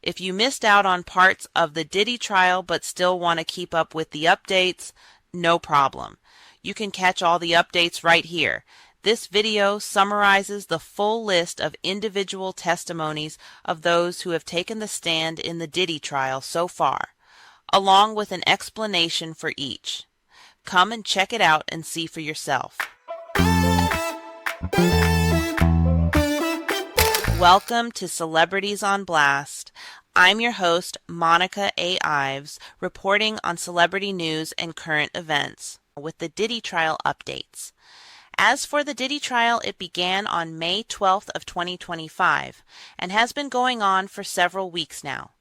If you missed out on parts of the Diddy trial but still want to keep up with the updates, no problem. You can catch all the updates right here. This video summarizes the full list of individual testimonies of those who have taken the stand in the Diddy trial so far, along with an explanation for each. Come and check it out and see for yourself. Welcome to Celebrities on Blast. I'm your host, Monica A. Ives, reporting on celebrity news and current events with the Diddy Trial updates. As for the Diddy Trial, it began on May 12th of 2025 and has been going on for several weeks now.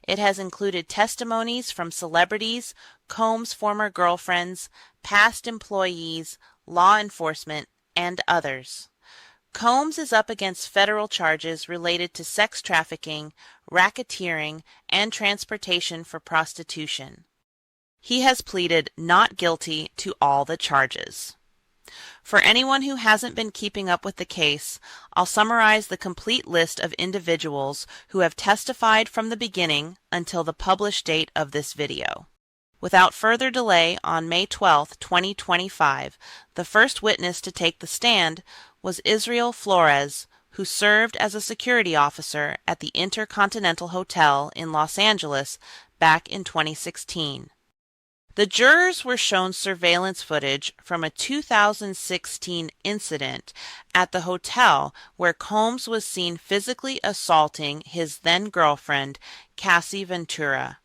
It has included testimonies from celebrities, Combs' former girlfriends, past employees, law enforcement, and others. Combs is up against federal charges related to sex trafficking, racketeering, and transportation for prostitution. He has pleaded not guilty to all the charges. For anyone who hasn't been keeping up with the case, I'll summarize the complete list of individuals who have testified from the beginning until the published date of this video. Without further delay, on May 12, 2025, the first witness to take the stand was Israel Flores, who served as a security officer at the Intercontinental Hotel in Los Angeles back in 2016. The jurors were shown surveillance footage from a 2016 incident at the hotel where Combs was seen physically assaulting his then-girlfriend, Cassie Ventura.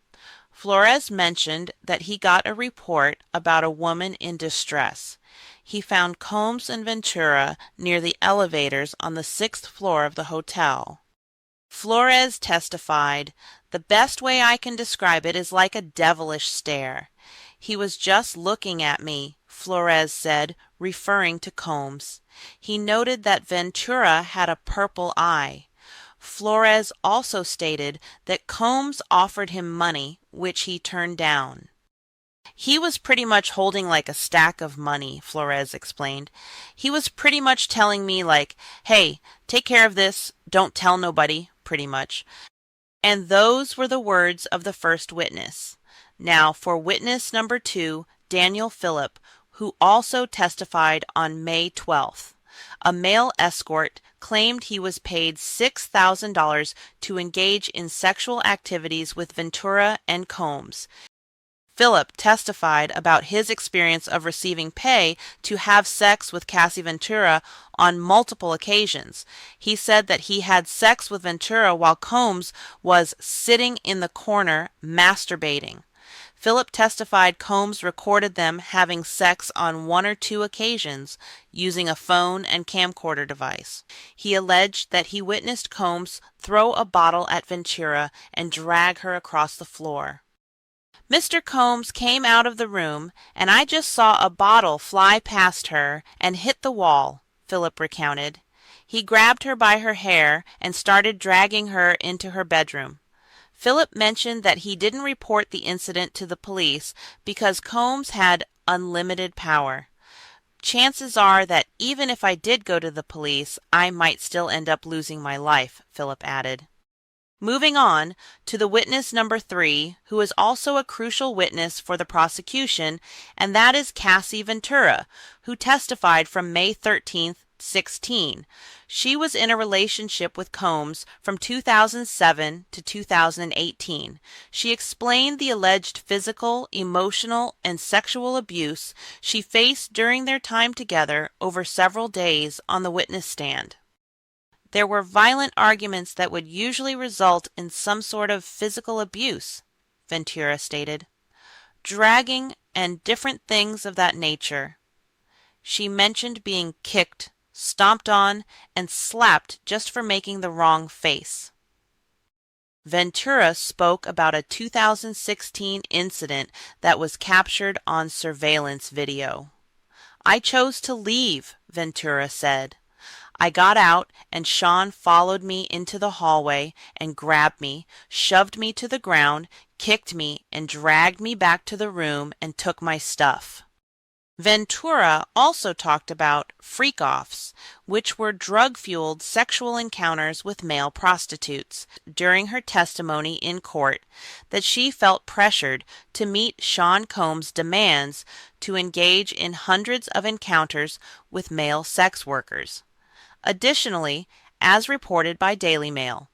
Flores mentioned that he got a report about a woman in distress. He found Combs and Ventura near the elevators on the 6th floor of the hotel. Flores testified, "The best way I can describe it is like a devilish stare. He was just looking at me," Flores said, referring to Combs. He noted that Ventura had a purple eye. Flores also stated that Combs offered him money, which he turned down. "He was pretty much holding like a stack of money," Flores explained. "He was pretty much telling me like, hey, take care of this, don't tell nobody, pretty much." And those were the words of the first witness. Now for witness number 2, Daniel Phillip, who also testified on May 12th. A male escort claimed he was paid $6,000 to engage in sexual activities with Ventura and Combs. Phillip testified about his experience of receiving pay to have sex with Cassie Ventura on multiple occasions. He said that he had sex with Ventura while Combs was sitting in the corner masturbating. Phillip testified Combs recorded them having sex on 1 or 2 occasions using a phone and camcorder device. He alleged that he witnessed Combs throw a bottle at Ventura and drag her across the floor. "Mr. Combs came out of the room, and I just saw a bottle fly past her and hit the wall," Phillip recounted. "He grabbed her by her hair and started dragging her into her bedroom." Phillip mentioned that he didn't report the incident to the police because Combs had unlimited power. "Chances are that even if I did go to the police, I might still end up losing my life," Phillip added. Moving on to the witness number 3, who is also a crucial witness for the prosecution, and that is Cassie Ventura, who testified from May 13th, 2016. She was in a relationship with Combs from 2007 to 2018. She explained the alleged physical, emotional, and sexual abuse she faced during their time together over several days on the witness stand. "There were violent arguments that would usually result in some sort of physical abuse," Ventura stated. "Dragging and different things of that nature." She mentioned being kicked, stomped on, and slapped just for making the wrong face. Ventura spoke about a 2016 incident that was captured on surveillance video. "I chose to leave," Ventura said. "I got out and Sean followed me into the hallway and grabbed me, shoved me to the ground, kicked me, and dragged me back to the room and took my stuff." Ventura also talked about freak-offs, which were drug-fueled sexual encounters with male prostitutes. During her testimony in court, that she felt pressured to meet Sean Combs' demands to engage in hundreds of encounters with male sex workers. Additionally, as reported by Daily Mail,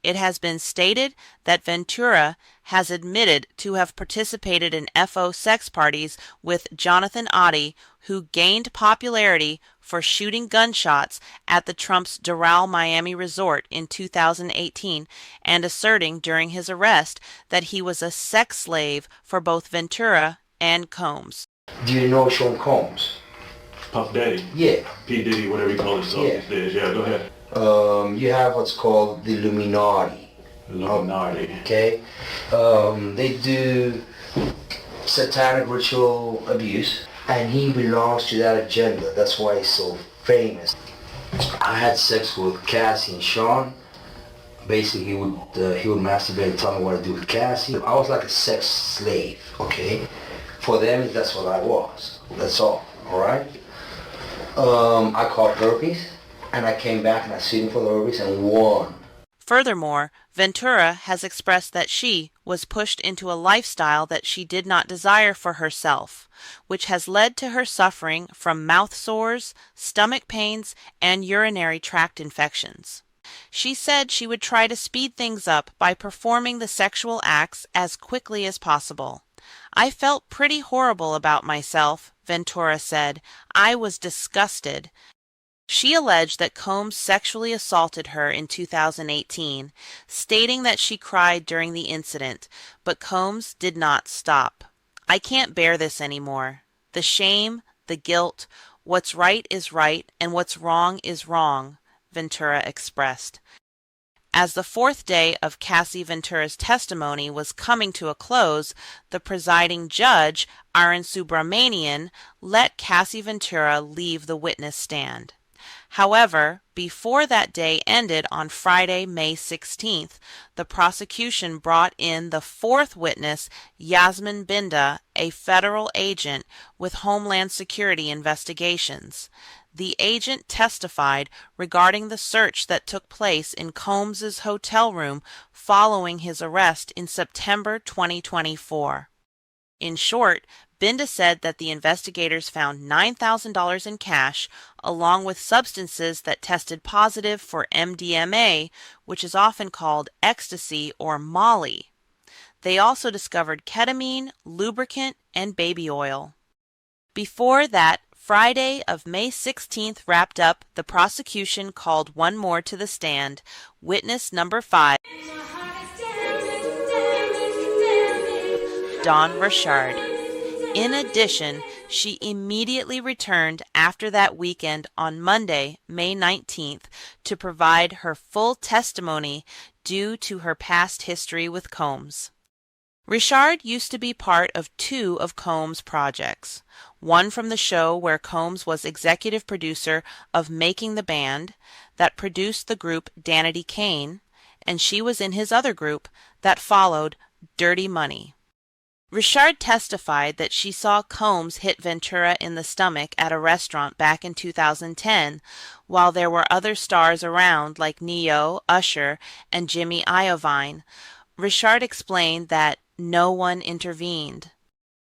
it has been stated that Ventura has admitted to have participated in FO sex parties with Jonathan Oddie, who gained popularity for shooting gunshots at the Trump's Doral Miami resort in 2018 and asserting during his arrest that he was a sex slave for both Ventura and Combs. Do you know Sean Combs? Puff Daddy? Yeah. P. Diddy, whatever you call himself these days. Yeah, go ahead. You have what's called the Illuminati. Illuminati. Okay. They do satanic ritual abuse, and he belongs to that agenda. That's why he's so famous. I had sex with Cassie and Sean. Basically, he would masturbate and tell me what to do with Cassie. I was like a sex slave. Okay. For them, that's what I was. That's all. All right. I caught herpes, and I came back and I sued him for the herpes and won. Furthermore, Ventura has expressed that she was pushed into a lifestyle that she did not desire for herself, which has led to her suffering from mouth sores, stomach pains, and urinary tract infections. She said she would try to speed things up by performing the sexual acts as quickly as possible. I felt pretty horrible about myself, Ventura said. I was disgusted. She alleged that Combs sexually assaulted her in 2018, stating that she cried during the incident, but Combs did not stop. I can't bear this anymore. The shame, the guilt, what's right is right and what's wrong is wrong, Ventura expressed. As the fourth day of Cassie Ventura's testimony was coming to a close, the presiding judge, Arun Subramanian, let Cassie Ventura leave the witness stand. However, before that day ended on Friday, May 16th, the prosecution brought in the fourth witness, Yasmin Binda, a federal agent with Homeland Security investigations. The agent testified regarding the search that took place in Combs's hotel room following his arrest in September 2024. In short, Binda said that the investigators found $9,000 in cash, along with substances that tested positive for MDMA, which is often called ecstasy or Molly. They also discovered ketamine, lubricant, and baby oil. Before that Friday of May 16th wrapped up, the prosecution called one more to the stand, witness number 5, Dawn Richard. In addition, she immediately returned after that weekend on Monday, May 19th, to provide her full testimony due to her past history with Combs. Richard used to be part of 2 of Combs' projects, one from the show where Combs was executive producer of Making the Band, that produced the group Danity Kane, and she was in his other group that followed, Dirty Money. Richard testified that she saw Combs hit Ventura in the stomach at a restaurant back in 2010, while there were other stars around like Neo, Usher, and Jimmy Iovine. Richard explained that no one intervened.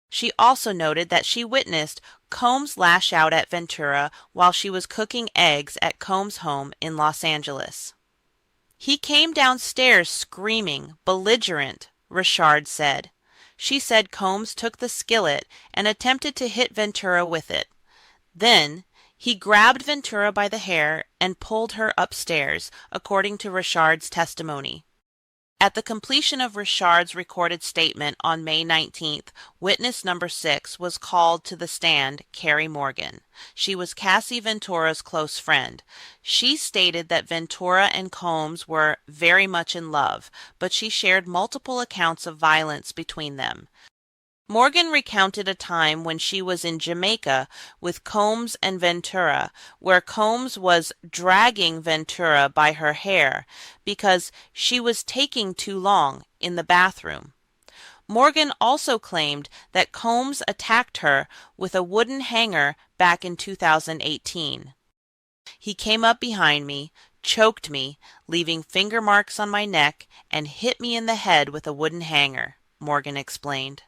She also noted that she witnessed Combs lash out at Ventura while she was cooking eggs at Combs' home in Los Angeles. He came downstairs screaming, belligerent, Richard said. She said Combs took the skillet and attempted to hit Ventura with it. Then, he grabbed Ventura by the hair and pulled her upstairs, according to Richard's testimony. At the completion of Richard's recorded statement on May 19th, witness number 6 was called to the stand, Carrie Morgan. She was Cassie Ventura's close friend. She stated that Ventura and Combs were very much in love, but she shared multiple accounts of violence between them. Morgan recounted a time when she was in Jamaica with Combs and Ventura, where Combs was dragging Ventura by her hair because she was taking too long in the bathroom. Morgan also claimed that Combs attacked her with a wooden hanger back in 2018. He came up behind me, choked me, leaving finger marks on my neck, and hit me in the head with a wooden hanger, Morgan explained.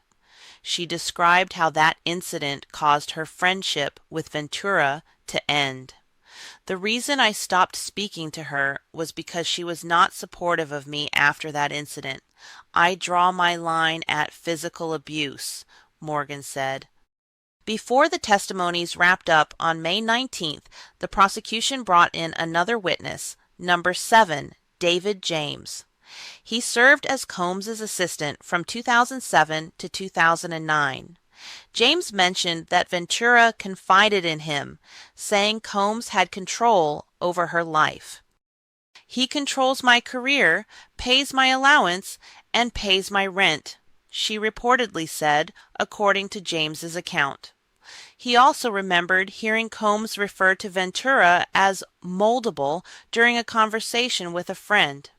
She described how that incident caused her friendship with Ventura to end. The reason I stopped speaking to her was because she was not supportive of me after that incident. I draw my line at physical abuse, Morgan said. Before the testimonies wrapped up on May 19th, the prosecution brought in another witness, number 7, David James. He served as Combs' assistant from 2007 to 2009. James mentioned that Ventura confided in him, saying Combs had control over her life. "He controls my career, pays my allowance, and pays my rent," she reportedly said, according to James's account. He also remembered hearing Combs refer to Ventura as moldable during a conversation with a friend.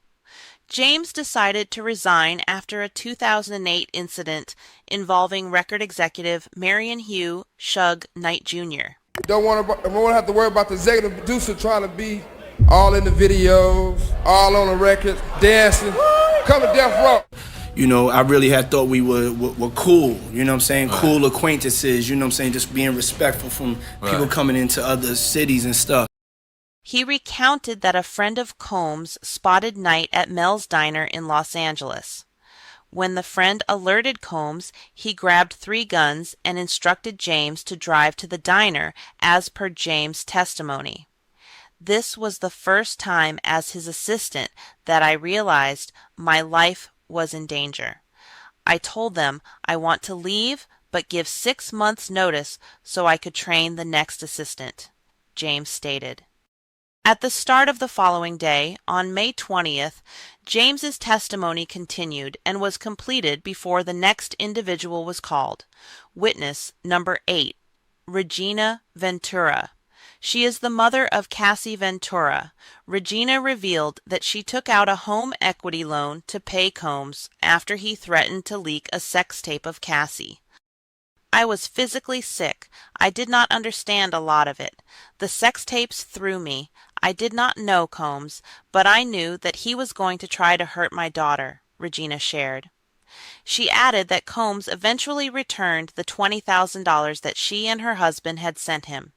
James decided to resign after a 2008 incident involving record executive Marion Hugh "Suge" Knight Jr. Don't want to have to worry about the executive producer trying to be all in the videos, all on the records, dancing, coming death row. You know, I really had thought we were cool, you know what I'm saying? Right. Cool acquaintances, you know what I'm saying? Just being respectful from people coming into other cities and stuff. He recounted that a friend of Combs spotted Knight at Mel's Diner in Los Angeles. When the friend alerted Combs, he grabbed 3 guns and instructed James to drive to the diner, as per James' testimony. "This was the first time as his assistant that I realized my life was in danger. I told them I want to leave but give 6 months' notice so I could train the next assistant," James stated. At the start of the following day, on May 20th, James's testimony continued and was completed before the next individual was called. Witness number 8, Regina Ventura. She is the mother of Cassie Ventura. Regina revealed that she took out a home equity loan to pay Combs after he threatened to leak a sex tape of Cassie. "I was physically sick. I did not understand a lot of it. The sex tapes threw me. I did not know Combs, but I knew that he was going to try to hurt my daughter," Regina shared. She added that Combs eventually returned the $20,000 that she and her husband had sent him.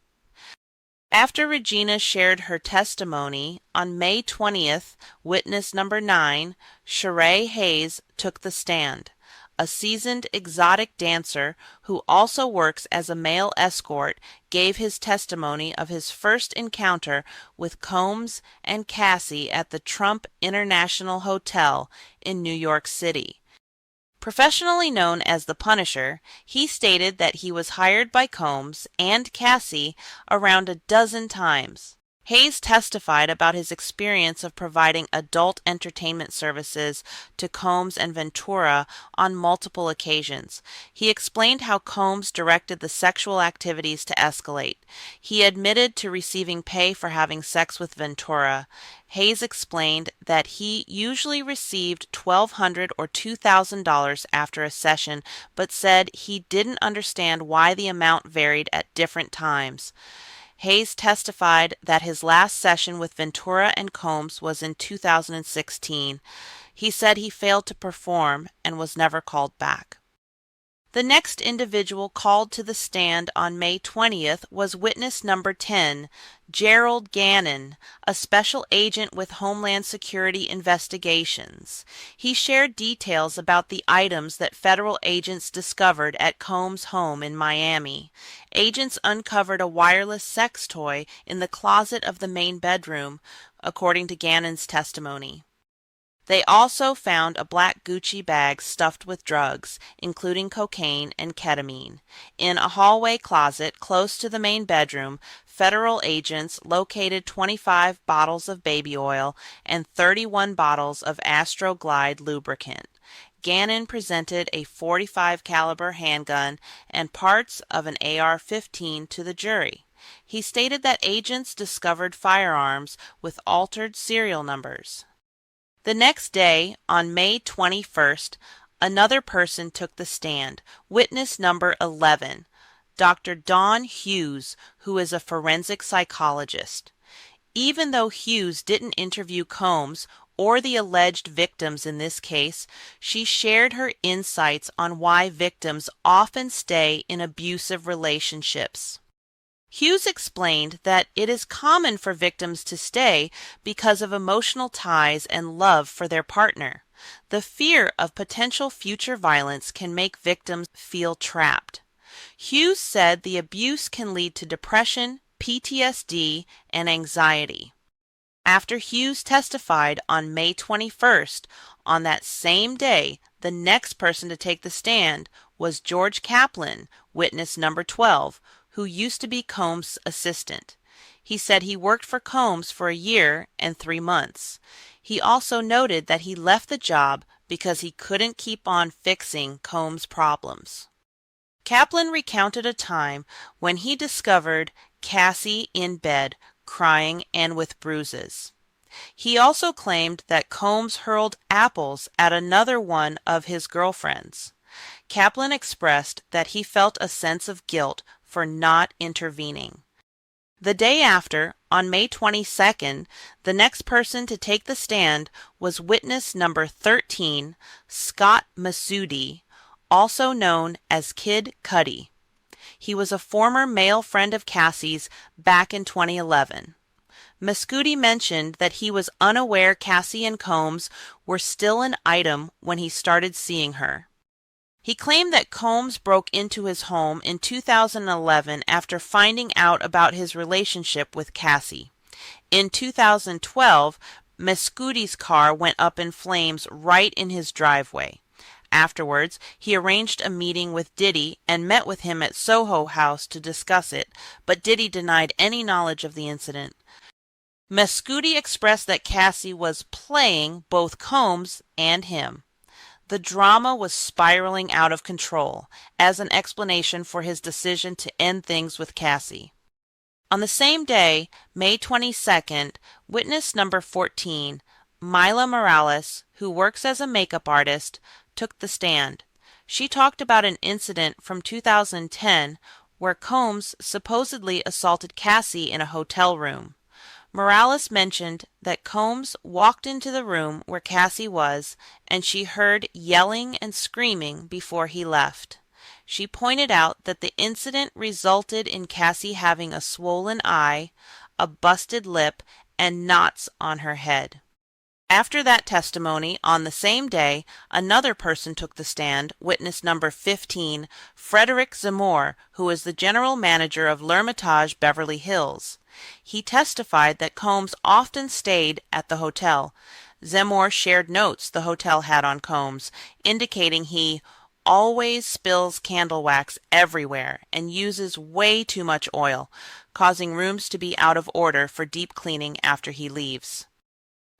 After Regina shared her testimony, on May 20th, witness number 9, Sheree Hayes, took the stand. A seasoned exotic dancer who also works as a male escort gave his testimony of his first encounter with Combs and Cassie at the Trump International Hotel in New York City. Professionally known as the Punisher, he stated that he was hired by Combs and Cassie around a dozen times. Hayes testified about his experience of providing adult entertainment services to Combs and Ventura on multiple occasions. He explained how Combs directed the sexual activities to escalate. He admitted to receiving pay for having sex with Ventura. Hayes explained that he usually received $1,200 or $2,000 after a session, but said he didn't understand why the amount varied at different times. Hayes testified that his last session with Ventura and Combs was in 2016. He said he failed to perform and was never called back. The next individual called to the stand on May 20th was witness number 10, Gerald Gannon, a special agent with Homeland Security Investigations. He shared details about the items that federal agents discovered at Combs' home in Miami. Agents uncovered a wireless sex toy in the closet of the main bedroom, according to Gannon's testimony. They also found a black Gucci bag stuffed with drugs, including cocaine and ketamine. In a hallway closet close to the main bedroom, federal agents located 25 bottles of baby oil and 31 bottles of Astroglide lubricant. Gannon presented a .45 caliber handgun and parts of an AR-15 to the jury. He stated that agents discovered firearms with altered serial numbers. The next day, on May 21st, another person took the stand, witness number 11, Dr. Dawn Hughes, who is a forensic psychologist. Even though Hughes didn't interview Combs or the alleged victims in this case, she shared her insights on why victims often stay in abusive relationships. Hughes explained that it is common for victims to stay because of emotional ties and love for their partner. The fear of potential future violence can make victims feel trapped. Hughes said the abuse can lead to depression, PTSD, and anxiety. After Hughes testified on May 21st, on that same day, the next person to take the stand was George Kaplan, witness number 12, who used to be Combs' assistant. He said he worked for Combs for a year and 3 months. He also noted that he left the job because he couldn't keep on fixing Combs' problems. Kaplan recounted a time when he discovered Cassie in bed, crying and with bruises. He also claimed that Combs hurled apples at another one of his girlfriends. Kaplan expressed that he felt a sense of guilt for not intervening. The day after, on May 22nd, the next person to take the stand was witness number 13, Scott Masudi, also known as Kid Cudi. He was a former male friend of Cassie's back in 2011. Masudi mentioned that he was unaware Cassie and Combs were still an item when he started seeing her. He claimed that Combs broke into his home in 2011 after finding out about his relationship with Cassie. In 2012, Mascudi's car went up in flames right in his driveway. Afterwards, he arranged a meeting with Diddy and met with him at Soho House to discuss it, but Diddy denied any knowledge of the incident. Mascudi expressed that Cassie was playing both Combs and him. The drama was spiraling out of control as an explanation for his decision to end things with Cassie. On the same day, May 22nd, witness number 14, Mila Morales, who works as a makeup artist, took the stand. She talked about an incident from 2010 where Combs supposedly assaulted Cassie in a hotel room. Morales mentioned that Combs walked into the room where Cassie was and she heard yelling and screaming before he left. She pointed out that the incident resulted in Cassie having a swollen eye, a busted lip, and knots on her head. After that testimony, on the same day, another person took the stand, witness number 15, Frederick Zamore, who is the general manager of L'Hermitage Beverly Hills. He testified that Combs often stayed at the hotel. Zamore shared notes the hotel had on Combs, indicating he always spills candle wax everywhere and uses way too much oil, causing rooms to be out of order for deep cleaning after he leaves.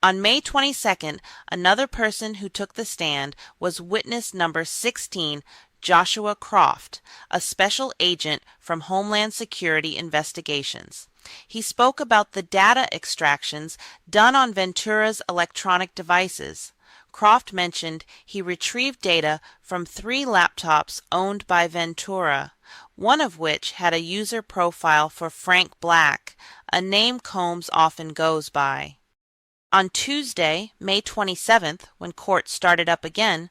On May 22nd, another person who took the stand was witness number 16, Joshua Croft, a special agent from Homeland Security Investigations. He spoke about the data extractions done on Ventura's electronic devices. Croft mentioned he retrieved data from 3 laptops owned by Ventura, one of which had a user profile for Frank Black, a name Combs often goes by. On Tuesday, May 27th, when court started up again,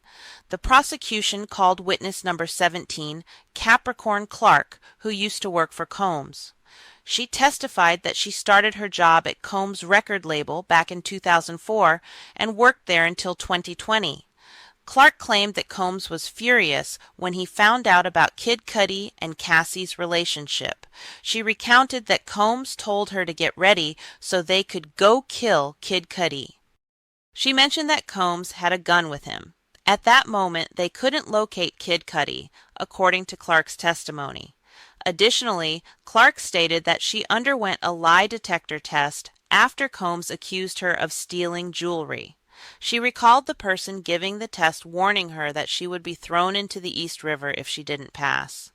the prosecution called witness number 17, Capricorn Clark, who used to work for Combs. She testified that she started her job at Combs' record label back in 2004 and worked there until 2020. Clark claimed that Combs was furious when he found out about Kid Cudi and Cassie's relationship. She recounted that Combs told her to get ready so they could go kill Kid Cudi. She mentioned that Combs had a gun with him. At that moment, they couldn't locate Kid Cudi, according to Clark's testimony. Additionally, Clark stated that she underwent a lie detector test after Combs accused her of stealing jewelry. She recalled the person giving the test warning her that she would be thrown into the East River if she didn't pass.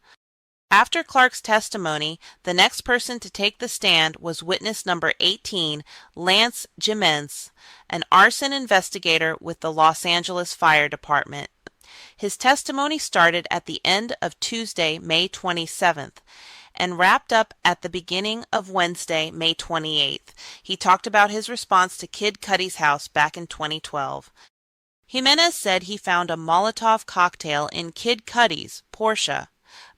After Clark's testimony, the next person to take the stand was witness number 18, Lance Jimenez, an arson investigator with the Los Angeles Fire Department. His testimony started at the end of Tuesday, May 27th, and wrapped up at the beginning of Wednesday, May 28th. He talked about his response to Kid Cudi's house back in 2012. Jimenez said he found a Molotov cocktail in Kid Cudi's Porsche,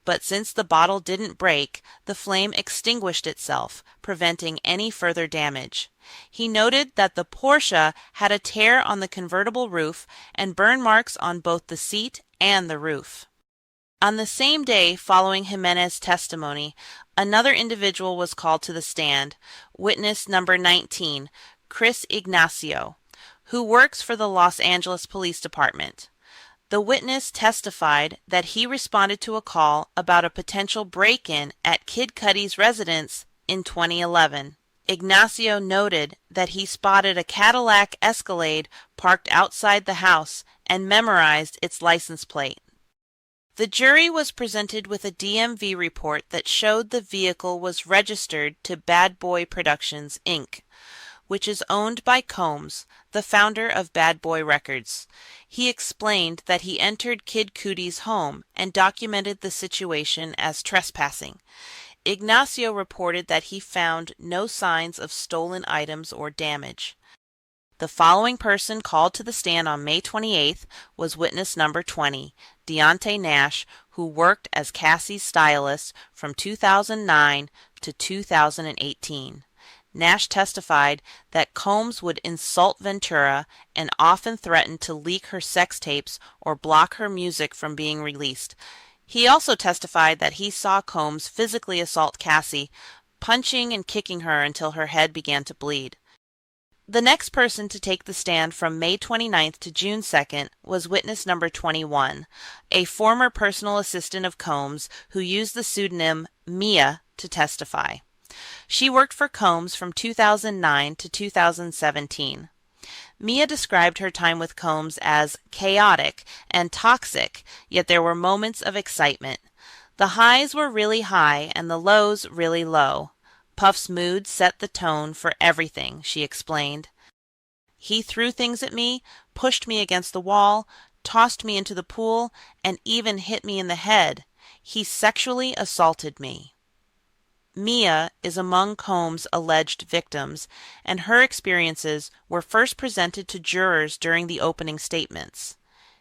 but since the bottle didn't break, the flame extinguished itself, preventing any further damage. He noted that the Porsche had a tear on the convertible roof and burn marks on both the seat and the roof. On the same day following Jimenez's testimony, another individual was called to the stand, witness number 19, Chris Ignacio, who works for the Los Angeles Police Department. The witness testified that he responded to a call about a potential break-in at Kid Cudi's residence in 2011. Ignacio noted that he spotted a Cadillac Escalade parked outside the house and memorized its license plate. The jury was presented with a DMV report that showed the vehicle was registered to Bad Boy Productions, Inc., which is owned by Combs, the founder of Bad Boy Records. He explained that he entered Kid Cudi's home and documented the situation as trespassing. Ignacio reported that he found no signs of stolen items or damage. The following person called to the stand on May 28th was witness number 20, Deontay Nash, who worked as Cassie's stylist from 2009 to 2018. Nash testified that Combs would insult Ventura and often threatened to leak her sex tapes or block her music from being released. He also testified that he saw Combs physically assault Cassie, punching and kicking her until her head began to bleed. The next person to take the stand from May 29th to June 2nd was witness number 21, a former personal assistant of Combs who used the pseudonym Mia to testify. She worked for Combs from 2009 to 2017. Mia described her time with Combs as chaotic and toxic, yet there were moments of excitement. The highs were really high and the lows really low. Puff's mood set the tone for everything, she explained. He threw things at me, pushed me against the wall, tossed me into the pool, and even hit me in the head. He sexually assaulted me. Mia is among Combs' alleged victims, and her experiences were first presented to jurors during the opening statements.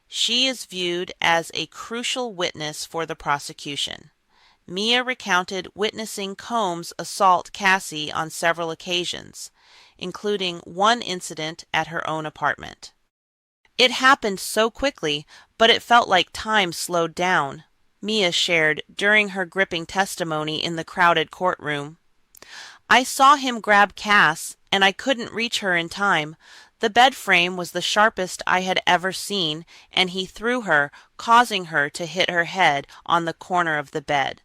She is viewed as a crucial witness for the prosecution. Mia recounted witnessing Combs assault Cassie on several occasions, including one incident at her own apartment. It happened so quickly, but it felt like time slowed down, Mia shared during her gripping testimony in the crowded courtroom. I saw him grab Cass, and I couldn't reach her in time. The bed frame was the sharpest I had ever seen, and he threw her, causing her to hit her head on the corner of the bed.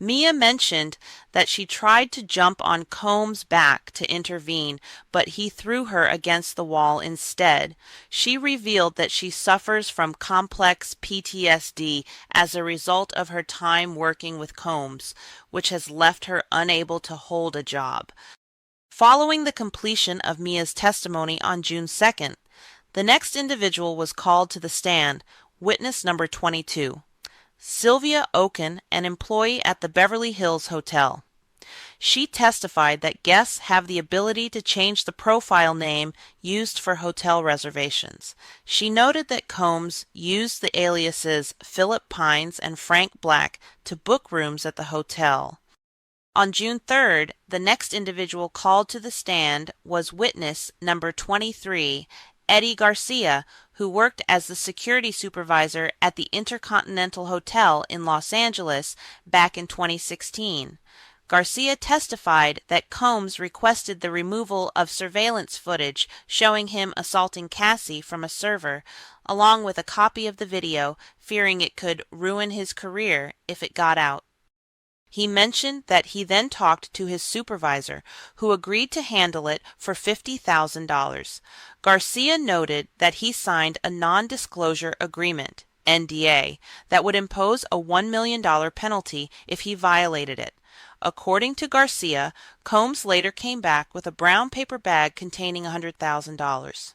Mia mentioned that she tried to jump on Combs' back to intervene, but he threw her against the wall instead. She revealed that she suffers from complex PTSD as a result of her time working with Combs, which has left her unable to hold a job. Following the completion of Mia's testimony on June 2nd, the next individual was called to the stand, witness number 22. Sylvia Oken, an employee at the Beverly Hills Hotel. She testified that guests have the ability to change the profile name used for hotel reservations. She noted that Combs used the aliases Philip Pines and Frank Black to book rooms at the hotel. On June 3rd, the next individual called to the stand was witness number 23, Eddie Garcia, who worked as the security supervisor at the Intercontinental Hotel in Los Angeles back in 2016. Garcia testified that Combs requested the removal of surveillance footage showing him assaulting Cassie from a server, along with a copy of the video, fearing it could ruin his career if it got out. He mentioned that he then talked to his supervisor, who agreed to handle it for $50,000. Garcia noted that he signed a non-disclosure agreement, NDA, that would impose a $1 million penalty if he violated it. According to Garcia, Combs later came back with a brown paper bag containing $100,000.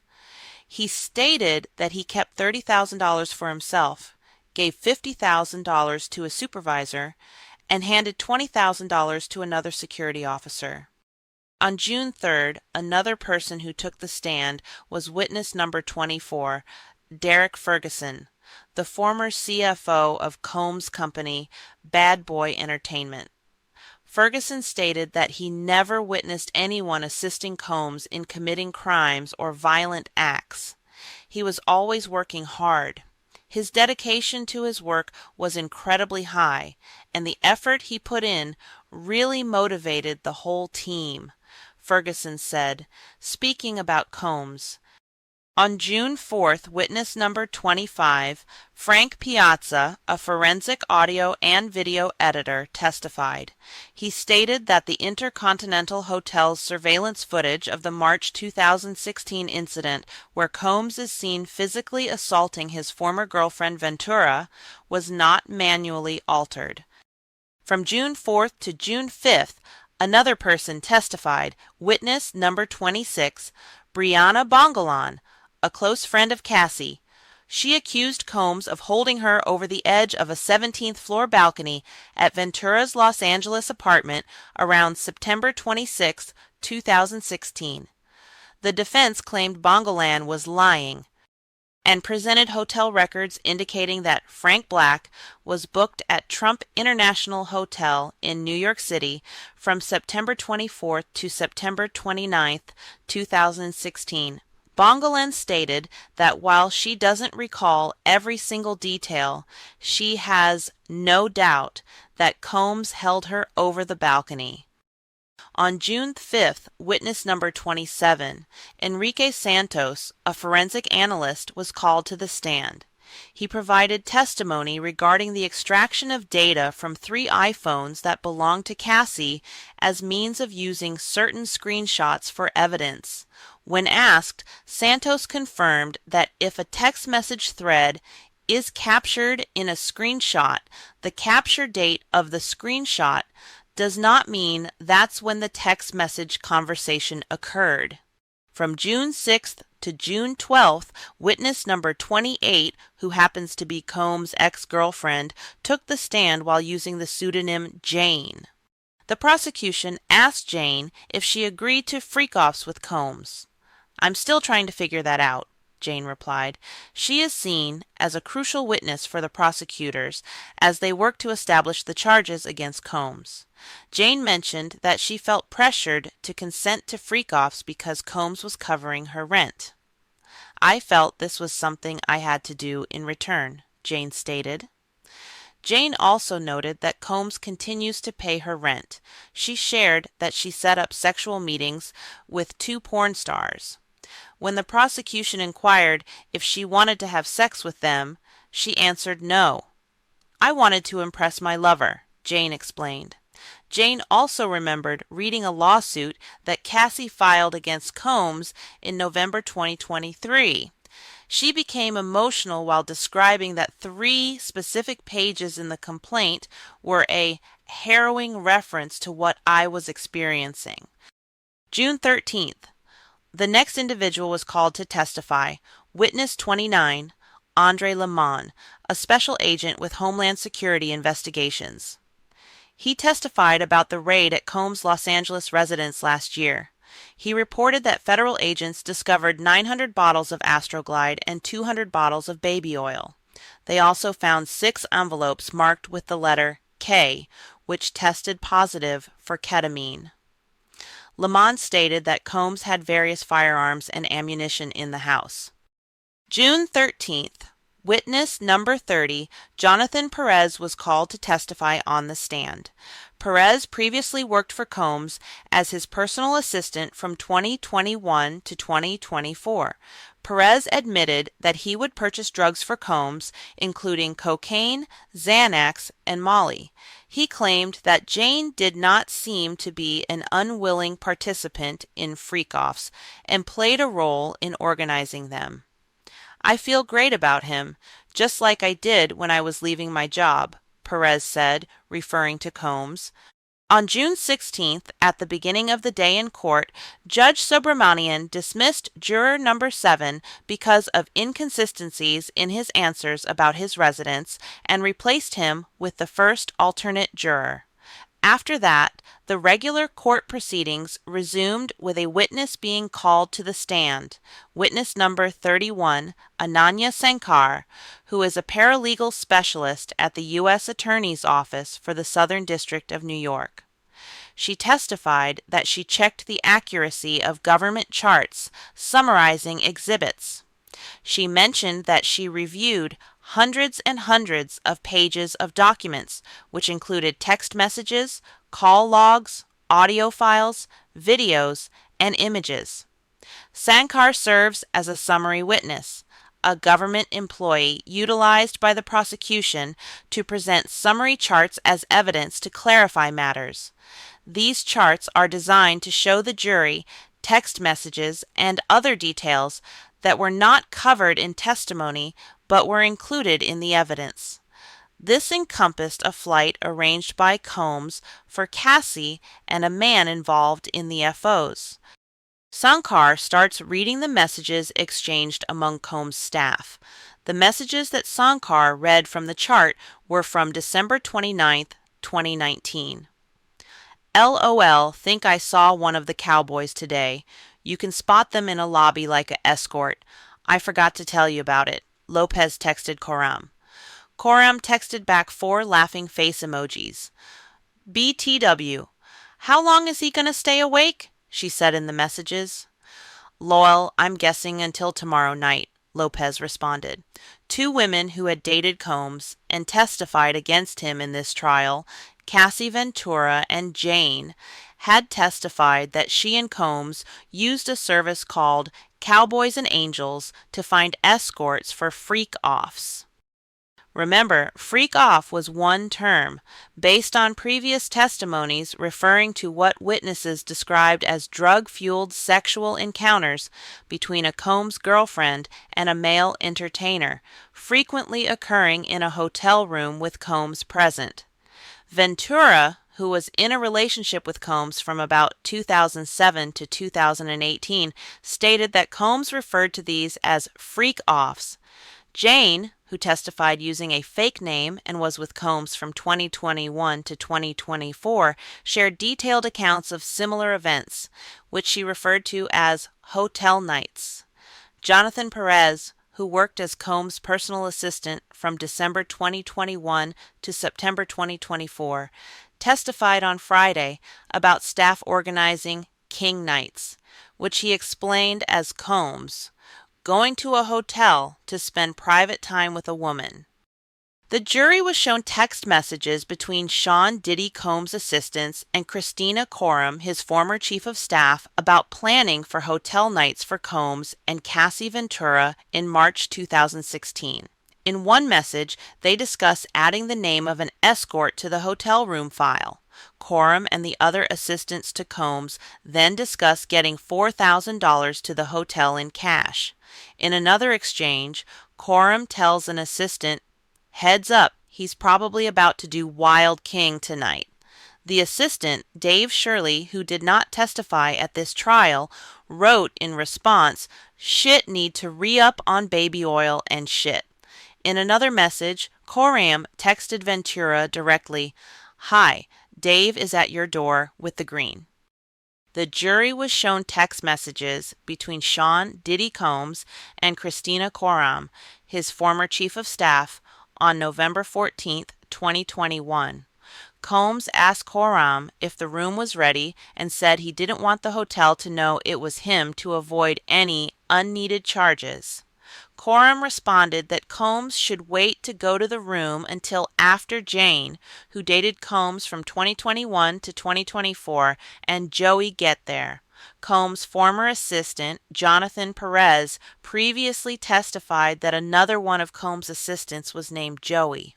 He stated that he kept $30,000 for himself, gave $50,000 to a supervisor, and handed $20,000 to another security officer. On June 3rd, another person who took the stand was witness number 24, Derek Ferguson, the former CFO of Combs' company, Bad Boy Entertainment. Ferguson stated that he never witnessed anyone assisting Combs in committing crimes or violent acts. He was always working hard. His dedication to his work was incredibly high, and the effort he put in really motivated the whole team, Ferguson said, speaking about Combs. On June 4th, witness number 25, Frank Piazza, a forensic audio and video editor, testified. He stated that the Intercontinental Hotel's surveillance footage of the March 2016 incident where Combs is seen physically assaulting his former girlfriend Ventura was not manually altered. From June 4th to June 5th, another person testified, witness number 26, Brianna Bongolan, a close friend of Cassie. She accused Combs of holding her over the edge of a 17th floor balcony at Ventura's Los Angeles apartment around September 26, 2016. The defense claimed Bongolan was lying and presented hotel records indicating that Frank Black was booked at Trump International Hotel in New York City from September 24th to September 29th, 2016. Bongolan stated that while she doesn't recall every single detail, she has no doubt that Combs held her over the balcony. On June 5th, witness number 27, Enrique Santos, a forensic analyst, was called to the stand. He provided testimony regarding the extraction of data from 3 iPhones that belonged to Cassie as means of using certain screenshots for evidence. When asked, Santos confirmed that if a text message thread is captured in a screenshot, the capture date of the screenshot does not mean that's when the text message conversation occurred. From June 6th to June 12th, witness number 28, who happens to be Combs' ex-girlfriend, took the stand while using the pseudonym Jane. The prosecution asked Jane if she agreed to freak-offs with Combs. "I'm still trying to figure that out," Jane replied. She is seen as a crucial witness for the prosecutors as they work to establish the charges against Combs. Jane mentioned that she felt pressured to consent to freak-offs because Combs was covering her rent. "I felt this was something I had to do in return," Jane stated. Jane also noted that Combs continues to pay her rent. She shared that she set up sexual meetings with 2 porn stars. When the prosecution inquired if she wanted to have sex with them, she answered no. "I wanted to impress my lover," Jane explained. Jane also remembered reading a lawsuit that Cassie filed against Combs in November 2023. She became emotional while describing that 3 specific pages in the complaint were a harrowing reference to what I was experiencing. June 13th. The next individual was called to testify, witness 29, Andre Lemon, a special agent with Homeland Security Investigations. He testified about the raid at Combs' Los Angeles residence last year. He reported that federal agents discovered 900 bottles of Astroglide and 200 bottles of baby oil. They also found 6 envelopes marked with the letter K, which tested positive for ketamine. Lemon stated that Combs had various firearms and ammunition in the house. June 13th. Witness number 30, Jonathan Perez, was called to testify on the stand. Perez previously worked for Combs as his personal assistant from 2021 to 2024. Perez admitted that he would purchase drugs for Combs, including cocaine, Xanax, and Molly. He claimed that Jane did not seem to be an unwilling participant in freak-offs and played a role in organizing them. "I feel great about him, just like I did when I was leaving my job," Perez said, referring to Combs. On June 16th, at the beginning of the day in court, Judge Subramanian dismissed juror number 7 because of inconsistencies in his answers about his residence and replaced him with the first alternate juror. After that, the regular court proceedings resumed with a witness being called to the stand, witness number 31, Ananya Sankar, who is a paralegal specialist at the U.S. Attorney's Office for the Southern District of New York. She testified that she checked the accuracy of government charts summarizing exhibits. She mentioned that she reviewed hundreds and hundreds of pages of documents, which included text messages, call logs, audio files, videos, and images. Sankar serves as a summary witness, a government employee utilized by the prosecution to present summary charts as evidence to clarify matters. These charts are designed to show the jury text messages and other details that were not covered in testimony but were included in the evidence. This encompassed a flight arranged by Combs for Cassie and a man involved in the FOs. Sankar starts reading the messages exchanged among Combs' staff. The messages that Sankar read from the chart were from December 29, 2019. LOL, think I saw one of the cowboys today. You can spot them in a lobby like an escort. I forgot to tell you about it. Lopez texted Coram. Coram texted back 4 laughing face emojis. BTW. How long is he going to stay awake? She said in the messages. Lol, I'm guessing until tomorrow night, Lopez responded. 2 women who had dated Combs and testified against him in this trial, Cassie Ventura and Jane, had testified that she and Combs used a service called Cowboys and Angels to find escorts for freak-offs. Remember, freak-off was one term, based on previous testimonies referring to what witnesses described as drug-fueled sexual encounters between a Combs girlfriend and a male entertainer, frequently occurring in a hotel room with Combs present. Ventura, who was in a relationship with Combs from about 2007 to 2018, stated that Combs referred to these as freak-offs. Jane, who testified using a fake name and was with Combs from 2021 to 2024, shared detailed accounts of similar events, which she referred to as hotel nights. Jonathan Perez, who worked as Combs' personal assistant from December 2021 to September 2024, testified on Friday about staff organizing King Nights, which he explained as Combs going to a hotel to spend private time with a woman. The jury was shown text messages between Sean Diddy Combs' assistants and Christina Coram, his former chief of staff, about planning for hotel nights for Combs and Cassie Ventura in March 2016. In one message, they discuss adding the name of an escort to the hotel room file. Coram and the other assistants to Combs then discuss getting $4,000 to the hotel in cash. In another exchange, Coram tells an assistant, "Heads up, he's probably about to do Wild King tonight." The assistant, Dave Shirley, who did not testify at this trial, wrote in response, "Shit need to re-up on baby oil and shit." In another message, Coram texted Ventura directly, "Hi, Dave is at your door with the green." The jury was shown text messages between Sean Diddy Combs and Christina Coram, his former chief of staff, on November 14, 2021. Combs asked Coram if the room was ready and said he didn't want the hotel to know it was him to avoid any unneeded charges. Coram responded that Combs should wait to go to the room until after Jane, who dated Combs from 2021 to 2024, and Joey get there. Combs' former assistant, Jonathan Perez, previously testified that another one of Combs' assistants was named Joey.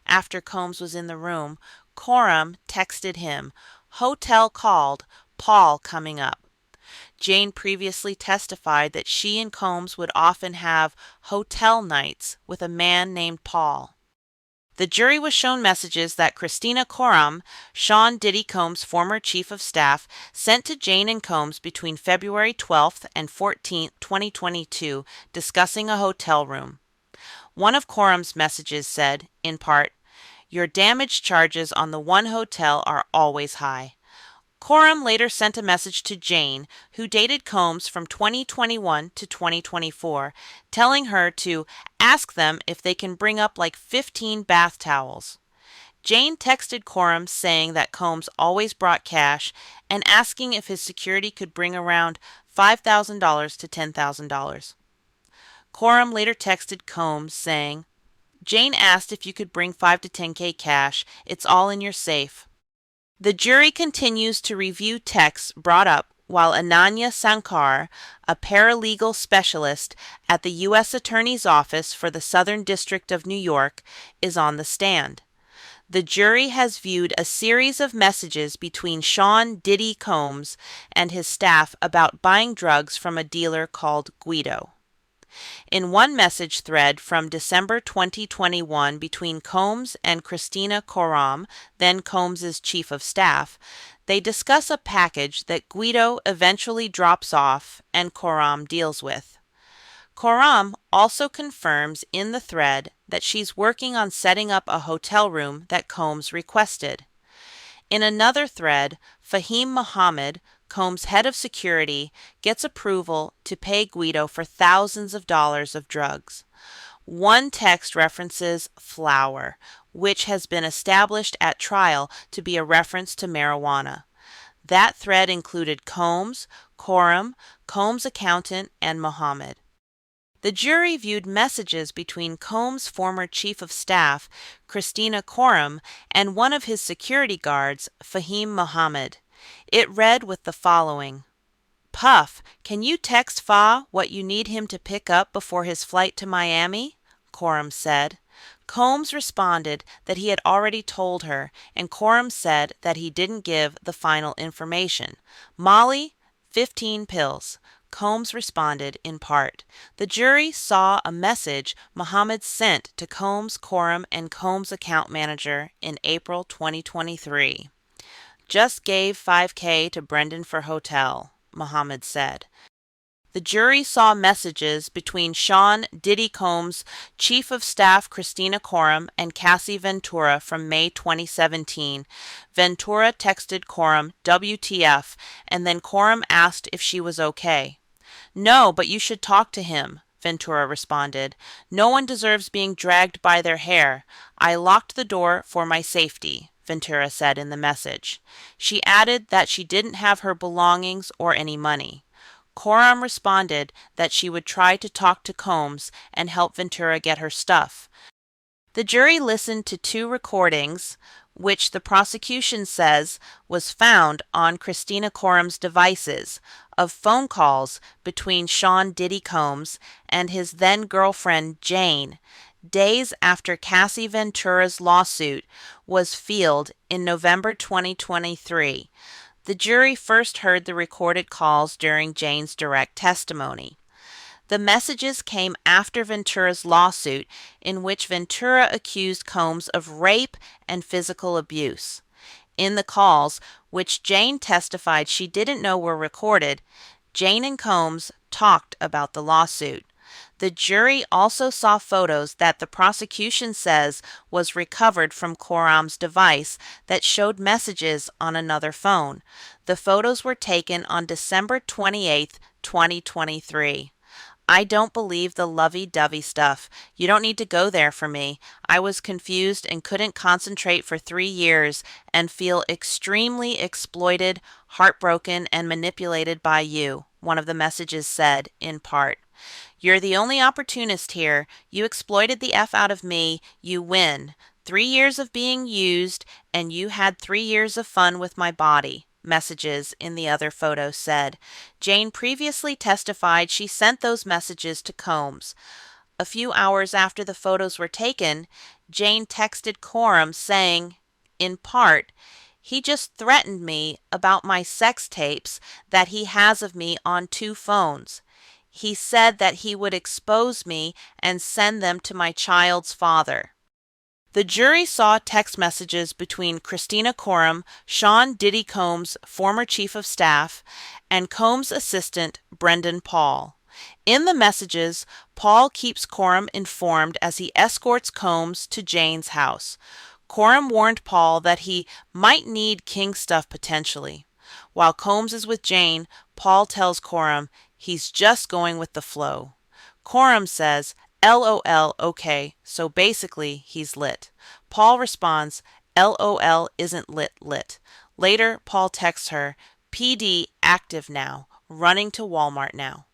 After Combs was in the room, Coram texted him, "Hotel called, Paul coming up." Jane previously testified that she and Combs would often have hotel nights with a man named Paul. The jury was shown messages that Christina Coram, Sean Diddy Combs' former chief of staff, sent to Jane and Combs between February 12th and 14th, 2022, discussing a hotel room. One of Coram's messages said, in part, "Your damage charges on the one hotel are always high." Coram later sent a message to Jane, who dated Combs from 2021 to 2024, telling her to ask them if they can bring up like 15 bath towels. Jane texted Coram saying that Combs always brought cash and asking if his security could bring around $5,000 to $10,000. Coram later texted Combs saying, "Jane asked if you could bring 5 to 10K cash. It's all in your safe." The jury continues to review texts brought up while Ananya Sankar, a paralegal specialist at the U.S. Attorney's Office for the Southern District of New York, is on the stand. The jury has viewed a series of messages between Sean Diddy Combs and his staff about buying drugs from a dealer called Guido. In one message thread from December 2021 between Combs and Christina Coram, then Combs' chief of staff, they discuss a package that Guido eventually drops off and Coram deals with. Coram also confirms in the thread that she's working on setting up a hotel room that Combs requested. In another thread, Fahim Mohammed, Combs' head of security, gets approval to pay Guido for thousands of dollars of drugs. One text references flour, which has been established at trial to be a reference to marijuana. That thread included Combs, Coram, Combs' accountant, and Mohammed. The jury viewed messages between Combs' former chief of staff, Christina Coram, and one of his security guards, Fahim Mohammed. It read with the following: "Puff, can you text Fa what you need him to pick up before his flight to Miami?" Coram said. Combs responded that he had already told her, and Coram said that he didn't give the final information. "Molly, 15 pills." Combs responded in part. The jury saw a message Mohammed sent to Combs, Coram, and Combs' account manager in April 2023. "Just gave 5K to Brendan for hotel," Mohammed said. The jury saw messages between Sean Diddy Combs' chief of staff Christina Coram and Cassie Ventura from May 2017. Ventura texted Coram WTF, and then Coram asked if she was okay. "No, but you should talk to him," Ventura responded. "No one deserves being dragged by their hair. I locked the door for my safety," Ventura said in the message. She added that she didn't have her belongings or any money. Coram responded that she would try to talk to Combs and help Ventura get her stuff. The jury listened to 2 recordings, which the prosecution says was found on Christina Coram's devices, of phone calls between Sean Diddy Combs and his then-girlfriend Jane, days after Cassie Ventura's lawsuit was filed in November 2023. The jury first heard the recorded calls during Jane's direct testimony. The messages came after Ventura's lawsuit, in which Ventura accused Combs of rape and physical abuse. In the calls, which Jane testified she didn't know were recorded, Jane and Combs talked about the lawsuit. The jury also saw photos that the prosecution says was recovered from Coram's device that showed messages on another phone. The photos were taken on December 28, 2023. "I don't believe the lovey-dovey stuff. You don't need to go there for me. I was confused and couldn't concentrate for 3 years and feel extremely exploited, heartbroken, and manipulated by you," one of the messages said, in part. "You're the only opportunist here. You exploited the F out of me. You win. 3 years of being used, and you had 3 years of fun with my body," messages in the other photo said. Jane previously testified she sent those messages to Combs. A few hours after the photos were taken, Jane texted Coram saying, in part, "He just threatened me about my sex tapes that he has of me on 2 phones. He said that he would expose me and send them to my child's father." The jury saw text messages between Christina Coram, Sean Diddy Combs' former chief of staff, and Combs' assistant, Brendan Paul. In the messages, Paul keeps Coram informed as he escorts Combs to Jane's house. Coram warned Paul that he might need King stuff potentially. While Combs is with Jane, Paul tells Coram he's just going with the flow. Coram says, LOL, okay, so basically he's lit. Paul responds, LOL isn't lit. Later, Paul texts her, PD active now, running to Walmart now.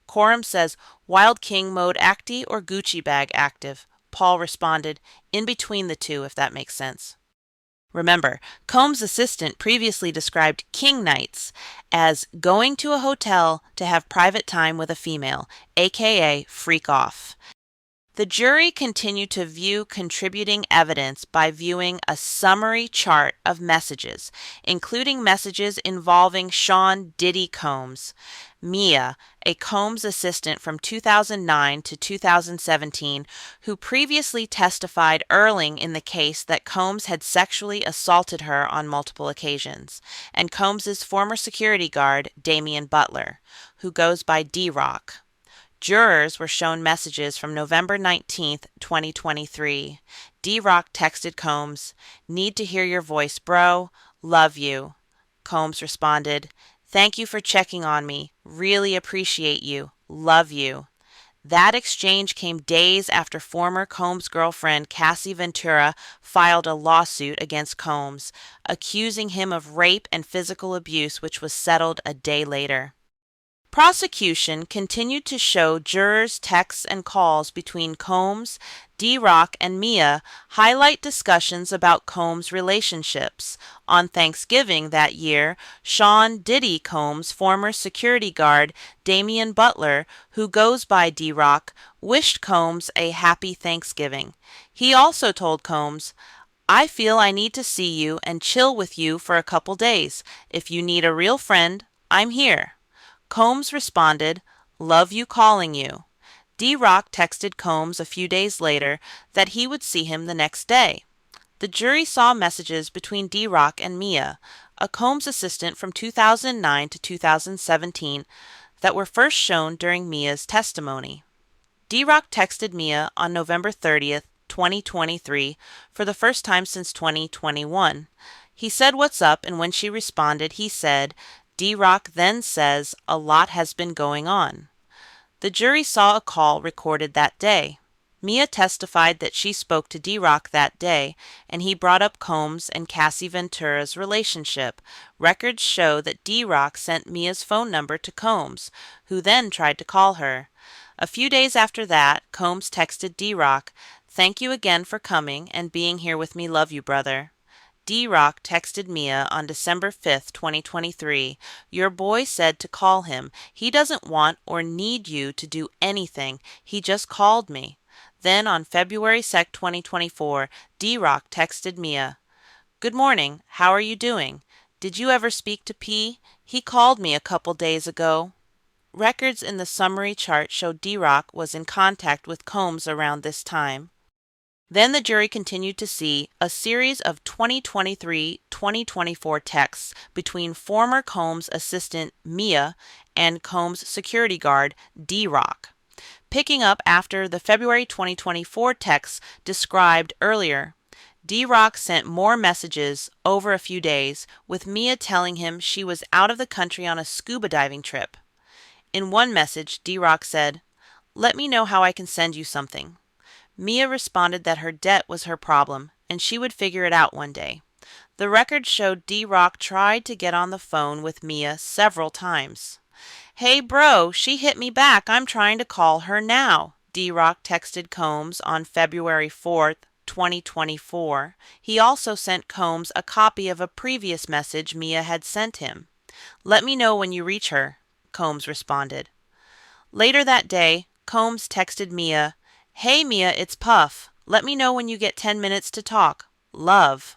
Coram says, Wild King mode acti or Gucci bag active. Paul responded, in between the two, if that makes sense. Remember, Combs' assistant previously described King nights as going to a hotel to have private time with a female, aka freak off. The jury continued to view contributing evidence by viewing a summary chart of messages, including messages involving Sean Diddy Combs. Mia, a Combs assistant from 2009 to 2017, who previously testified early in the case that Combs had sexually assaulted her on multiple occasions, and Combs' former security guard, Damian Butler, who goes by D-Rock. Jurors were shown messages from November 19, 2023. D-Rock texted Combs, need to hear your voice, bro. Love you. Combs responded, thank you for checking on me. Really appreciate you. Love you. That exchange came days after former Combs girlfriend Cassie Ventura filed a lawsuit against Combs, accusing him of rape and physical abuse, which was settled a day later. Prosecution continued to show jurors' texts and calls between Combs, D-Rock, and Mia highlight discussions about Combs' relationships. On Thanksgiving that year, Sean Diddy Combs' former security guard, Damian Butler, who goes by D-Rock, wished Combs a happy Thanksgiving. He also told Combs, I feel I need to see you and chill with you for a couple days. If you need a real friend, I'm here. Combs responded, love you calling you. D-Rock texted Combs a few days later that he would see him the next day. The jury saw messages between D-Rock and Mia, a Combs assistant from 2009 to 2017, that were first shown during Mia's testimony. D-Rock texted Mia on November 30th, 2023, for the first time since 2021. He said, what's up, and when she responded, he said, D-Rock then says, a lot has been going on. The jury saw a call recorded that day. Mia testified that she spoke to D-Rock that day, and he brought up Combs and Cassie Ventura's relationship. Records show that D-Rock sent Mia's phone number to Combs, who then tried to call her. A few days after that, Combs texted D-Rock, thank you again for coming and being here with me, love you, brother. D-Rock texted Mia on December 5th, 2023, your boy said to call him. He doesn't want or need you to do anything. He just called me. Then on February 2nd, 2024, D-Rock texted Mia, good morning, how are you doing? Did you ever speak to P? He called me a couple days ago. Records in the summary chart show D-Rock was in contact with Combs around this time. Then the jury continued to see a series of 2023-2024 texts between former Combs assistant Mia and Combs security guard D-Rock. Picking up after the February 2024 texts described earlier, D-Rock sent more messages over a few days, with Mia telling him she was out of the country on a scuba diving trip. In one message, D-Rock said, let me know how I can send you something. Mia responded that her debt was her problem, and she would figure it out one day. The record showed D-Rock tried to get on the phone with Mia several times. Hey bro, she hit me back, I'm trying to call her now, D-Rock texted Combs on February 4th, 2024. He also sent Combs a copy of a previous message Mia had sent him. Let me know when you reach her, Combs responded. Later that day, Combs texted Mia, hey Mia, it's Puff. Let me know when you get 10 minutes to talk. Love.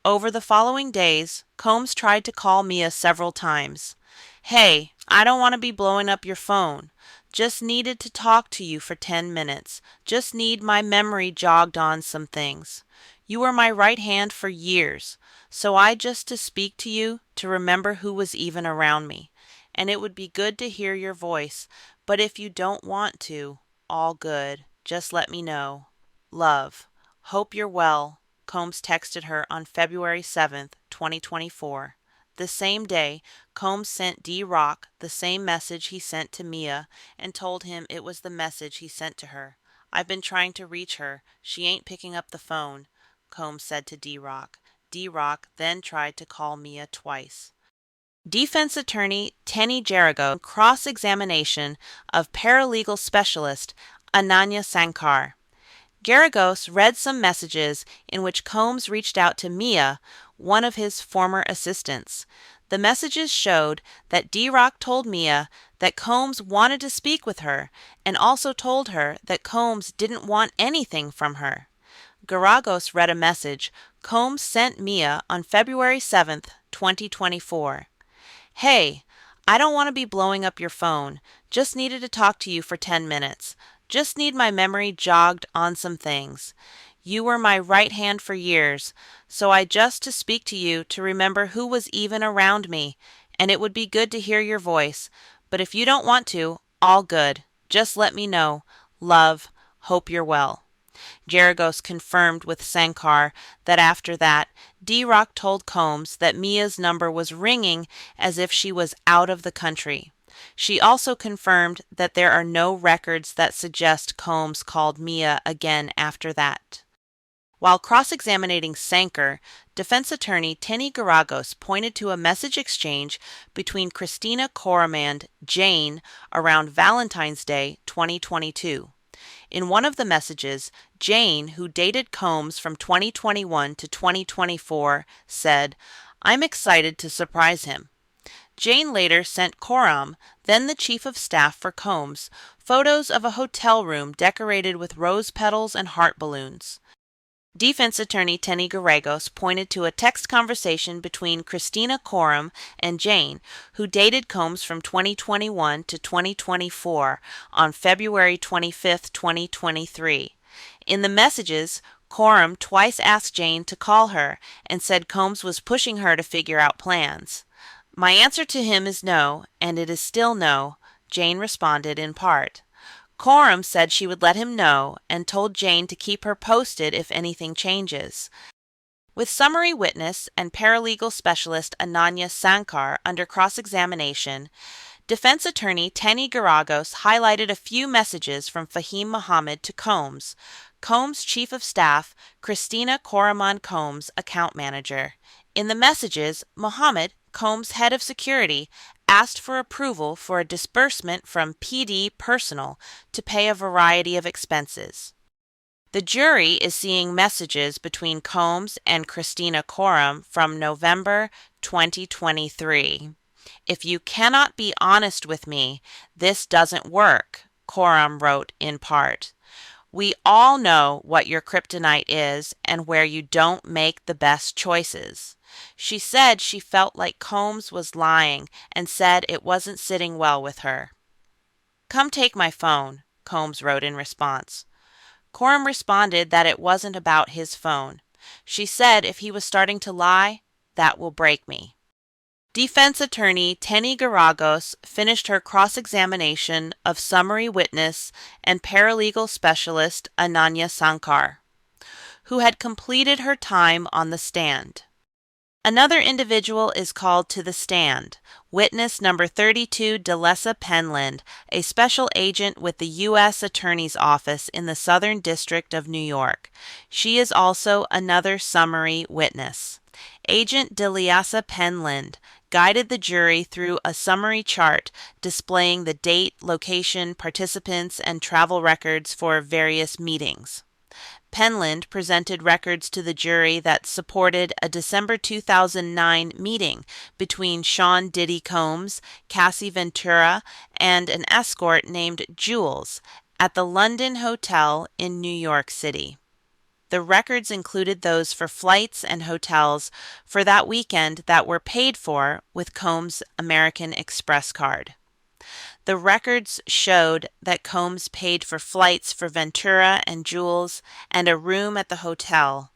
Over the following days, Combs tried to call Mia several times. Hey, I don't want to be blowing up your phone. Just needed to talk to you for 10 minutes. Just need my memory jogged on some things. You were my right hand for years, so I just to speak to you to remember who was even around me. And it would be good to hear your voice, but if you don't want to, all good. Just let me know. Love. Hope you're well. Combs texted her on February 7th, 2024. The same day, Combs sent D-Rock the same message he sent to Mia and told him it was the message he sent to her. I've been trying to reach her. She ain't picking up the phone, Combs said to D-Rock. D-Rock then tried to call Mia twice. Defense attorney Tenny Jericho cross-examination of paralegal specialist Ananya Sankar. Garagos read some messages in which Combs reached out to Mia, one of his former assistants. The messages showed that D-Rock told Mia that Combs wanted to speak with her and also told her that Combs didn't want anything from her. Garagos read a message Combs sent Mia on February 7th, 2024. Hey, I don't want to be blowing up your phone. Just needed to talk to you for 10 minutes. Just need my memory jogged on some things. You were my right hand for years, so I just to speak to you to remember who was even around me, and it would be good to hear your voice. But if you don't want to, all good. Just let me know. Love. Hope you're well. Geragos confirmed with Sankar that after that, D-Rock told Combs that Mia's number was ringing as if she was out of the country. She also confirmed that there are no records that suggest Combs called Mia again after that. While cross-examining Sankar, defense attorney Tenny Garagos pointed to a message exchange between Christina Coram and Jane around Valentine's Day 2022. In one of the messages, Jane, who dated Combs from 2021 to 2024, said, "I'm excited to surprise him." Jane later sent Coram, then the chief of staff for Combs, photos of a hotel room decorated with rose petals and heart balloons. Defense attorney Tenny Garagos pointed to a text conversation between Christina Coram and Jane, who dated Combs from 2021 to 2024 on February 25, 2023. In the messages, Coram twice asked Jane to call her and said Combs was pushing her to figure out plans. "My answer to him is no, and it is still no," Jane responded in part. Coram said she would let him know and told Jane to keep her posted if anything changes. With summary witness and paralegal specialist Ananya Sankar under cross-examination, defense attorney Tenny Garagos highlighted a few messages from Fahim Muhammad to Combs, Combs' chief of staff, Christina Coraman Combs' account manager. In the messages, Muhammad, Combs' head of security, asked for approval for a disbursement from PD Personal to pay a variety of expenses. The jury is seeing messages between Combs and Christina Coram from November 2023. "If you cannot be honest with me, this doesn't work," Coram wrote in part. "We all know what your kryptonite is and where you don't make the best choices." She said she felt like Combs was lying and said it wasn't sitting well with her. "Come take my phone," Combs wrote in response. Coram responded that it wasn't about his phone. She said if he was starting to lie, that will break me. Defense attorney Tenny Garagos finished her cross-examination of summary witness and paralegal specialist Ananya Sankar, who had completed her time on the stand. Another individual is called to the stand, witness number 32 Delessa Penland, a special agent with the U.S. Attorney's Office in the Southern District of New York. She is also another summary witness. Agent Delessa Penland guided the jury through a summary chart displaying the date, location, participants, and travel records for various meetings. Penland presented records to the jury that supported a December 2009 meeting between Sean Diddy Combs, Cassie Ventura, and an escort named Jules at the London Hotel in New York City. The records included those for flights and hotels for that weekend that were paid for with Combs' American Express card. The records showed that Combs paid for flights for Ventura and Jules and a room at the hotel.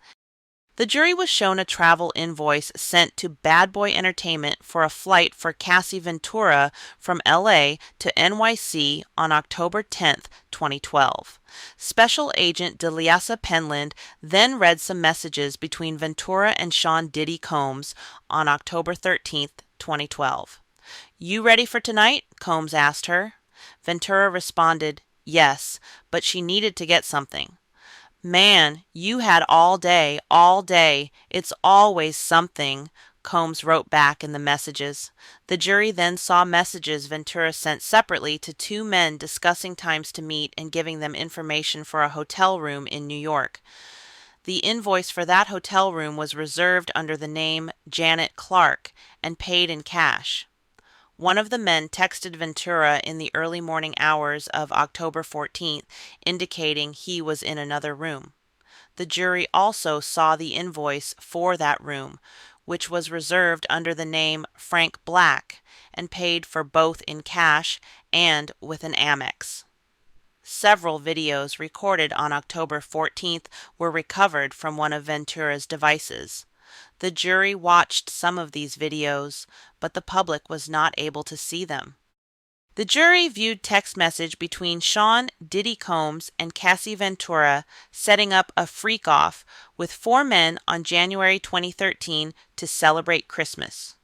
The jury was shown a travel invoice sent to Bad Boy Entertainment for a flight for Cassie Ventura from LA to NYC on October 10, 2012. Special Agent DeLiasa Penland then read some messages between Ventura and Sean Diddy Combs on October 13, 2012. "You ready for tonight?" Combs asked her. Ventura responded, "Yes," but she needed to get something. "Man, you had all day, all day. It's always something," Combs wrote back in the messages. The jury then saw messages Ventura sent separately to two men discussing times to meet and giving them information for a hotel room in New York. The invoice for that hotel room was reserved under the name Janet Clark and paid in cash. One of the men texted Ventura in the early morning hours of October 14th, indicating he was in another room. The jury also saw the invoice for that room, which was reserved under the name Frank Black and paid for both in cash and with an Amex. Several videos recorded on October 14th were recovered from one of Ventura's devices. The jury watched some of these videos, but the public was not able to see them. The jury viewed text message between Sean Diddy Combs and Cassie Ventura setting up a freak-off with four men on January 2013 to celebrate Christmas.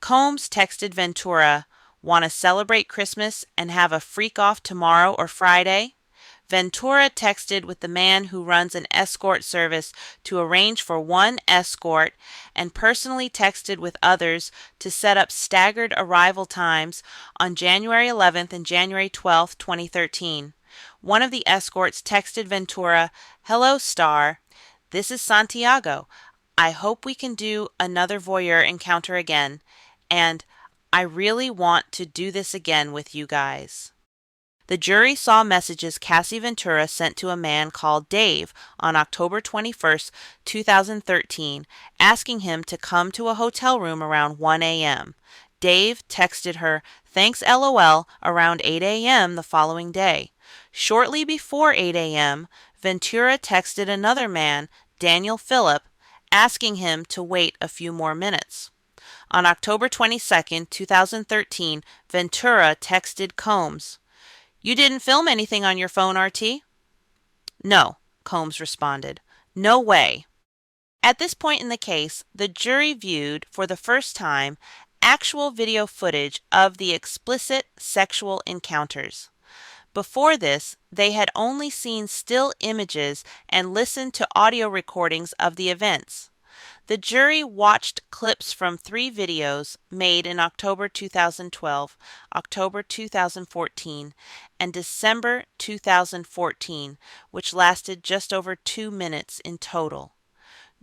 Combs texted Ventura, "Want to celebrate Christmas and have a freak-off tomorrow or Friday?" Ventura texted with the man who runs an escort service to arrange for one escort and personally texted with others to set up staggered arrival times on January 11th and January 12th, 2013. One of the escorts texted Ventura, "Hello, Star. This is Santiago. I hope we can do another voyeur encounter again, and I really want to do this again with you guys." The jury saw messages Cassie Ventura sent to a man called Dave on October 21, 2013, asking him to come to a hotel room around 1 a.m. Dave texted her, "Thanks LOL," around 8 a.m. the following day. Shortly before 8 a.m., Ventura texted another man, Daniel Phillip, asking him to wait a few more minutes. On October 22, 2013, Ventura texted Combs, "You didn't film anything on your phone, RT?" "No," Combs responded. "No way." At this point in the case, the jury viewed, for the first time, actual video footage of the explicit sexual encounters. Before this, they had only seen still images and listened to audio recordings of the events. The jury watched clips from three videos made in October 2012, October 2014, and December 2014, which lasted just over 2 minutes in total.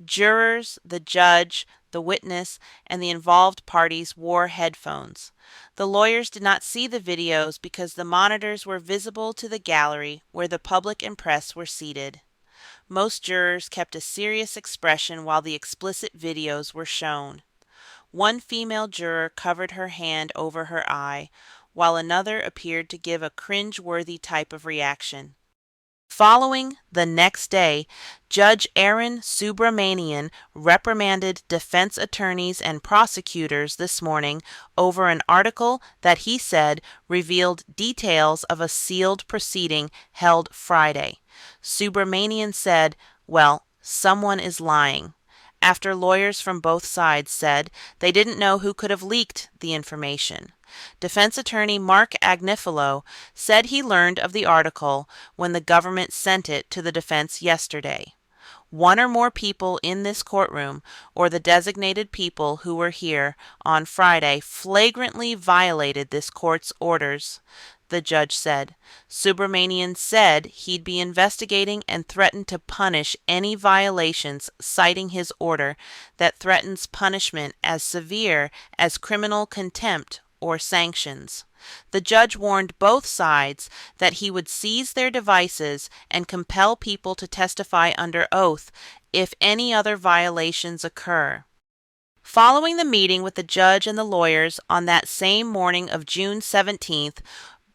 Jurors, the judge, the witness, and the involved parties wore headphones. The lawyers did not see the videos because the monitors were visible to the gallery where the public and press were seated. Most jurors kept a serious expression while the explicit videos were shown. One female juror covered her hand over her eye, while another appeared to give a cringe-worthy type of reaction. Following the next day, Judge Aaron Subramanian reprimanded defense attorneys and prosecutors this morning over an article that he said revealed details of a sealed proceeding held Friday. Subramanian said, "Well, someone is lying," after lawyers from both sides said they didn't know who could have leaked the information. Defense attorney Mark Agnifilo said he learned of the article when the government sent it to the defense yesterday. One or more people in this courtroom, or the designated people who were here on Friday, flagrantly violated this court's orders, the judge said. Subramanian said he'd be investigating and threatened to punish any violations, citing his order that threatens punishment as severe as criminal contempt or sanctions. The judge warned both sides that he would seize their devices and compel people to testify under oath if any other violations occur. Following the meeting with the judge and the lawyers on that same morning of June 17th,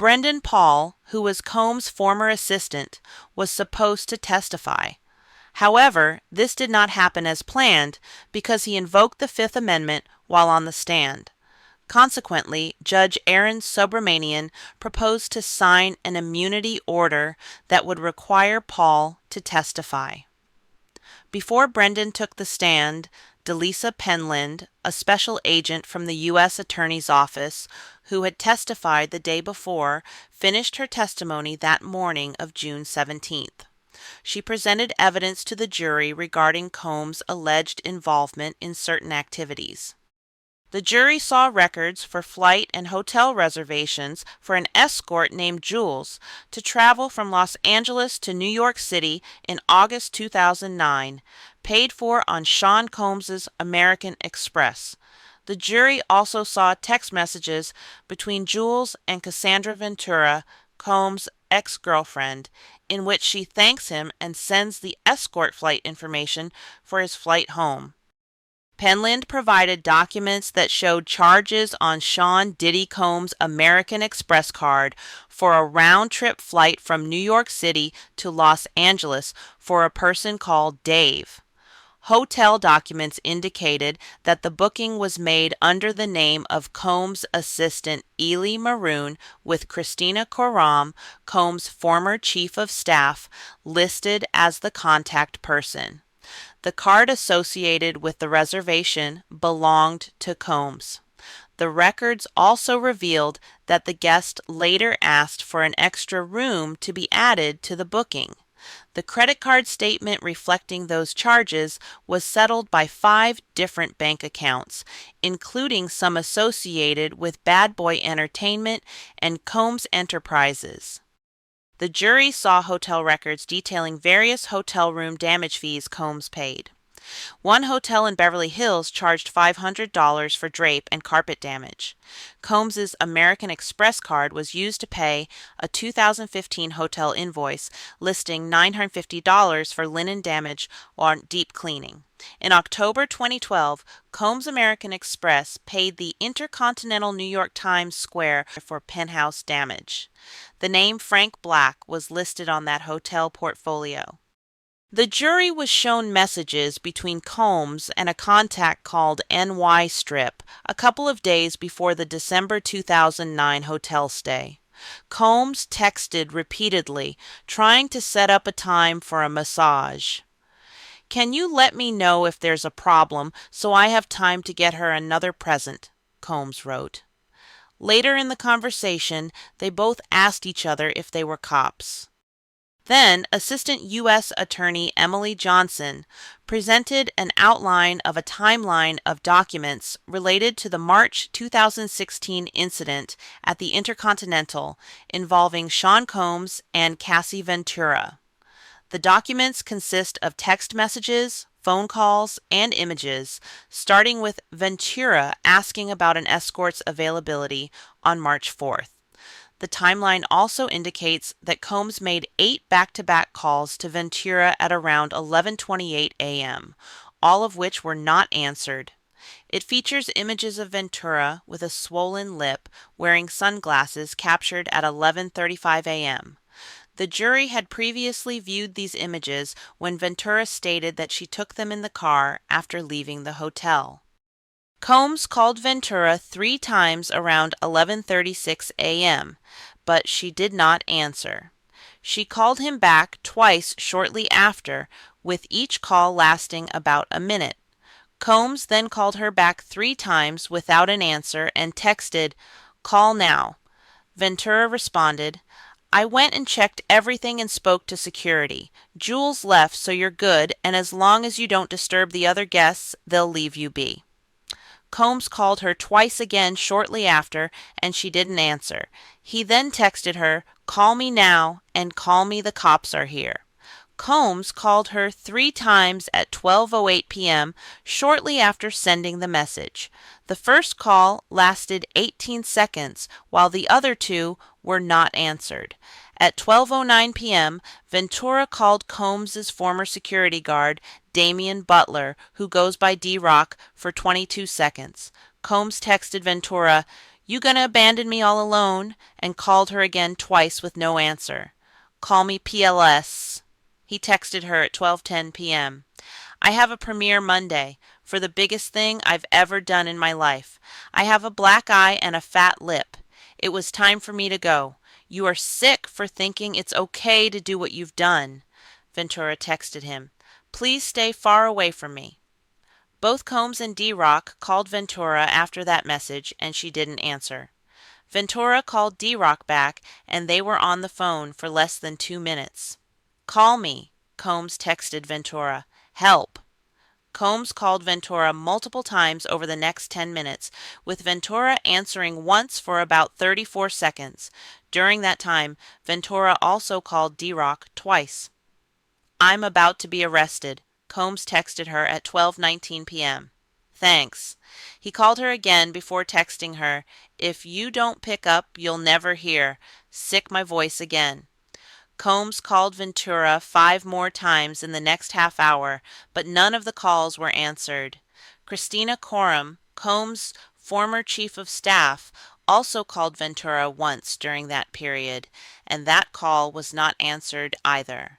Brendan Paul, who was Combs' former assistant, was supposed to testify. However, this did not happen as planned because he invoked the Fifth Amendment while on the stand. Consequently, Judge Aaron Subramanian proposed to sign an immunity order that would require Paul to testify. Before Brendan took the stand, Delisa Penland, a special agent from the U.S. Attorney's Office, who had testified the day before, finished her testimony that morning of June 17th. She presented evidence to the jury regarding Combs' alleged involvement in certain activities. The jury saw records for flight and hotel reservations for an escort named Jules to travel from Los Angeles to New York City in August 2009, paid for on Sean Combs' American Express. The jury also saw text messages between Jules and Cassandra Ventura, Combs' ex-girlfriend, in which she thanks him and sends the escort flight information for his flight home. Penland provided documents that showed charges on Sean Diddy Combs' American Express card for a round-trip flight from New York City to Los Angeles for a person called Dave. Hotel documents indicated that the booking was made under the name of Combs' assistant Ely Maroon, with Christina Coram, Combs' former chief of staff, listed as the contact person. The card associated with the reservation belonged to Combs. The records also revealed that the guest later asked for an extra room to be added to the booking. The credit card statement reflecting those charges was settled by 5 different bank accounts, including some associated with Bad Boy Entertainment and Combs Enterprises. The jury saw hotel records detailing various hotel room damage fees Combs paid. One hotel in Beverly Hills charged $500 for drape and carpet damage. Combs' American Express card was used to pay a 2015 hotel invoice listing $950 for linen damage on deep cleaning. In October 2012, Combs American Express paid the Intercontinental New York Times Square for penthouse damage. The name Frank Black was listed on that hotel portfolio. The jury was shown messages between Combs and a contact called NY Strip a couple of days before the December 2009 hotel stay. Combs texted repeatedly, trying to set up a time for a massage. "Can you let me know if there's a problem so I have time to get her another present?" Combs wrote. Later in the conversation, they both asked each other if they were cops. Then, Assistant U.S. Attorney Emily Johnson presented an outline of a timeline of documents related to the March 2016 incident at the Intercontinental involving Sean Combs and Cassie Ventura. The documents consist of text messages, phone calls, and images, starting with Ventura asking about an escort's availability on March 4th. The timeline also indicates that Combs made 8 back-to-back calls to Ventura at around 11:28 a.m., all of which were not answered. It features images of Ventura with a swollen lip, wearing sunglasses, captured at 11:35 a.m. The jury had previously viewed these images when Ventura stated that she took them in the car after leaving the hotel. Combs called Ventura 3 times around 11:36 a.m., but she did not answer. She called him back twice shortly after, with each call lasting about a minute. Combs then called her back 3 times without an answer and texted, "Call now." Ventura responded, "I went and checked everything and spoke to security. Jules left, so you're good, and as long as you don't disturb the other guests, they'll leave you be." Combs called her twice again shortly after, and she didn't answer. He then texted her, "Call me now, and call me, the cops are here." Combs called her 3 times at 12:08 p.m. shortly after sending the message. The first call lasted 18 seconds, while the other 2 were not answered. At 12:09 p.m., Ventura called Combs' former security guard, Damian Butler, who goes by D-Rock, for 22 seconds. Combs texted Ventura, You gonna abandon me all alone? And called her again twice with no answer. Call me PLS. He texted her at 12:10 p.m. I have a premiere Monday for the biggest thing I've ever done in my life. I have a black eye and a fat lip. It was time for me to go. You are sick for thinking it's okay to do what you've done. Ventura texted him. Please stay far away from me. Both Combs and D-Rock called Ventura after that message, and she didn't answer. Ventura called D-Rock back, and they were on the phone for less than 2 minutes. Call me, Combs texted Ventura. Help. Combs called Ventura multiple times over the next 10 minutes, with Ventura answering once for about 34 seconds. During that time, Ventura also called D-Rock twice. I'm about to be arrested, Combs texted her at 12:19 p.m. Thanks. He called her again before texting her, If you don't pick up, you'll never hear. Sick my voice again. Combs called Ventura 5 more times in the next half hour, but none of the calls were answered. Christina Coram, Combs' former chief of staff, also called Ventura once during that period, and that call was not answered either.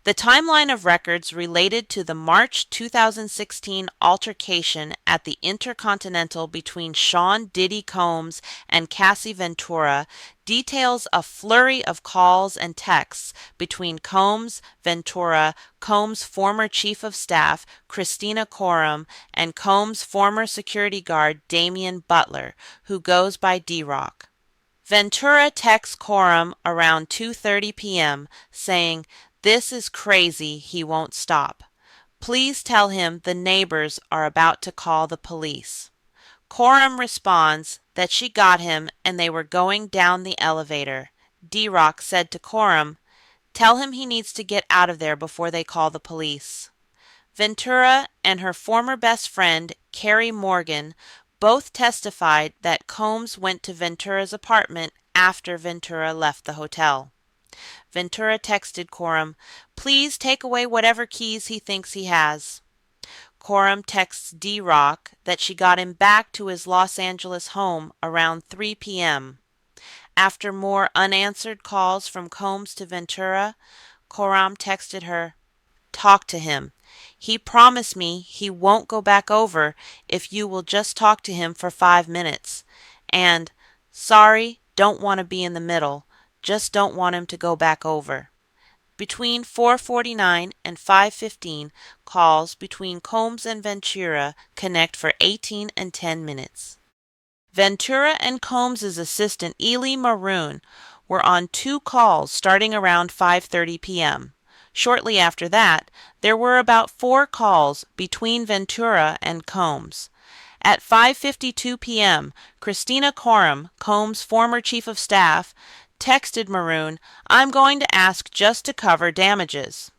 The timeline of records related to the March 2016 altercation at the Intercontinental between Sean Diddy Combs and Cassie Ventura details a flurry of calls and texts between Combs, Ventura, Combs' former chief of staff, Christina Coram, and Combs' former security guard, Damian Butler, who goes by D-Rock. Ventura texts Coram around 2:30 p.m. saying, This is crazy, he won't stop. Please tell him the neighbors are about to call the police. Coram responds that she got him and they were going down the elevator. D-Rock said to Coram, Tell him he needs to get out of there before they call the police. Ventura and her former best friend, Carrie Morgan, both testified that Combs went to Ventura's apartment after Ventura left the hotel. Ventura texted Coram, Please take away whatever keys he thinks he has. Coram texts D-Rock that she got him back to his Los Angeles home around 3 p.m. After more unanswered calls from Combs to Ventura, Coram texted her, Talk to him. He promised me he won't go back over if you will just talk to him for 5 minutes. And, sorry, don't want to be in the middle. Just don't want him to go back over. Between 4:49 and 5:15, calls between Combs and Ventura connect for 18 and 10 minutes. Ventura and Combs' assistant Ely Maroon were on 2 calls starting around 5:30 p.m. Shortly after that, there were about 4 calls between Ventura and Combs. At 5:52 p.m., Christina Coram, Combs' former chief of staff, texted Maroon, I'm going to ask just to cover damages.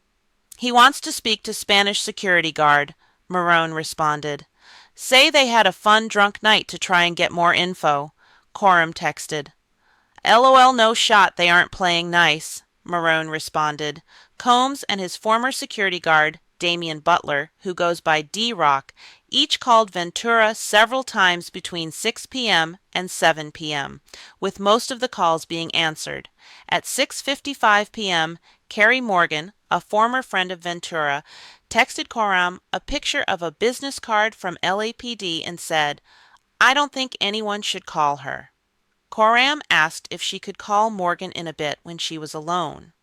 He wants to speak to Spanish security guard, Maroon responded. Say they had a fun drunk night to try and get more info, Coram texted. LOL no shot they aren't playing nice, Maroon responded. Combs and his former security guard, Damian Butler, who goes by D-Rock, each called Ventura several times between 6 p.m. and 7 p.m., with most of the calls being answered. At 6:55 p.m., Carrie Morgan, a former friend of Ventura, texted Coram a picture of a business card from LAPD and said, I don't think anyone should call her. Coram asked if she could call Morgan in a bit when she was alone.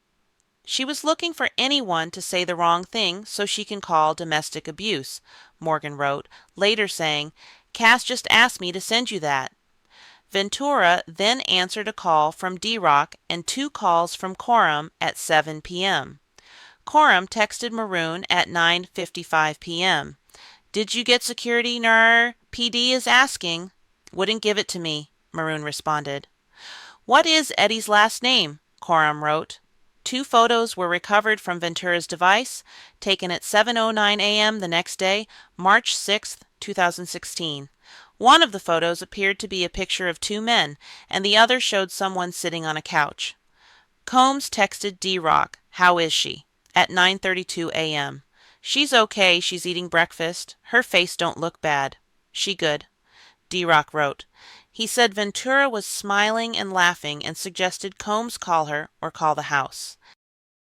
She was looking for anyone to say the wrong thing so she can call domestic abuse, Morgan wrote, later saying, Cass just asked me to send you that. Ventura then answered a call from D-Rock and 2 calls from Coram at 7 p.m. Coram texted Maroon at 9:55 p.m. Did you get security, Ner? PD is asking. Wouldn't give it to me, Maroon responded. What is Eddie's last name? Coram wrote. 2 photos were recovered from Ventura's device, taken at 7:09 a.m. the next day, March 6, 2016. One of the photos appeared to be a picture of 2 men, and the other showed someone sitting on a couch. Combs texted D-Rock, How is she? At 9:32 a.m. She's okay, she's eating breakfast. Her face don't look bad. She good. D-Rock wrote. He said Ventura was smiling and laughing and suggested Combs call her or call the house.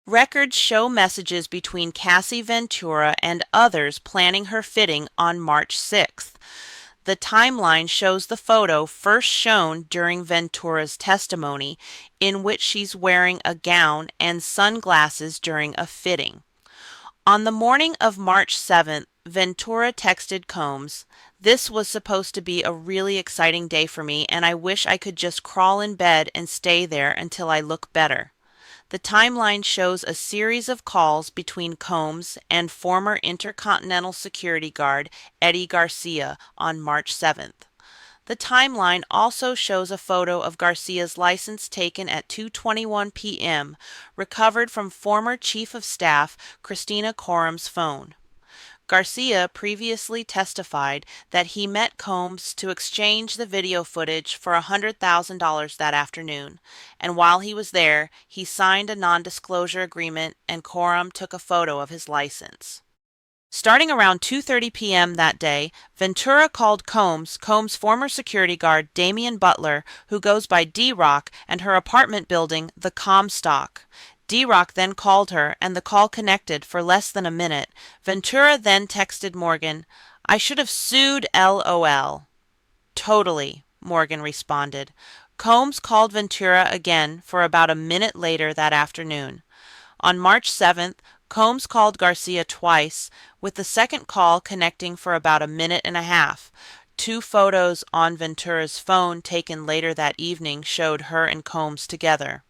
Records show messages between Cassie Ventura and others planning her fitting on March 6th. The timeline shows the photo first shown during Ventura's testimony, in which she's wearing a gown and sunglasses during a fitting. On the morning of March 7th, Ventura texted Combs, "This was supposed to be a really exciting day for me, and I wish I could just crawl in bed and stay there until I look better." The timeline shows a series of calls between Combs and former Intercontinental Security Guard Eddie Garcia on March 7th. The timeline also shows a photo of Garcia's license taken at 2:21 p.m., recovered from former Chief of Staff Christina Corum's phone. Garcia previously testified that he met Combs to exchange the video footage for $100,000 that afternoon, and while he was there, he signed a non-disclosure agreement and Corum took a photo of his license. Starting around 2:30 p.m. that day, Ventura called Combs' former security guard Damian Butler, who goes by D-Rock, and her apartment building, the Comstock. D-Rock then called her, and the call connected for less than a minute. Ventura then texted Morgan, "I should have sued LOL." "Totally," Morgan responded. Combs called Ventura again for about a minute later that afternoon. On March 7th, Combs called Garcia twice, with the second call connecting for about a minute and a half. Two photos on Ventura's phone taken later that evening showed her and Combs together.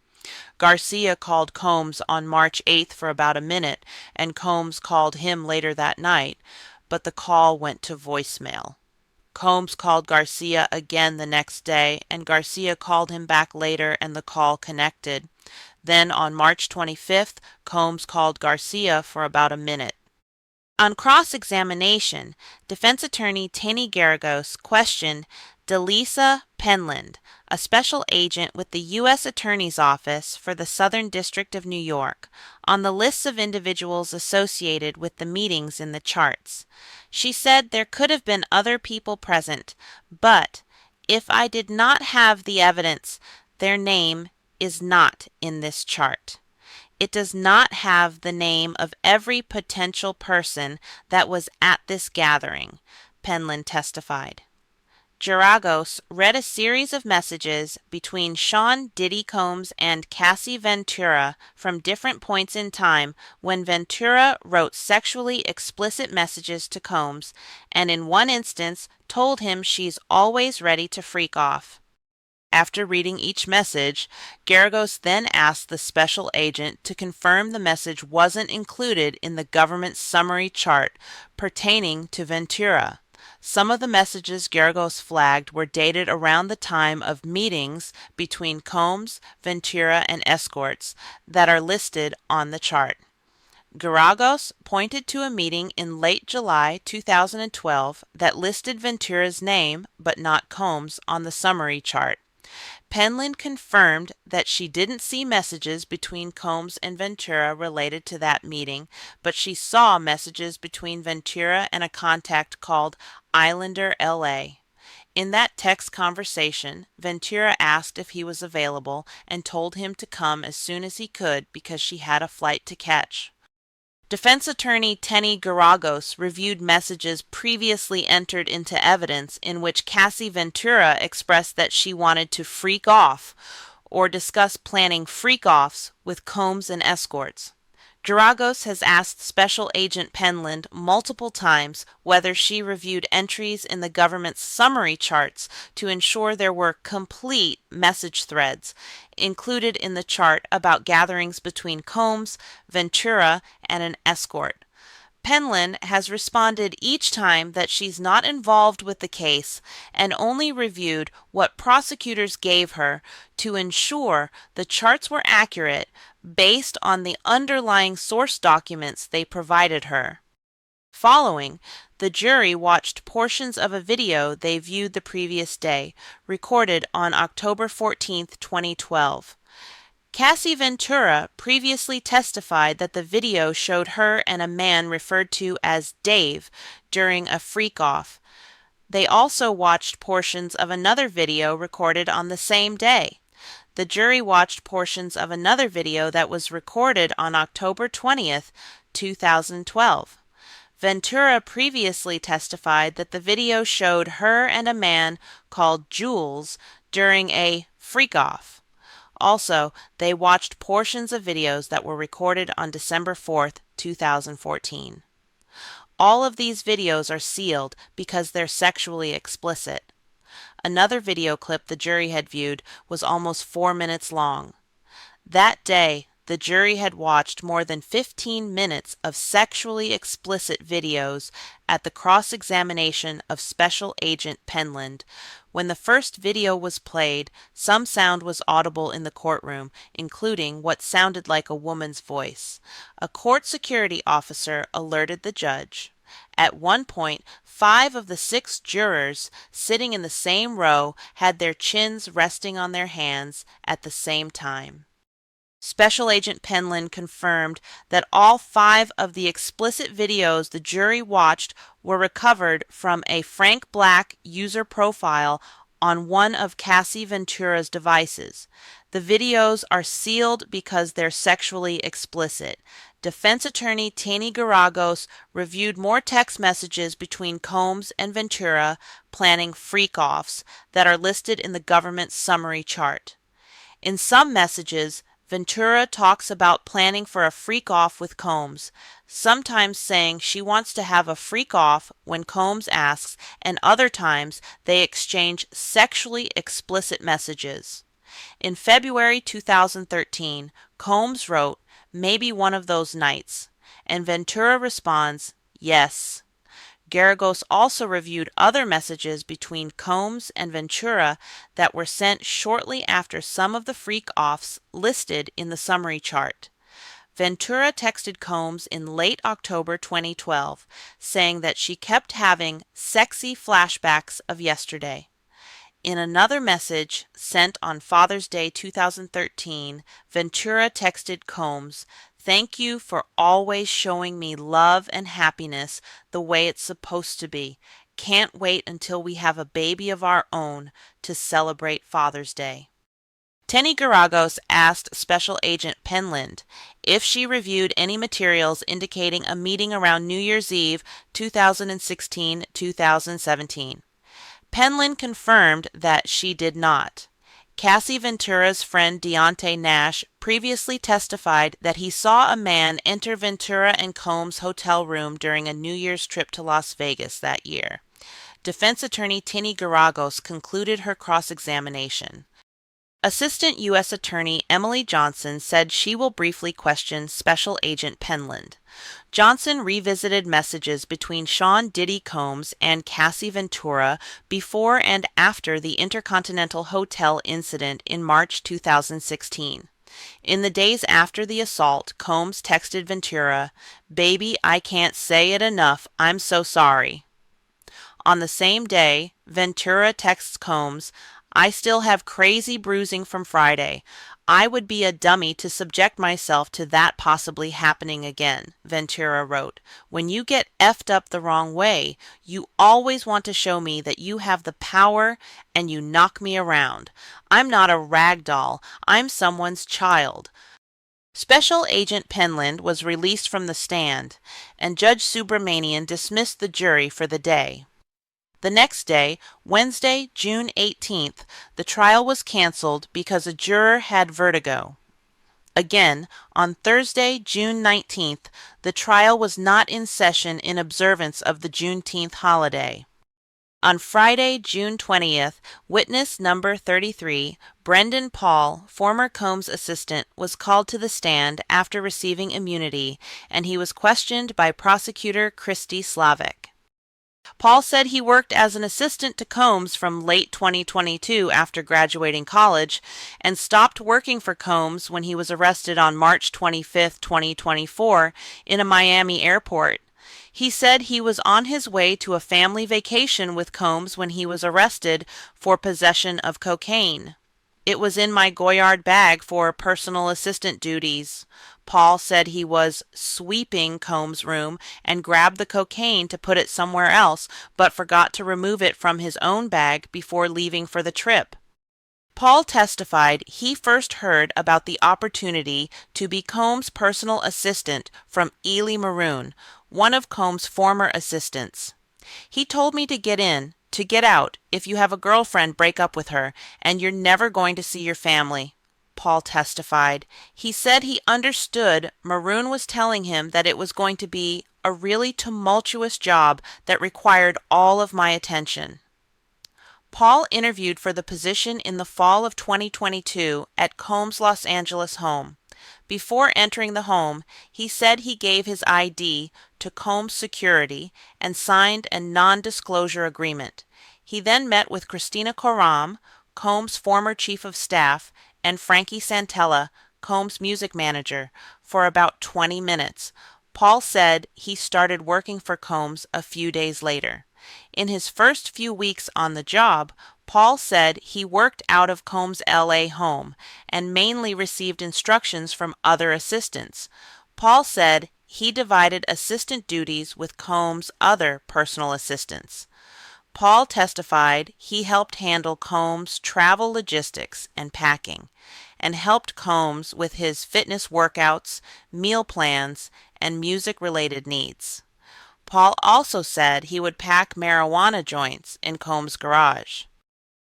Garcia called Combs on March 8th for about a minute, and Combs called him later that night, but the call went to voicemail. Combs called Garcia again the next day, and Garcia called him back later and the call connected. Then on March 25th, Combs called Garcia for about a minute. On cross-examination, defense attorney Tanny Garagos questioned Delisa Penland, a special agent with the U.S. Attorney's Office for the Southern District of New York, on the lists of individuals associated with the meetings in the charts. She said there could have been other people present, but if I did not have the evidence, their name is not in this chart. It does not have the name of every potential person that was at this gathering, Penland testified. Geragos read a series of messages between Sean Diddy Combs and Cassie Ventura from different points in time when Ventura wrote sexually explicit messages to Combs, and in one instance told him she's always ready to freak off. After reading each message, Garagos then asked the special agent to confirm the message wasn't included in the government summary chart pertaining to Ventura. Some of the messages Garagos flagged were dated around the time of meetings between Combs, Ventura, and escorts that are listed on the chart. Garagos pointed to a meeting in late July 2012 that listed Ventura's name but not Combs on the summary chart. Penland confirmed that she didn't see messages between Combs and Ventura related to that meeting, but she saw messages between Ventura and a contact called Islander LA. In that text conversation, Ventura asked if he was available and told him to come as soon as he could because she had a flight to catch. Defense attorney Tanny Garagos reviewed messages previously entered into evidence in which Cassie Ventura expressed that she wanted to freak off or discuss planning freak-offs with Combs and escorts. Garagos has asked Special Agent Penland multiple times whether she reviewed entries in the government's summary charts to ensure there were complete message threads included in the chart about gatherings between Combs, Ventura, and an escort. Penland has responded each time that she's not involved with the case and only reviewed what prosecutors gave her to ensure the charts were accurate based on the underlying source documents they provided her. Following, the jury watched portions of a video they viewed the previous day, recorded on October 14, 2012. Cassie Ventura previously testified that the video showed her and a man referred to as Dave during a freak-off. They also watched portions of another video recorded on the same day. The jury watched portions of another video that was recorded on October 20th, 2012. Ventura previously testified that the video showed her and a man called Jules during a freak-off. Also, they watched portions of videos that were recorded on December 4th, 2014. All of these videos are sealed because they're sexually explicit. Another video clip the jury had viewed was almost 4 minutes long. That day, the jury had watched more than 15 minutes of sexually explicit videos at the cross-examination of Special Agent Penland. When the first video was played, some sound was audible in the courtroom, including what sounded like a woman's voice. A court security officer alerted the judge. At one point, 5 of the 6 jurors sitting in the same row had their chins resting on their hands at the same time. Special Agent Penland confirmed that all 5 of the explicit videos the jury watched were recovered from a Frank Black user profile on one of Cassie Ventura's devices. The videos are sealed because they're sexually explicit. Defense attorney Tani Garagos reviewed more text messages between Combs and Ventura planning freak-offs that are listed in the government's summary chart. In some messages, Ventura talks about planning for a freak-off with Combs, sometimes saying she wants to have a freak-off when Combs asks, and other times they exchange sexually explicit messages. In February 2013, Combs wrote, "Maybe one of those nights," and Ventura responds, "Yes." Garagos also reviewed other messages between Combs and Ventura that were sent shortly after some of the freak-offs listed in the summary chart. Ventura texted Combs in late October 2012, saying that she kept having sexy flashbacks of yesterday. In another message sent on Father's Day 2013, Ventura texted Combs, "Thank you for always showing me love and happiness the way it's supposed to be. Can't wait until we have a baby of our own to celebrate Father's Day." Tani Garagos asked Special Agent Penland if she reviewed any materials indicating a meeting around New Year's Eve 2016-2017. Penland confirmed that she did not. Cassie Ventura's friend Deontay Nash previously testified that he saw a man enter Ventura and Combs' hotel room during a New Year's trip to Las Vegas that year. Defense attorney Tani Garagos concluded her cross-examination. Assistant U.S. Attorney Emily Johnson said she will briefly question Special Agent Penland. Johnson revisited messages between Sean Diddy Combs and Cassie Ventura before and after the Intercontinental Hotel incident in March 2016. In the days after the assault, Combs texted Ventura, "Baby, I can't say it enough, I'm so sorry." On the same day, Ventura texts Combs, "I still have crazy bruising from Friday. I would be a dummy to subject myself to that possibly happening again," Ventura wrote. "When you get effed up the wrong way, you always want to show me that you have the power and you knock me around. I'm not a rag doll. I'm someone's child." Special Agent Penland was released from the stand, and Judge Subramanian dismissed the jury for the day. The next day, Wednesday, June 18th, the trial was canceled because a juror had vertigo. Again, on Thursday, June 19th, the trial was not in session in observance of the Juneteenth holiday. On Friday, June 20th, witness number 33, Brendan Paul, former Combs assistant, was called to the stand after receiving immunity, and he was questioned by prosecutor Christy Slavic. Paul said he worked as an assistant to Combs from late 2022 after graduating college and stopped working for Combs when he was arrested on March 25, 2024 in a Miami airport. He said he was on his way to a family vacation with Combs when he was arrested for possession of cocaine. "It was in my Goyard bag for personal assistant duties," Paul said he was sweeping Combs' room and grabbed the cocaine to put it somewhere else, but forgot to remove it from his own bag before leaving for the trip. Paul testified he first heard about the opportunity to be Combs' personal assistant from Ely Maroon, one of Combs' former assistants. He told me to get in, to get out, if you have a girlfriend, break up with her, and you're never going to see your family. Paul testified. He said he understood Maroon was telling him that it was going to be a really tumultuous job that required all of my attention. Paul interviewed for the position in the fall of 2022 at Combs' Los Angeles home. Before entering the home, he said he gave his ID to Combs Security and signed a non-disclosure agreement. He then met with Christina Coram, Combs' former chief of staff, and Frankie Santella, Combs' music manager, for about 20 minutes. Paul said he started working for Combs a few days later. In his first few weeks on the job, Paul said he worked out of Combs' LA home and mainly received instructions from other assistants. Paul said he divided assistant duties with Combs' other personal assistants. Paul testified he helped handle Combs' travel logistics and packing, and helped Combs with his fitness workouts, meal plans, and music-related needs. Paul also said he would pack marijuana joints in Combs' garage.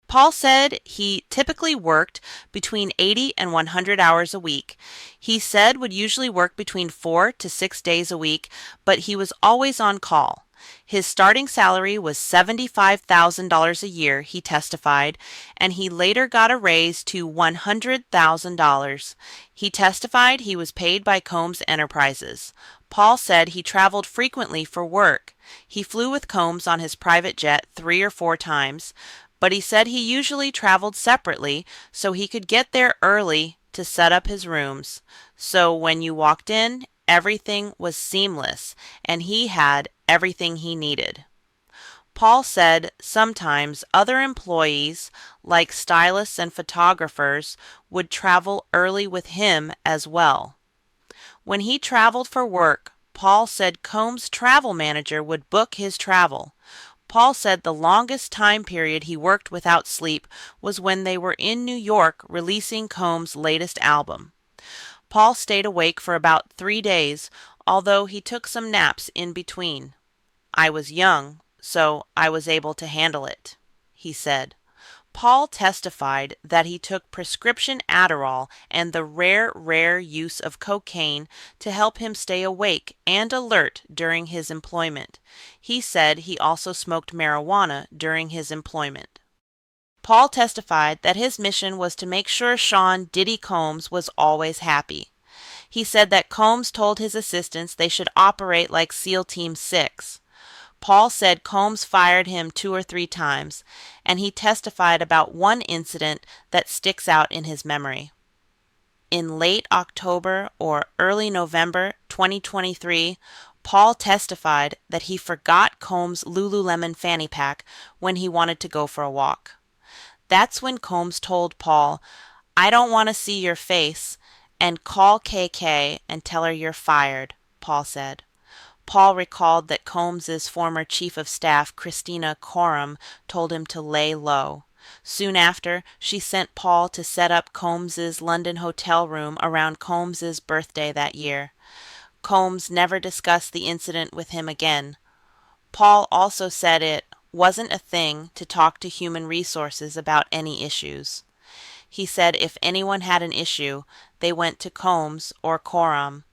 Paul said he typically worked between 80 and 100 hours a week. He said would usually work between 4 to 6 days a week, but he was always on call. His starting salary was $75,000 a year, he testified, and he later got a raise to $100,000. He testified he was paid by Combs Enterprises. Paul said he traveled frequently for work. He flew with Combs on his private jet 3 or 4 times, but he said he usually traveled separately so he could get there early to set up his rooms. So when you walked in, everything was seamless, and he had everything he needed. Paul said sometimes other employees, like stylists and photographers, would travel early with him as well. When he traveled for work, Paul said Combs' travel manager would book his travel. Paul said the longest time period he worked without sleep was when they were in New York releasing Combs' latest album. Paul stayed awake for about 3 days, although he took some naps in between. I was young, so I was able to handle it, he said. Paul testified that he took prescription Adderall and the rare use of cocaine to help him stay awake and alert during his employment. He said he also smoked marijuana during his employment. Paul testified that his mission was to make sure Sean Diddy Combs was always happy. He said that Combs told his assistants they should operate like SEAL Team 6. Paul said Combs fired him 2 or 3 times, and he testified about one incident that sticks out in his memory. In late October or early November 2023, Paul testified that he forgot Combs' Lululemon fanny pack when he wanted to go for a walk. That's when Combs told Paul, "I don't want to see your face, and call KK and tell her you're fired," Paul said. Paul recalled that Combs' former chief of staff, Christina Coram, told him to lay low. Soon after, she sent Paul to set up Combs' London hotel room around Combs' birthday that year. Combs never discussed the incident with him again. Paul also said it wasn't a thing to talk to human resources about any issues. He said if anyone had an issue, they went to Combs or Coram.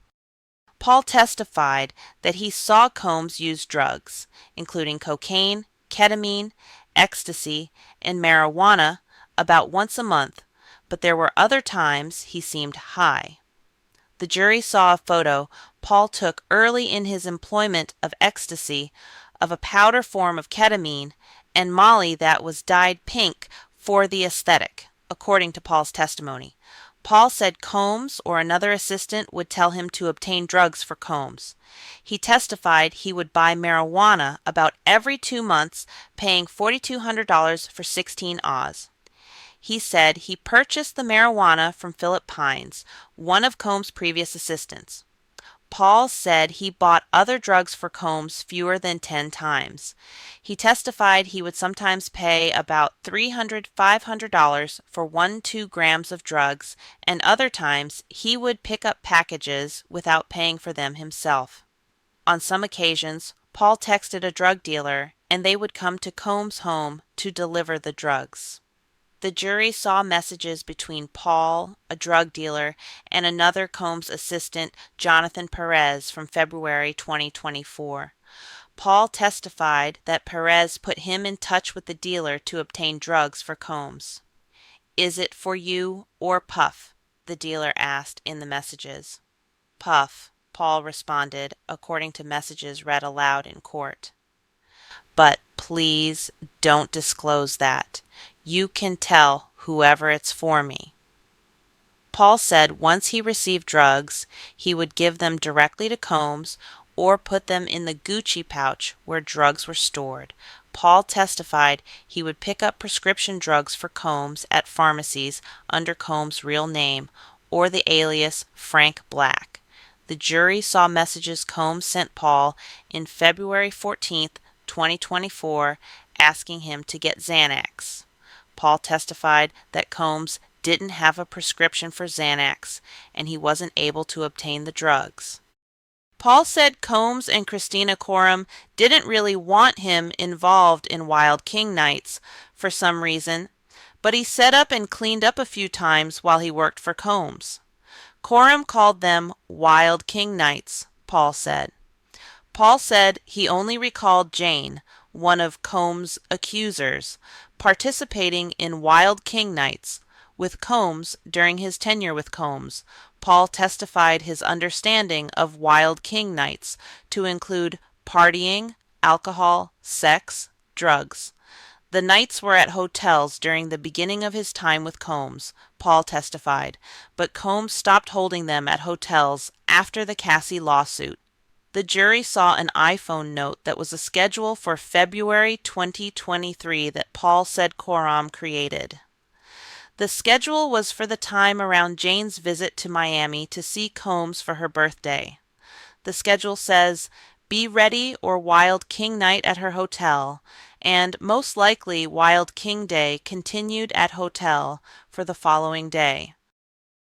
Paul testified that he saw Combs use drugs, including cocaine, ketamine, ecstasy, and marijuana, about once a month, but there were other times he seemed high. The jury saw a photo Paul took early in his employment of ecstasy, of a powder form of ketamine, and Molly that was dyed pink for the aesthetic, according to Paul's testimony. Paul said Combs or another assistant would tell him to obtain drugs for Combs. He testified he would buy marijuana about every 2 months, paying $4,200 for 16 Oz. He said he purchased the marijuana from Philip Pines, one of Combs' previous assistants. Paul said he bought other drugs for Combs fewer than 10 times. He testified he would sometimes pay about $300–500 for 1–2 grams of drugs, and other times he would pick up packages without paying for them himself. On some occasions, Paul texted a drug dealer, and they would come to Combs' home to deliver the drugs. The jury saw messages between Paul, a drug dealer, and another Combs assistant, Jonathan Perez, from February 2024. Paul testified that Perez put him in touch with the dealer to obtain drugs for Combs. "Is it for you or Puff?" the dealer asked in the messages. "Puff," Paul responded, according to messages read aloud in court. "But please don't disclose that. You can tell whoever it's for me." Paul said once he received drugs, he would give them directly to Combs or put them in the Gucci pouch where drugs were stored. Paul testified he would pick up prescription drugs for Combs at pharmacies under Combs' real name or the alias Frank Black. The jury saw messages Combs sent Paul in February 14, 2024, asking him to get Xanax. Paul testified that Combs didn't have a prescription for Xanax, and he wasn't able to obtain the drugs. Paul said Combs and Christina Coram didn't really want him involved in Wild King nights for some reason, but he set up and cleaned up a few times while he worked for Combs. Coram called them Wild King nights, Paul said. Paul said he only recalled Jane, one of Combs' accusers, participating in Wild King nights with Combs during his tenure with Combs. Paul testified his understanding of Wild King nights to include partying, alcohol, sex, drugs. The nights were at hotels during the beginning of his time with Combs, Paul testified, but Combs stopped holding them at hotels after the Cassie lawsuit. The jury saw an iPhone note that was a schedule for February 2023 that Paul said Coram created. The schedule was for the time around Jane's visit to Miami to see Combs for her birthday. The schedule says, "Be ready or Wild King night at her hotel," and most likely Wild King Day continued at hotel for the following day.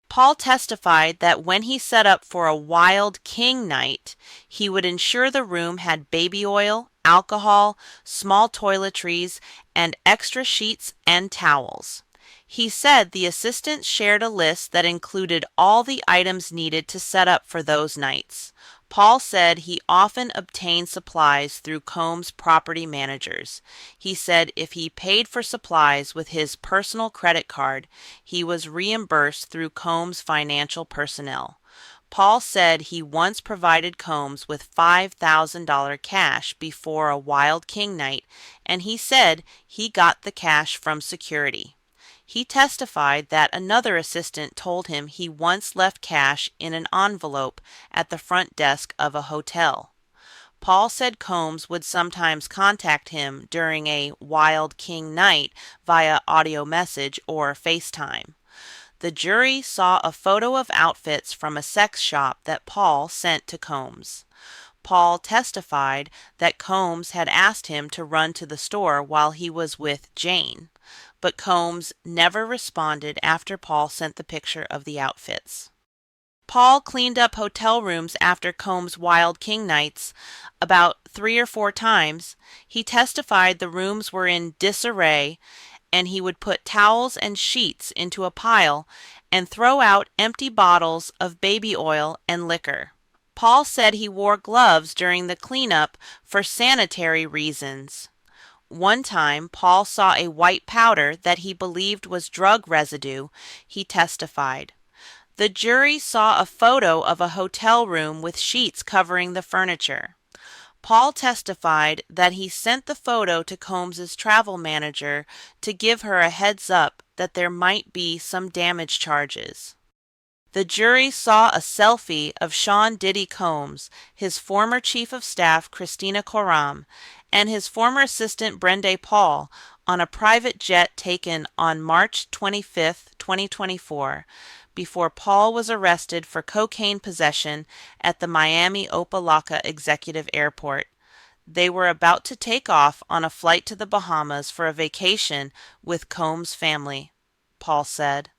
Paul testified that when he set up for a Wild King night, he would ensure the room had baby oil, alcohol, small toiletries, and extra sheets and towels. He said the assistant shared a list that included all the items needed to set up for those nights. Paul said he often obtained supplies through Combs' property managers. He said if he paid for supplies with his personal credit card, he was reimbursed through Combs' financial personnel. Paul said he once provided Combs with $5,000 cash before a Wild King night, and he said he got the cash from security. He testified that another assistant told him he once left cash in an envelope at the front desk of a hotel. Paul said Combs would sometimes contact him during a Wild King night via audio message or FaceTime. The jury saw a photo of outfits from a sex shop that Paul sent to Combs. Paul testified that Combs had asked him to run to the store while he was with Jane, but Combs never responded after Paul sent the picture of the outfits. Paul cleaned up hotel rooms after Combs' Wild King nights about 3 or 4 times. He testified the rooms were in disarray, and he would put towels and sheets into a pile and throw out empty bottles of baby oil and liquor. Paul said he wore gloves during the cleanup for sanitary reasons. One time, Paul saw a white powder that he believed was drug residue, he testified. The jury saw a photo of a hotel room with sheets covering the furniture. Paul testified that he sent the photo to Combs' travel manager to give her a heads up that there might be some damage charges. The jury saw a selfie of Sean Diddy Combs, his former chief of staff Christina Coram, and his former assistant Brende Paul on a private jet taken on March 25, 2024, before Paul was arrested for cocaine possession at the Miami Opa-locka Executive Airport. They were about to take off on a flight to the Bahamas for a vacation with Combs' family, Paul said.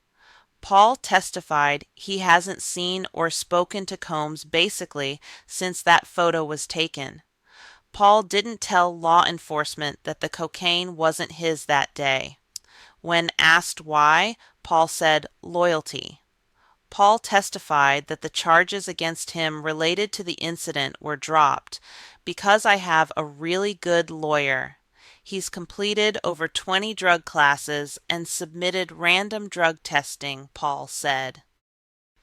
Paul testified he hasn't seen or spoken to Combs basically since that photo was taken. Paul didn't tell law enforcement that the cocaine wasn't his that day. When asked why, Paul said loyalty. Paul testified that the charges against him related to the incident were dropped because I have a really good lawyer. He's completed over 20 drug classes and submitted random drug testing, Paul said.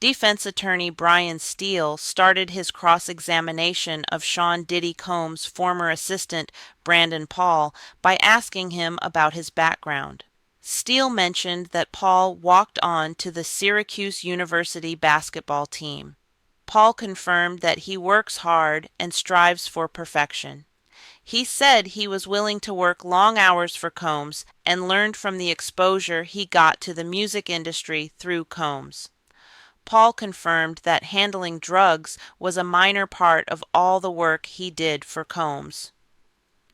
Defense attorney Brian Steele started his cross-examination of Sean Diddy Combs' former assistant Brandon Paul by asking him about his background. Steele mentioned that Paul walked on to the Syracuse University basketball team. Paul confirmed that he works hard and strives for perfection. He said he was willing to work long hours for Combs and learned from the exposure he got to the music industry through Combs. Paul confirmed that handling drugs was a minor part of all the work he did for Combs.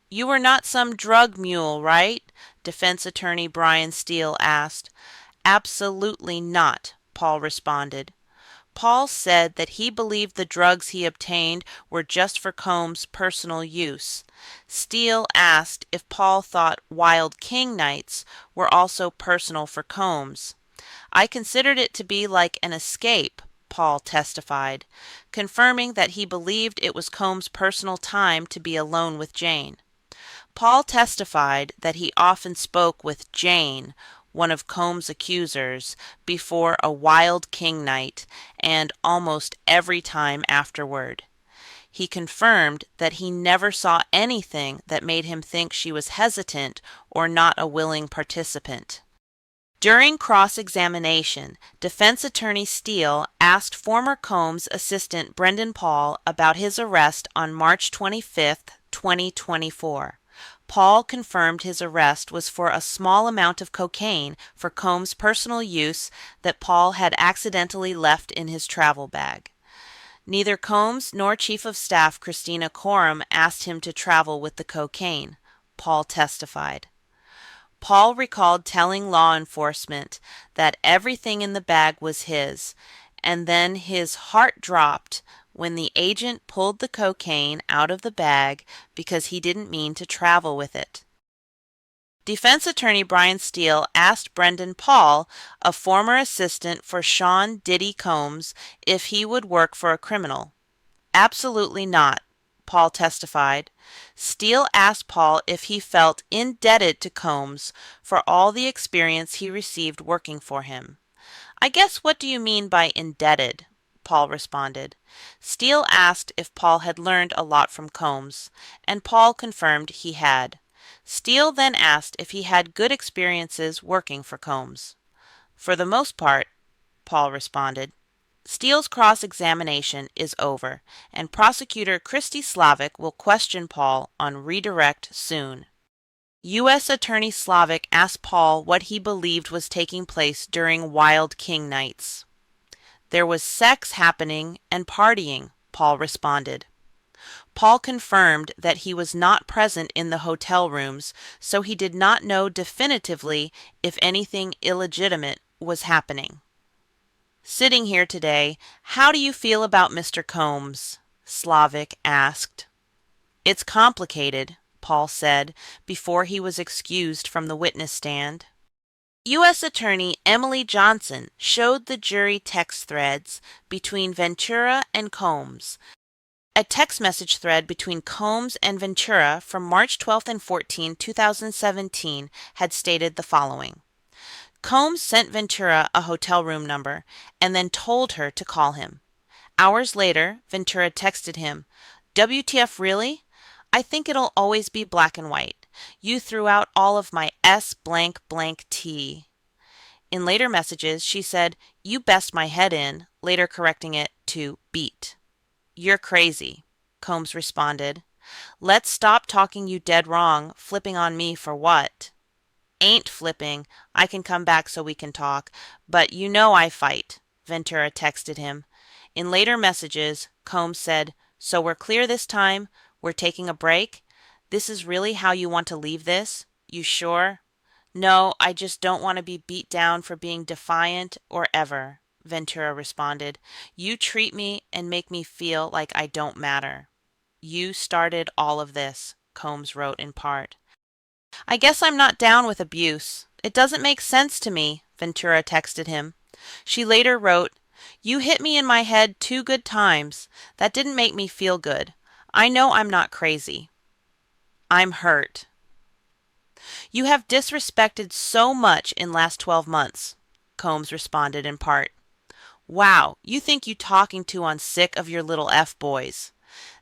"You were not some drug mule, right?" Defense attorney Brian Steele asked. "Absolutely not," Paul responded. Paul said that he believed the drugs he obtained were just for Combs' personal use. Steele asked if Paul thought Wild King nights were also personal for Combs. "I considered it to be like an escape," Paul testified, confirming that he believed it was Combs' personal time to be alone with Jane. Paul testified that he often spoke with Jane, one of Combs' accusers, before a Wild King night and almost every time afterward. He confirmed that he never saw anything that made him think she was hesitant or not a willing participant. During cross-examination, defense attorney Steele asked former Combs assistant Brendan Paul about his arrest on March 25, 2024. Paul confirmed his arrest was for a small amount of cocaine for Combs' personal use that Paul had accidentally left in his travel bag. Neither Combs nor Chief of Staff Christina Coram asked him to travel with the cocaine, Paul testified. Paul recalled telling law enforcement that everything in the bag was his, and then his heart dropped when the agent pulled the cocaine out of the bag because he didn't mean to travel with it. Defense attorney Brian Steele asked Brendan Paul, a former assistant for Sean Diddy Combs, if he would work for a criminal. "Absolutely not," Paul testified. Steele asked Paul if he felt indebted to Combs for all the experience he received working for him. "I guess what do you mean by indebted?" Paul responded. Steele asked if Paul had learned a lot from Combs, and Paul confirmed he had. Steele then asked if he had good experiences working for Combs. "For the most part," Paul responded. Steele's cross-examination is over, and prosecutor Christy Slavic will question Paul on redirect soon. U.S. Attorney Slavic asked Paul what he believed was taking place during Wild King nights. "There was sex happening and partying," Paul responded. Paul confirmed that he was not present in the hotel rooms, so he did not know definitively if anything illegitimate was happening. "Sitting here today, how do you feel about Mr. Combs?" Slavic asked. "It's complicated," Paul said before he was excused from the witness stand. U.S. Attorney Emily Johnson showed the jury text threads between Ventura and Combs. A text message thread between Combs and Ventura from March 12 and 14, 2017 had stated the following. Combs sent Ventura a hotel room number and then told her to call him. Hours later, Ventura texted him, "WTF really? I think it'll always be black and white. You threw out all of my S blank blank T." In later messages, she said, "You best my head in," later correcting it to beat. "You're crazy," Combs responded. Let's stop talking you dead wrong, flipping on me for what? Ain't flipping. I can come back so we can talk, but you know I fight, Ventura texted him. In later messages, Combs said, "So we're clear this time? We're taking a break? This is really how you want to leave this? You sure?" "No, I just don't want to be beat down for being defiant or ever," Ventura responded. "You treat me and make me feel like I don't matter." "You started all of this," Combs wrote in part. "I guess I'm not down with abuse. It doesn't make sense to me," Ventura texted him. She later wrote, "You hit me in my head 2 good times. That didn't make me feel good. I know I'm not crazy. I'm hurt. You have disrespected so much in last 12 months," Combs responded in part. "Wow, you think you talking to on sick of your little F boys.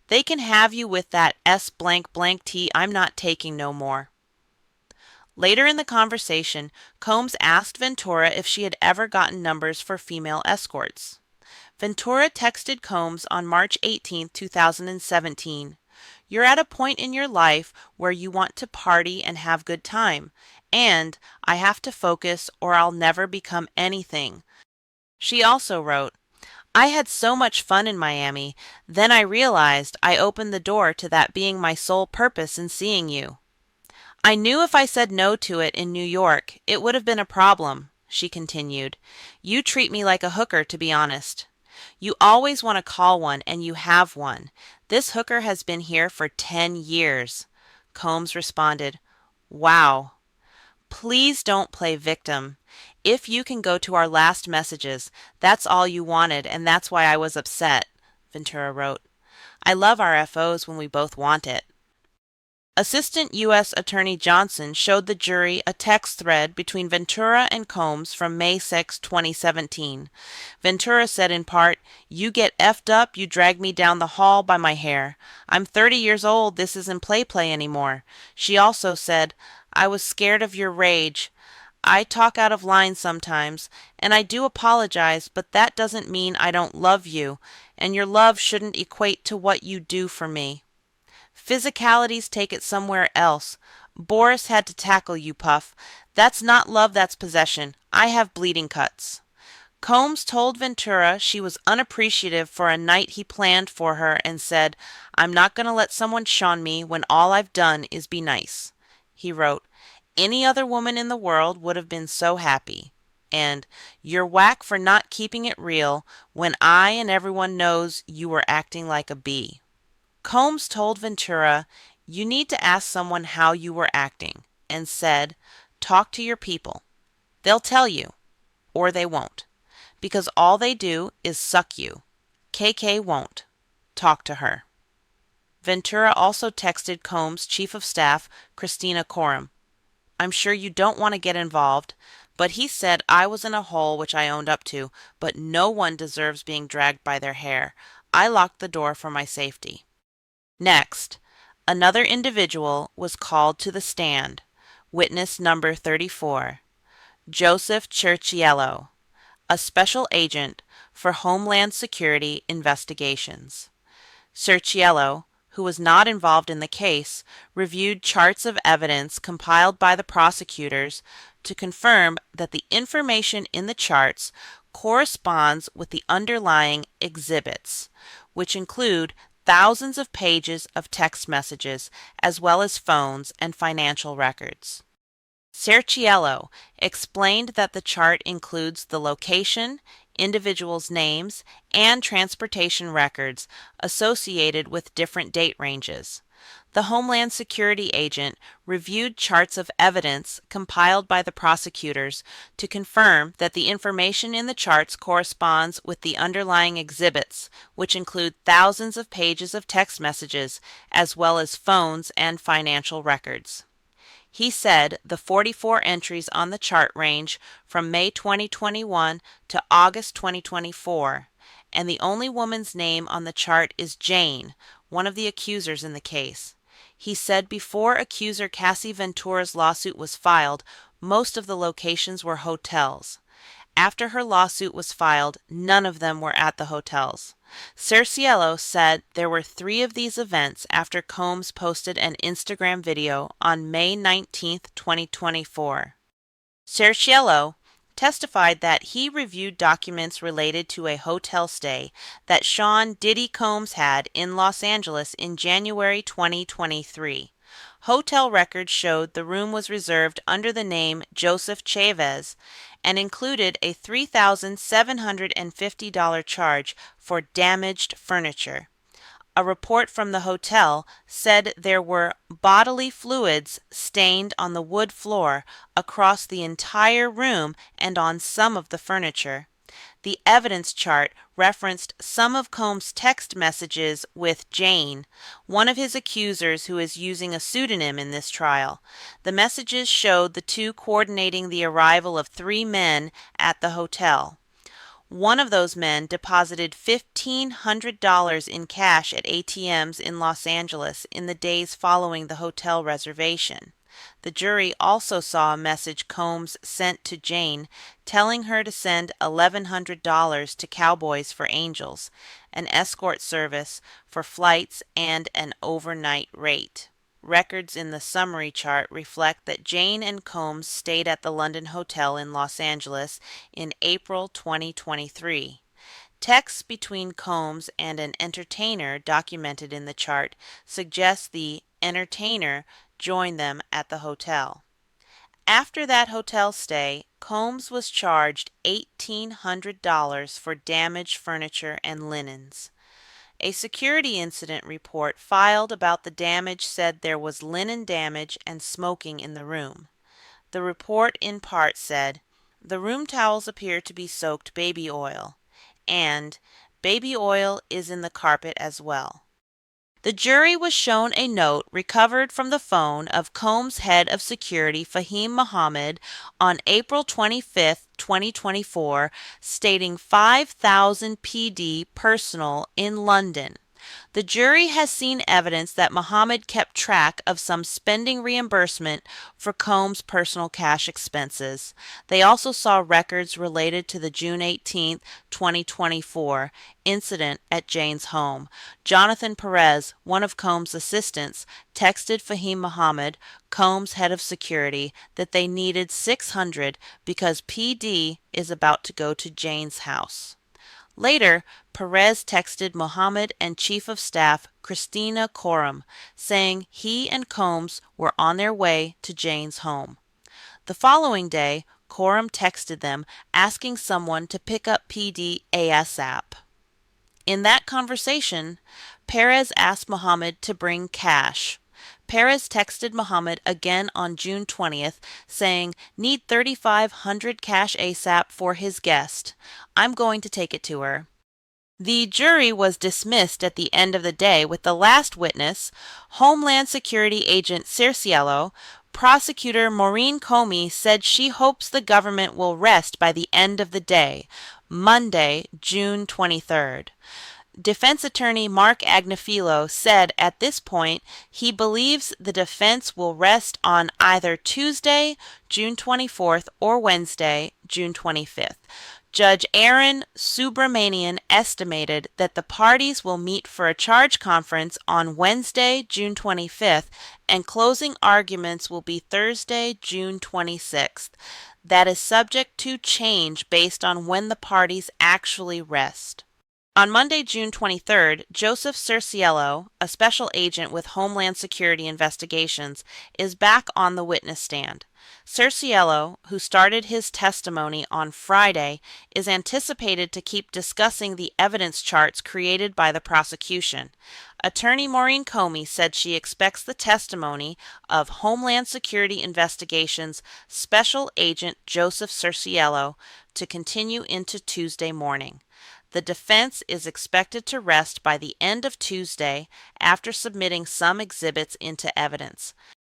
They can have you with that S blank blank T I'm not taking no more." Later in the conversation, Combs asked Ventura if she had ever gotten numbers for female escorts. Ventura texted Combs on March 18, 2017, "You're at a point in your life where you want to party and have good time, and I have to focus or I'll never become anything." She also wrote, "I had so much fun in Miami, then I realized I opened the door to that being my sole purpose in seeing you. I knew if I said no to it in New York, it would have been a problem," she continued. "You treat me like a hooker, to be honest. You always want to call one, and you have one. This hooker has been here for 10 years. Combs responded, "Wow. Please don't play victim. If you can go to our last messages, that's all you wanted, and that's why I was upset," Ventura wrote. "I love our FOs when we both want it." Assistant U.S. Attorney Johnson showed the jury a text thread between Ventura and Combs from May 6, 2017. Ventura said in part, "You get effed up, you drag me down the hall by my hair. I'm 30 years old, this isn't play anymore." She also said, "I was scared of your rage. I talk out of line sometimes, and I do apologize, but that doesn't mean I don't love you, and your love shouldn't equate to what you do for me. Physicalities take it somewhere else. Boris had to tackle you, Puff. That's not love, that's possession. I have bleeding cuts." Combs told Ventura she was unappreciative for a night he planned for her and said, "I'm not going to let someone shun me when all I've done is be nice." He wrote, "Any other woman in the world would have been so happy." And, "You're whack for not keeping it real when I and everyone knows you were acting like a bee." Combs told Ventura, "You need to ask someone how you were acting," and said, "Talk to your people. They'll tell you, or they won't, because all they do is suck you. KK won't. Talk to her." Ventura also texted Combs' chief of staff, Christina Coram, "I'm sure you don't want to get involved, but he said I was in a hole which I owned up to, but no one deserves being dragged by their hair. I locked the door for my safety." Next, another individual was called to the stand, witness number 34, Joseph Churchiello, a special agent for Homeland Security investigations. Churchiello, who was not involved in the case, reviewed charts of evidence compiled by the prosecutors to confirm that the information in the charts corresponds with the underlying exhibits, which include thousands of pages of text messages, as well as phones and financial records. Cerchiello explained that the chart includes the location, individuals' names, and transportation records associated with different date ranges. The Homeland Security agent reviewed charts of evidence compiled by the prosecutors to confirm that the information in the charts corresponds with the underlying exhibits, which include thousands of pages of text messages, as well as phones and financial records. He said the 44 entries on the chart range from May 2021 to August 2024, and the only woman's name on the chart is Jane, one of the accusers in the case. He said before accuser Cassie Ventura's lawsuit was filed, most of the locations were hotels. After her lawsuit was filed, none of them were at the hotels. Cerciello said there were 3 of these events after Combs posted an Instagram video on May 19, 2024. Cerciello testified that he reviewed documents related to a hotel stay that Sean Diddy Combs had in Los Angeles in January 2023. Hotel records showed the room was reserved under the name Joseph Chavez and included a $3,750 charge for damaged furniture. A report from the hotel said there were bodily fluids stained on the wood floor across the entire room and on some of the furniture. The evidence chart referenced some of Combs' text messages with Jane, one of his accusers who is using a pseudonym in this trial. The messages showed the two coordinating the arrival of 3 men at the hotel. One of those men deposited $1,500 in cash at ATMs in Los Angeles in the days following the hotel reservation. The jury also saw a message Combs sent to Jane telling her to send $1,100 to Cowboys for Angels, an escort service for flights and an overnight rate. Records in the summary chart reflect that Jane and Combs stayed at the London Hotel in Los Angeles in April 2023. Texts between Combs and an entertainer documented in the chart suggest the entertainer joined them at the hotel. After that hotel stay, Combs was charged $1,800 for damaged furniture and linens. A security incident report filed about the damage said there was linen damage and smoking in the room. The report in part said, "The room towels appear to be soaked baby oil," and "baby oil is in the carpet as well." The jury was shown a note recovered from the phone of Combs' head of security Fahim Mohammed on April 25, 2024, stating 5,000 PD personal in London. The jury has seen evidence that Mohammed kept track of some spending reimbursement for Combs' personal cash expenses. They also saw records related to the June 18, 2024 incident at Jane's home. Jonathan Perez, one of Combs' assistants, texted Fahim Mohammed, Combs' head of security, that they needed $600 because PD is about to go to Jane's house. Later, Perez texted Mohammed and Chief of Staff Christina Coram, saying he and Combs were on their way to Jane's home. The following day, Coram texted them asking someone to pick up PD ASAP. In that conversation, Perez asked Mohammed to bring cash. Perez texted Mohammed again on June 20th, saying, "Need 3,500 cash ASAP for his guest. I'm going to take it to her." The jury was dismissed at the end of the day with the last witness, Homeland Security Agent Cerciello. Prosecutor Maureen Comey said she hopes the government will rest by the end of the day, Monday, June 23rd. Defense attorney Mark Agnifilo said at this point he believes the defense will rest on either Tuesday, June 24th, or Wednesday, June 25th. Judge Aaron Subramanian estimated that the parties will meet for a charge conference on Wednesday, June 25th, and closing arguments will be Thursday, June 26th. That is subject to change based on when the parties actually rest. On Monday, June 23rd, Joseph Cerciello, a special agent with Homeland Security Investigations, is back on the witness stand. Cerciello, who started his testimony on Friday, is anticipated to keep discussing the evidence charts created by the prosecution. Attorney Maureen Comey said she expects the testimony of Homeland Security Investigations Special Agent Joseph Cerciello to continue into Tuesday morning. The defense is expected to rest by the end of Tuesday after submitting some exhibits into evidence.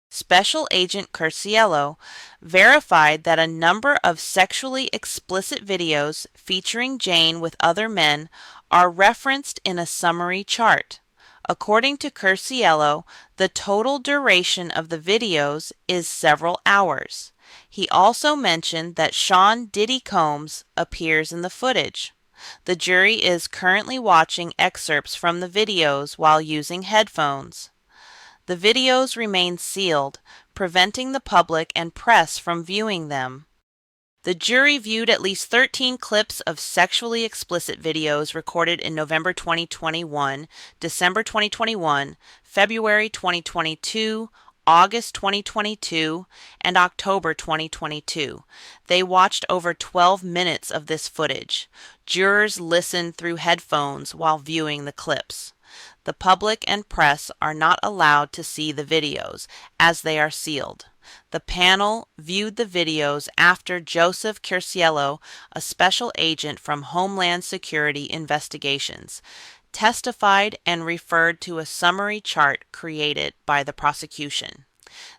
Special Agent Cerciello verified that a number of sexually explicit videos featuring Jane with other men are referenced in a summary chart. According to Cerciello, the total duration of the videos is several hours. He also mentioned that Sean Diddy Combs appears in the footage. The jury is currently watching excerpts from the videos while using headphones. The videos remain sealed, preventing the public and press from viewing them. The jury viewed at least 13 clips of sexually explicit videos recorded in November 2021, December 2021, February 2022, August 2022, and October 2022. They watched over 12 minutes of this footage. Jurors listened through headphones while viewing the clips. The public and press are not allowed to see the videos, as they are sealed. The panel viewed the videos after Joseph Curciello, a special agent from Homeland Security Investigations, testified and referred to a summary chart created by the prosecution.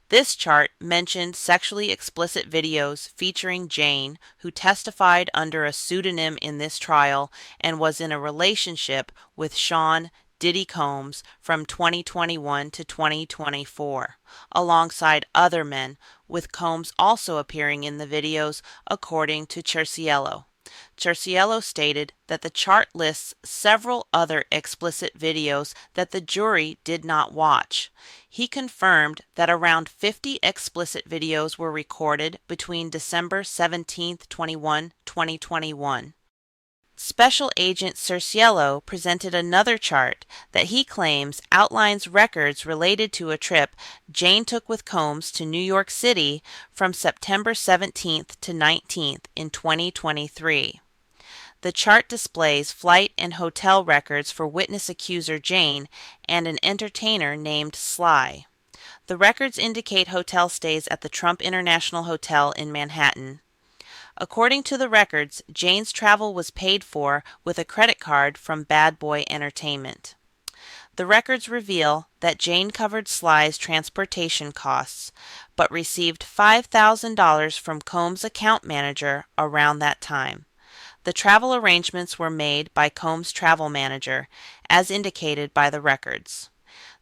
This chart mentioned sexually explicit videos featuring Jane, who testified under a pseudonym in this trial and was in a relationship with Sean Diddy Combs from 2021 to 2024, alongside other men, with Combs also appearing in the videos, according to Cerciello. Cerciello stated that the chart lists several other explicit videos that the jury did not watch. He confirmed that around 50 explicit videos were recorded between December 17, 2021. Special Agent Cerciello presented another chart that he claims outlines records related to a trip Jane took with Combs to New York City from September 17th to 19th in 2023. The chart displays flight and hotel records for witness accuser Jane and an entertainer named Sly. The records indicate hotel stays at the Trump International Hotel in Manhattan. According to the records, Jane's travel was paid for with a credit card from Bad Boy Entertainment. The records reveal that Jane covered Sly's transportation costs, but received $5,000 from Combs' account manager around that time. The travel arrangements were made by Combs' travel manager, as indicated by the records.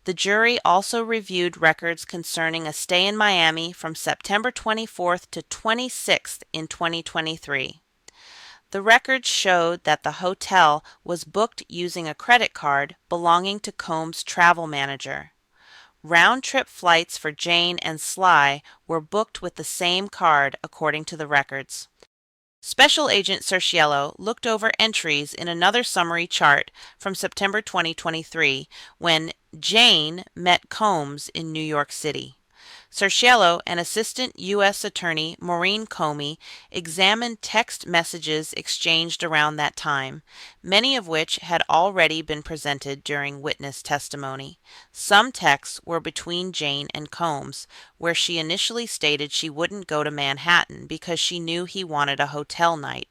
The jury also reviewed records concerning a stay in Miami from September 24th to 26th in 2023. The records showed that the hotel was booked using a credit card belonging to Combs' travel manager. Round-trip flights for Jane and Sly were booked with the same card, according to the records. Special Agent Cerciello looked over entries in another summary chart from September 2023 when Jane met Combs in New York City. Cerciello and Assistant U.S. Attorney Maureen Comey examined text messages exchanged around that time, many of which had already been presented during witness testimony. Some texts were between Jane and Combs, where she initially stated she wouldn't go to Manhattan because she knew he wanted a hotel night.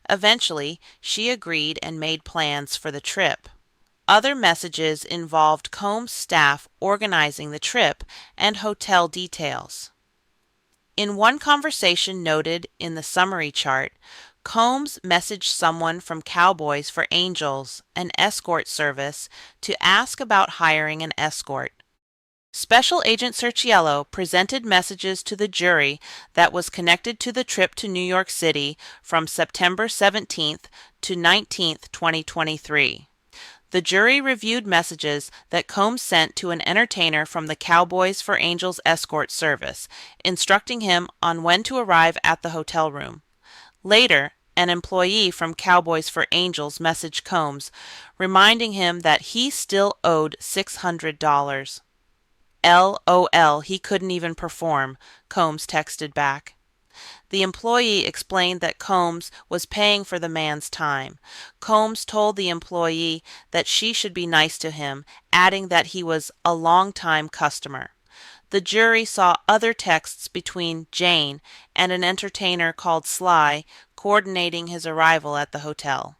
Eventually, she agreed and made plans for the trip. Other messages involved Combs' staff organizing the trip and hotel details. In one conversation noted in the summary chart, Combs messaged someone from Cowboys for Angels, an escort service, to ask about hiring an escort. Special Agent Cerciello presented messages to the jury that was connected to the trip to New York City from September 17th to 19th, 2023. The jury reviewed messages that Combs sent to an entertainer from the Cowboys for Angels escort service, instructing him on when to arrive at the hotel room. Later, an employee from Cowboys for Angels messaged Combs, reminding him that he still owed $600. LOL, he couldn't even perform, Combs texted back. The employee explained that Combs was paying for the man's time. Combs told the employee that she should be nice to him, adding that he was a long-time customer. The jury saw other texts between Jane and an entertainer called Sly coordinating his arrival at the hotel.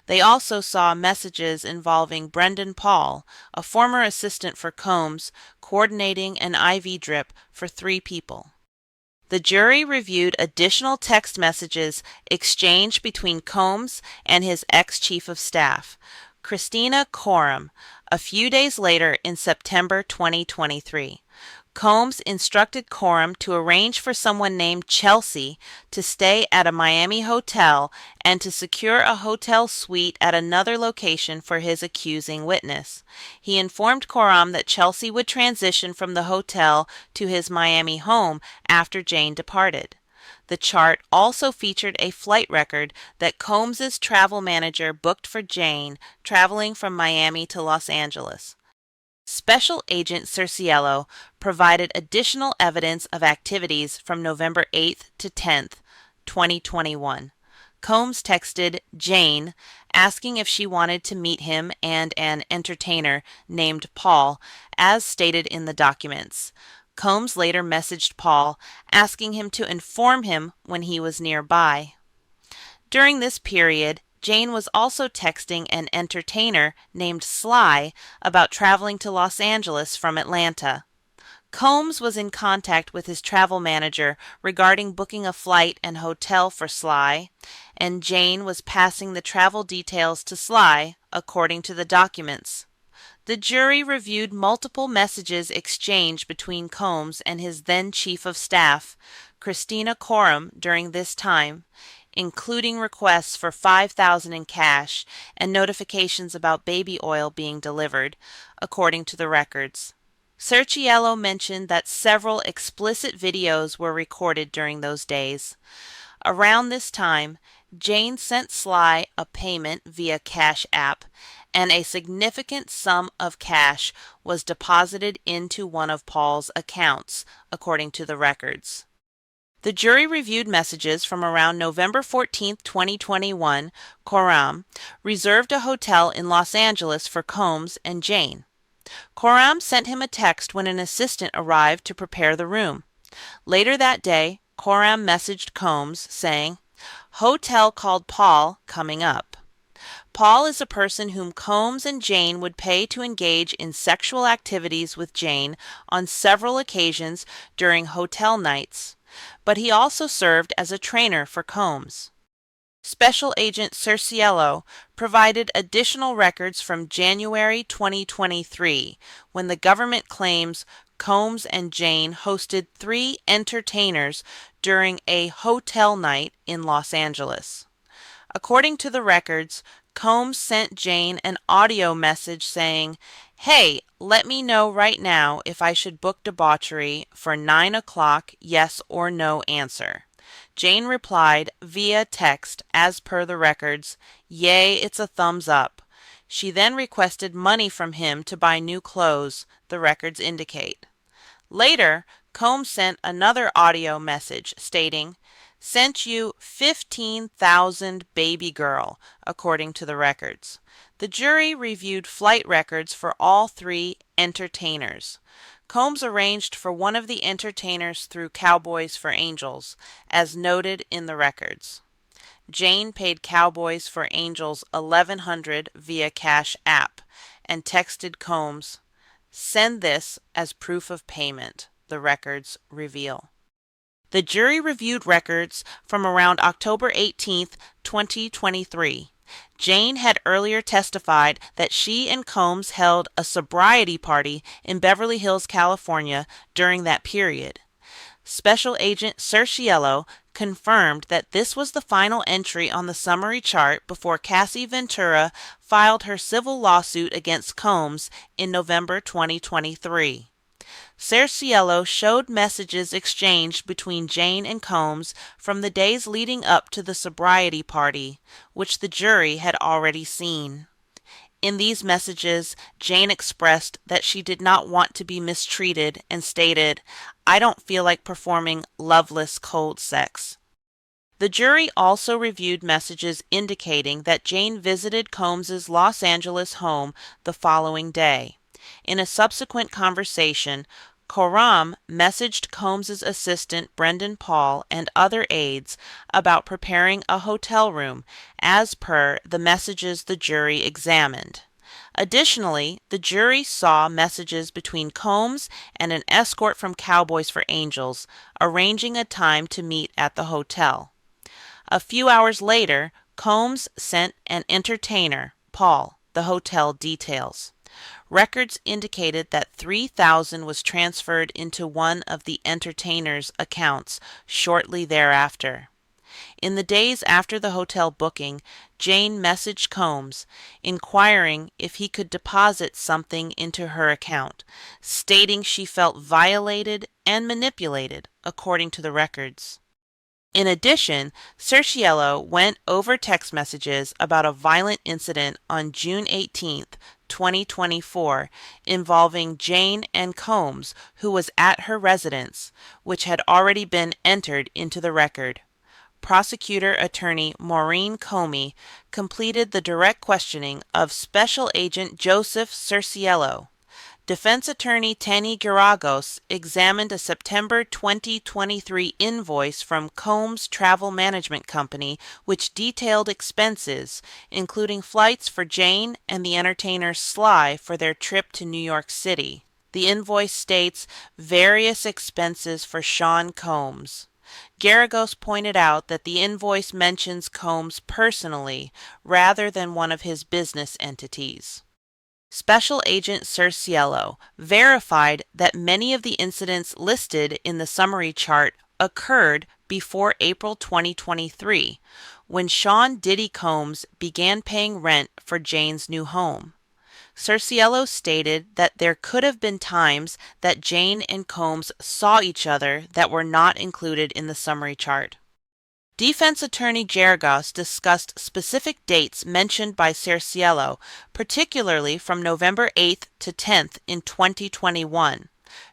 They also saw messages involving Brendan Paul, a former assistant for Combs, coordinating an IV drip for 3 people. The jury reviewed additional text messages exchanged between Combs and his ex-chief of staff, Christina Coram, a few days later in September 2023. Combs instructed Coram to arrange for someone named Chelsea to stay at a Miami hotel and to secure a hotel suite at another location for his accusing witness. He informed Coram that Chelsea would transition from the hotel to his Miami home after Jane departed. The chart also featured a flight record that Combs's travel manager booked for Jane traveling from Miami to Los Angeles. Special Agent Cerciello provided additional evidence of activities from November 8th to 10th, 2021. Combs texted Jane asking if she wanted to meet him and an entertainer named Paul, as stated in the documents. Combs later messaged Paul asking him to inform him when he was nearby. During this period, Jane was also texting an entertainer named Sly about traveling to Los Angeles from Atlanta. Combs was in contact with his travel manager regarding booking a flight and hotel for Sly, and Jane was passing the travel details to Sly, according to the documents. The jury reviewed multiple messages exchanged between Combs and his then Chief of Staff, Christina Coram, during this time, including requests for $5,000 in cash and notifications about baby oil being delivered, according to the records. Cerciello mentioned that several explicit videos were recorded during those days. Around this time, Jane sent Sly a payment via Cash App, and a significant sum of cash was deposited into one of Paul's accounts, according to the records. The jury reviewed messages from around November 14, 2021. Coram reserved a hotel in Los Angeles for Combs and Jane. Coram sent him a text when an assistant arrived to prepare the room. Later that day, Coram messaged Combs saying, "Hotel called Paul coming up." Paul is a person whom Combs and Jane would pay to engage in sexual activities with Jane on several occasions during hotel nights, but he also served as a trainer for Combs. Special Agent Cerciello provided additional records from January 2023, when the government claims Combs and Jane hosted 3 entertainers during a hotel night in Los Angeles. According to the records, Combs sent Jane an audio message saying, "Hey, let me know right now if I should book debauchery for 9 o'clock, yes or no answer." Jane replied via text, as per the records, "Yay, it's a thumbs up." She then requested money from him to buy new clothes, the records indicate. Later, Combs sent another audio message stating, "Sent you 15,000 baby girl," according to the records. The jury reviewed flight records for all 3 entertainers. Combs arranged for one of the entertainers through Cowboys for Angels, as noted in the records. Jane paid Cowboys for Angels $1,100 via Cash App and texted Combs, "Send this as proof of payment," the records reveal. The jury reviewed records from around October 18, 2023. Jane had earlier testified that she and Combs held a sobriety party in Beverly Hills, California during that period. Special Agent Cerciello confirmed that this was the final entry on the summary chart before Cassie Ventura filed her civil lawsuit against Combs in November 2023. Cerciello showed messages exchanged between Jane and Combs from the days leading up to the sobriety party, which the jury had already seen. In these messages, Jane expressed that she did not want to be mistreated and stated, "I don't feel like performing loveless cold sex." The jury also reviewed messages indicating that Jane visited Combs's Los Angeles home the following day. In a subsequent conversation, Coram messaged Combs's assistant Brendan Paul and other aides about preparing a hotel room, as per the messages the jury examined. Additionally, the jury saw messages between Combs and an escort from Cowboys for Angels, arranging a time to meet at the hotel. A few hours later, Combs sent an entertainer, Paul, the hotel details. Records indicated that $3,000 was transferred into one of the entertainer's accounts shortly thereafter. In the days after the hotel booking, Jane messaged Combs, inquiring if he could deposit something into her account, stating she felt violated and manipulated, according to the records. In addition, Cerciello went over text messages about a violent incident on June 18, 2024, involving Jane and Combs, who was at her residence, which had already been entered into the record. Prosecutor Attorney Maureen Comey completed the direct questioning of Special Agent Joseph Cerciello. Defense Attorney Tani Giragos examined a September 2023 invoice from Combs Travel Management Company which detailed expenses, including flights for Jane and the entertainer Sly for their trip to New York City. The invoice states various expenses for Sean Combs. Garagos pointed out that the invoice mentions Combs personally rather than one of his business entities. Special Agent Cerciello verified that many of the incidents listed in the summary chart occurred before April 2023, when Sean Diddy Combs began paying rent for Jane's new home. Cerciello stated that there could have been times that Jane and Combs saw each other that were not included in the summary chart. Defense Attorney Geragos discussed specific dates mentioned by Cerciello, particularly from November 8th to 10th in 2021.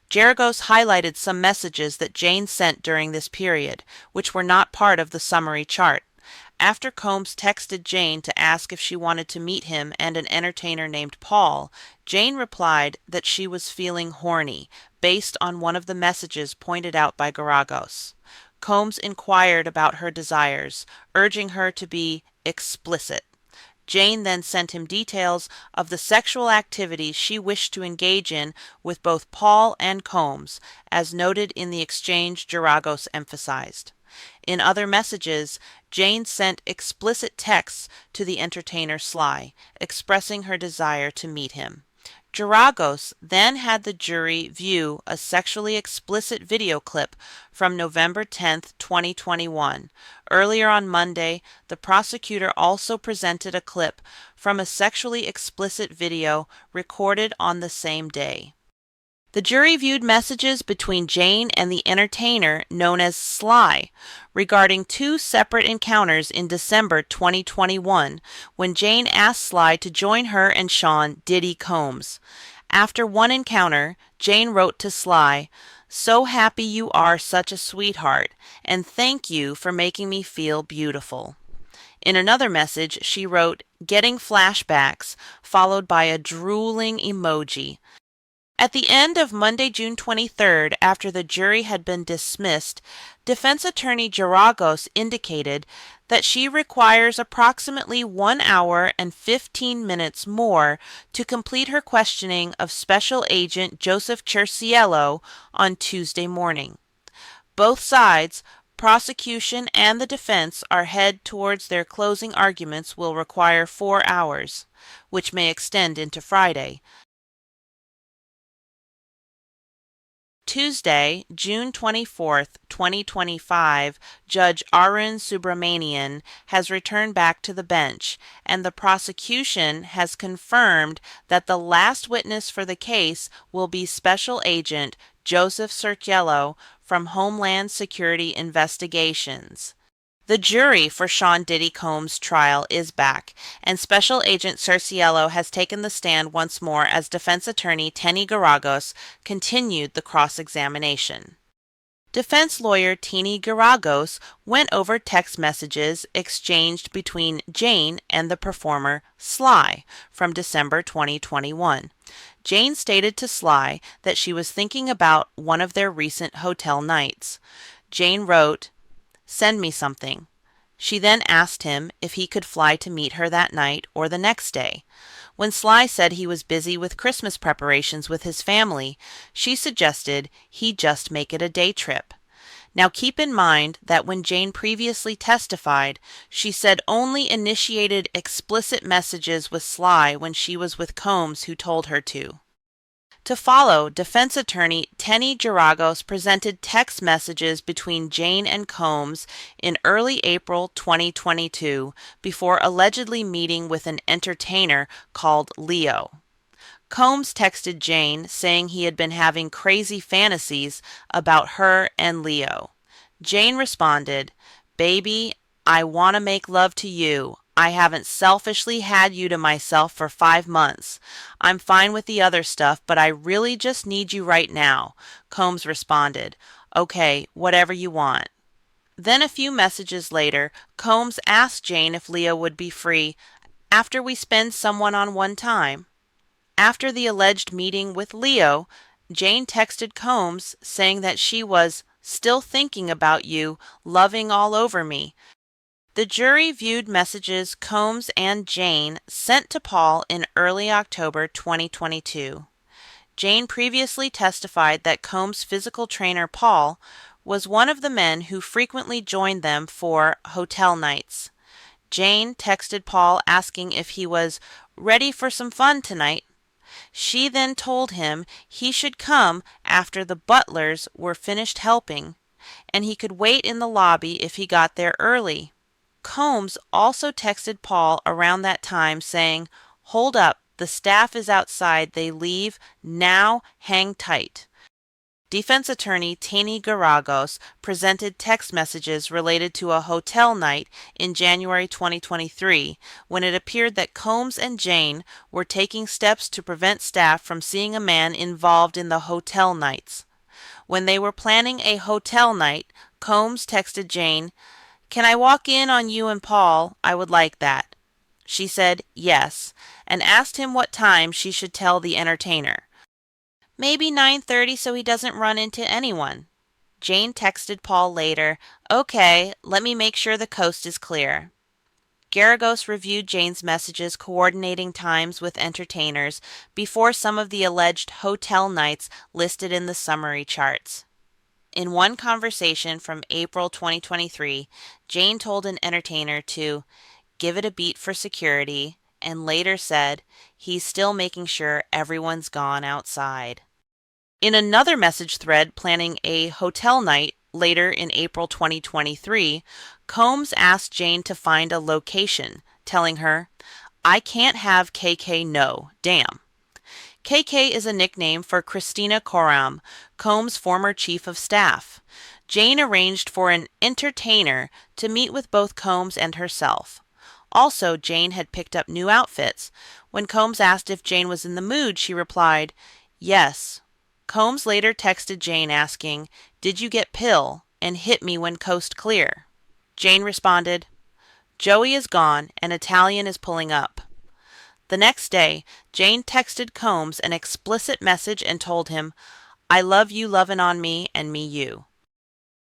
Geragos highlighted some messages that Jane sent during this period, which were not part of the summary chart. After Combs texted Jane to ask if she wanted to meet him and an entertainer named Paul, Jane replied that she was feeling horny, based on one of the messages pointed out by Garagos. Combs inquired about her desires, urging her to be explicit. Jane then sent him details of the sexual activities she wished to engage in with both Paul and Combs, as noted in the exchange Geragos emphasized. In other messages, Jane sent explicit texts to the entertainer Sly, expressing her desire to meet him. Geragos then had the jury view a sexually explicit video clip from November 10, 2021. Earlier on Monday, the prosecutor also presented a clip from a sexually explicit video recorded on the same day. The jury viewed messages between Jane and the entertainer known as Sly regarding two separate encounters in December 2021 when Jane asked Sly to join her and Sean Diddy Combs. After one encounter, Jane wrote to Sly, "So happy you are such a sweetheart, and thank you for making me feel beautiful." In another message, she wrote, "Getting flashbacks," followed by a drooling emoji. At the end of Monday, June 23rd, after the jury had been dismissed, defense attorney Geragos indicated that she requires approximately 1 hour and 15 minutes more to complete her questioning of Special Agent Joseph Cerciello on Tuesday morning. Both sides, prosecution and the defense, are head towards their closing arguments will require 4 hours, which may extend into Friday. Tuesday, June 24, 2025, Judge Arun Subramanian has returned back to the bench, and the prosecution has confirmed that the last witness for the case will be Special Agent Joseph Cerciello from Homeland Security Investigations. The jury for Sean Diddy Combs' trial is back, and Special Agent Cerciello has taken the stand once more as defense attorney Tani Giragos continued the cross-examination. Defense lawyer Tani Giragos went over text messages exchanged between Jane and the performer Sly from December 2021. Jane stated to Sly that she was thinking about one of their recent hotel nights. Jane wrote, "Send me something." She then asked him if he could fly to meet her that night or the next day. When Sly said he was busy with Christmas preparations with his family, she suggested he just make it a day trip. Now keep in mind that when Jane previously testified, she said only initiated explicit messages with Sly when she was with Combs, who told her to. To follow, defense attorney Tenny Geragos presented text messages between Jane and Combs in early April 2022 before allegedly meeting with an entertainer called Leo. Combs texted Jane saying he had been having crazy fantasies about her and Leo. Jane responded, "Baby, I want to make love to you. I haven't selfishly had you to myself for 5 months. I'm fine with the other stuff, but I really just need you right now." Combs responded, "Okay, whatever you want." Then a few messages later, Combs asked Jane if Leo would be free after we spend some one-on-one time. After the alleged meeting with Leo, Jane texted Combs saying that she was still thinking about you, loving all over me. The jury viewed messages Combs and Jane sent to Paul in early October 2022. Jane previously testified that Combs' physical trainer Paul was one of the men who frequently joined them for hotel nights. Jane texted Paul asking if he was ready for some fun tonight. She then told him he should come after the butlers were finished helping, and he could wait in the lobby if he got there early. Combs also texted Paul around that time saying, "Hold up, the staff is outside, they leave, now hang tight." Defense attorney Tenny Geragos presented text messages related to a hotel night in January 2023 when it appeared that Combs and Jane were taking steps to prevent staff from seeing a man involved in the hotel nights. When they were planning a hotel night, Combs texted Jane, "Can I walk in on you and Paul? I would like that." She said yes, and asked him what time she should tell the entertainer. "Maybe 9:30 so he doesn't run into anyone." Jane texted Paul later, "Okay, let me make sure the coast is clear." Geragos reviewed Jane's messages coordinating times with entertainers before some of the alleged hotel nights listed in the summary charts. In one conversation from April 2023, Jane told an entertainer to "give it a beat for security," and later said, "He's still making sure everyone's gone outside." In another message thread planning a hotel night later in April 2023, Combs asked Jane to find a location, telling her, "I can't have KK know, damn." KK is a nickname for Christina Coram, Combs' former chief of staff. Jane arranged for an entertainer to meet with both Combs and herself. Also, Jane had picked up new outfits. When Combs asked if Jane was in the mood, she replied, "Yes." Combs later texted Jane asking, "Did you get pill? And hit me when coast clear." Jane responded, "Joey is gone and Italian is pulling up." The next day, Jane texted Combs an explicit message and told him, "I love you lovin' on me and me you."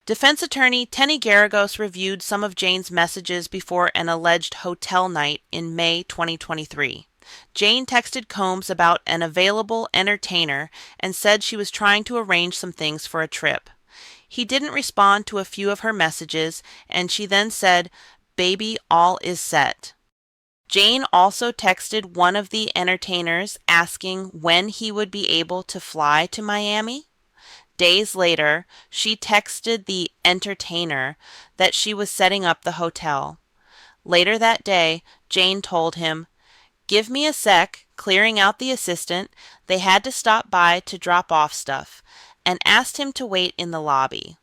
Defense attorney Tenny Geragos reviewed some of Jane's messages before an alleged hotel night in May 2023. Jane texted Combs about an available entertainer and said she was trying to arrange some things for a trip. He didn't respond to a few of her messages, and she then said, "Baby, all is set." Jane also texted one of the entertainers asking when he would be able to fly to Miami. Days later, she texted the entertainer that she was setting up the hotel. Later that day, Jane told him, "Give me a sec, clearing out the assistant. They had to stop by to drop off stuff," and asked him to wait in the lobby.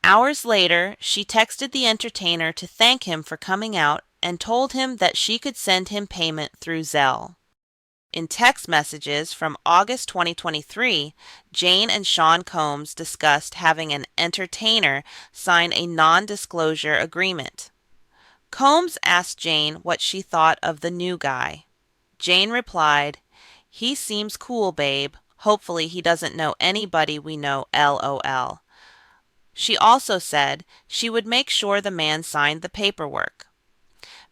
Hours later, she texted the entertainer to thank him for coming out and told him that she could send him payment through Zelle. In text messages from August 2023, Jane and Sean Combs discussed having an entertainer sign a non-disclosure agreement. Combs asked Jane what she thought of the new guy. Jane replied, "He seems cool, babe. Hopefully he doesn't know anybody we know, LOL." She also said she would make sure the man signed the paperwork.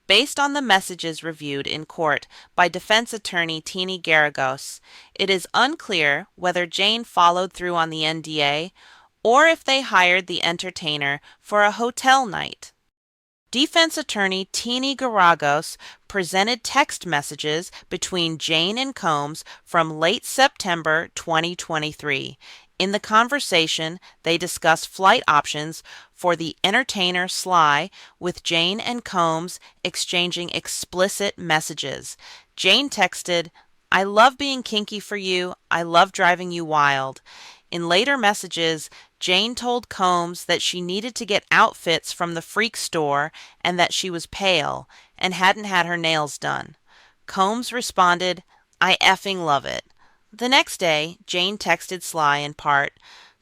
Based on the messages reviewed in court by defense attorney Tenny Geragos, it is unclear whether Jane followed through on the NDA or if they hired the entertainer for a hotel night. Defense attorney Teeny Garagos presented text messages between Jane and Combs from late September 2023. In the conversation, they discussed flight options for the entertainer Sly, with Jane and Combs exchanging explicit messages. Jane texted, "I love being kinky for you. I love driving you wild." In later messages, Jane told Combs that she needed to get outfits from the freak store and that she was pale and hadn't had her nails done. Combs responded, "I effing love it." The next day, Jane texted Sly in part,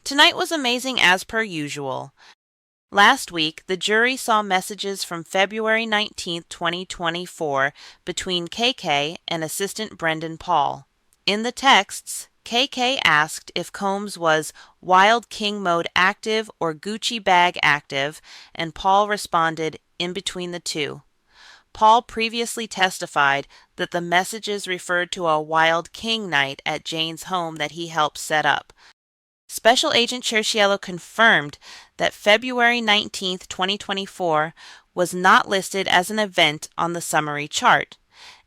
"Tonight was amazing as per usual." Last week, the jury saw messages from February 19, 2024, between KK and assistant Brendan Paul. In the texts, KK asked if Combs was Wild King mode active or Gucci bag active, and Paul responded, "In between the two." Paul previously testified that the messages referred to a Wild King night at Jane's home that he helped set up. Special Agent Cerciello confirmed that February 19, 2024 was not listed as an event on the summary chart,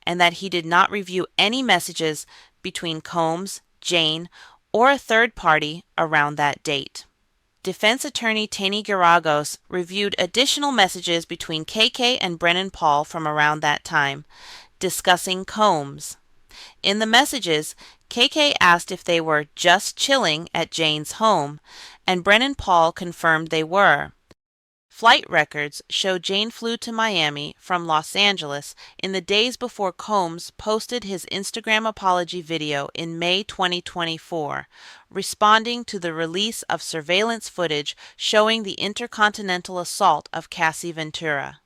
and that he did not review any messages between Combs, Jane, or a third party around that date. Defense attorney Teeny Garagos reviewed additional messages between KK and Brennan Paul from around that time, discussing Combs. In the messages, KK asked if they were just chilling at Jane's home, and Brennan Paul confirmed they were. Flight records show Jane flew to Miami from Los Angeles in the days before Combs posted his Instagram apology video in May 2024, responding to the release of surveillance footage showing the intercontinental assault of Cassie Ventura.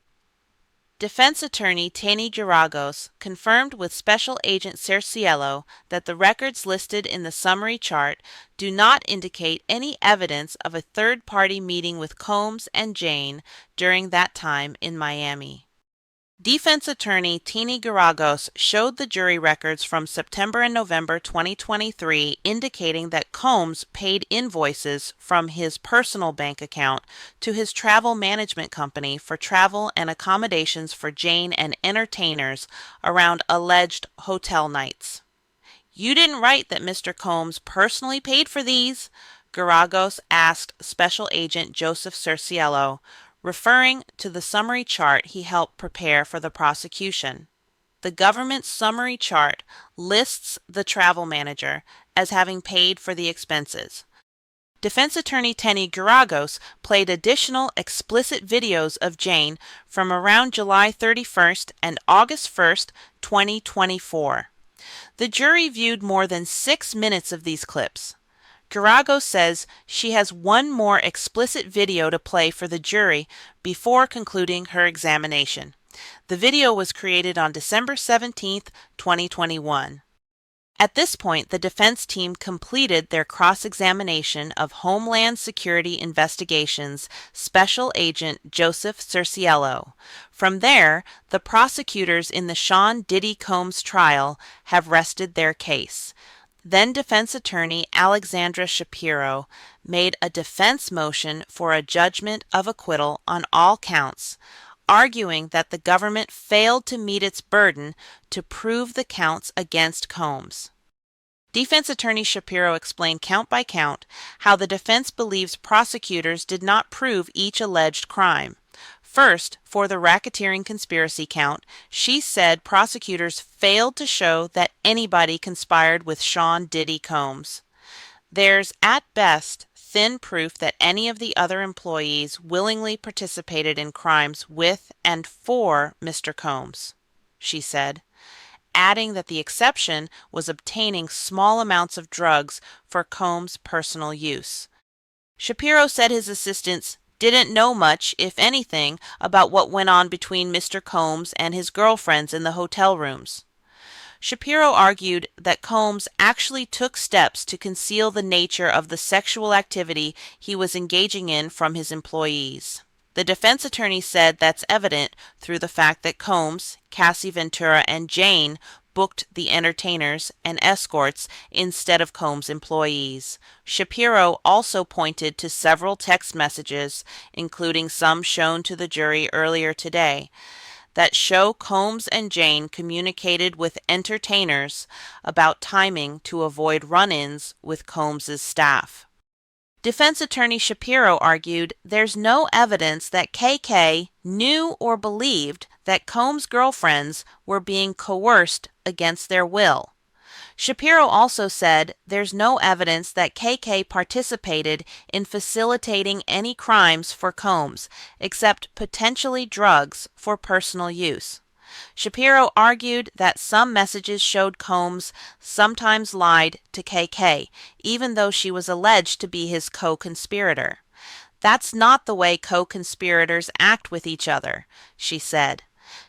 Defense attorney Teeny Garagos confirmed with Special Agent Cerciello that the records listed in the summary chart do not indicate any evidence of a third-party meeting with Combs and Jane during that time in Miami. Defense attorney Teeny Garagos showed the jury records from September and November 2023 indicating that Combs paid invoices from his personal bank account to his travel management company for travel and accommodations for Jane and entertainers around alleged hotel nights. "You didn't write that Mr. Combs personally paid for these?" Garagos asked Special Agent Joseph Cerciello, referring to the summary chart he helped prepare for the prosecution. The government's summary chart lists the travel manager as having paid for the expenses. Defense attorney Teeny Garagos played additional explicit videos of Jane from around July 31st and August 1st, 2024. The jury viewed more than 6 minutes of these clips. Garagos says she has one more explicit video to play for the jury before concluding her examination. The video was created on December 17, 2021. At this point, the defense team completed their cross-examination of Homeland Security Investigations Special Agent Joseph Cerciello. From there, the prosecutors in the Sean Diddy Combs trial have rested their case. Then defense attorney Alexandra Shapiro made a defense motion for a judgment of acquittal on all counts, arguing that the government failed to meet its burden to prove the counts against Combs. Defense attorney Shapiro explained count by count how the defense believes prosecutors did not prove each alleged crime. First, for the racketeering conspiracy count, she said prosecutors failed to show that anybody conspired with Sean Diddy Combs. There's, at best, thin proof that any of the other employees willingly participated in crimes with and for Mr. Combs, she said, adding that the exception was obtaining small amounts of drugs for Combs' personal use. Shapiro said his assistants didn't know much, if anything, about what went on between Mr. Combs and his girlfriends in the hotel rooms. Shapiro argued that Combs actually took steps to conceal the nature of the sexual activity he was engaging in from his employees. The defense attorney said that's evident through the fact that Combs, Cassie Ventura, and Jane booked the entertainers and escorts instead of Combs' employees. Shapiro also pointed to several text messages, including some shown to the jury earlier today, that show Combs and Jane communicated with entertainers about timing to avoid run-ins with Combs' staff. Defense attorney Shapiro argued there's no evidence that KK knew or believed that Combs' girlfriends were being coerced against their will. Shapiro also said there's no evidence that KK participated in facilitating any crimes for Combs, except potentially drugs for personal use. Shapiro argued that some messages showed Combs sometimes lied to KK, even though she was alleged to be his co-conspirator. That's not the way co-conspirators act with each other, she said.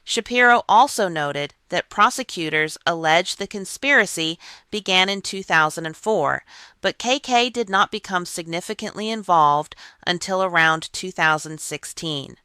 Shapiro also noted that prosecutors allege the conspiracy began in 2004, but KK did not become significantly involved until around 2016.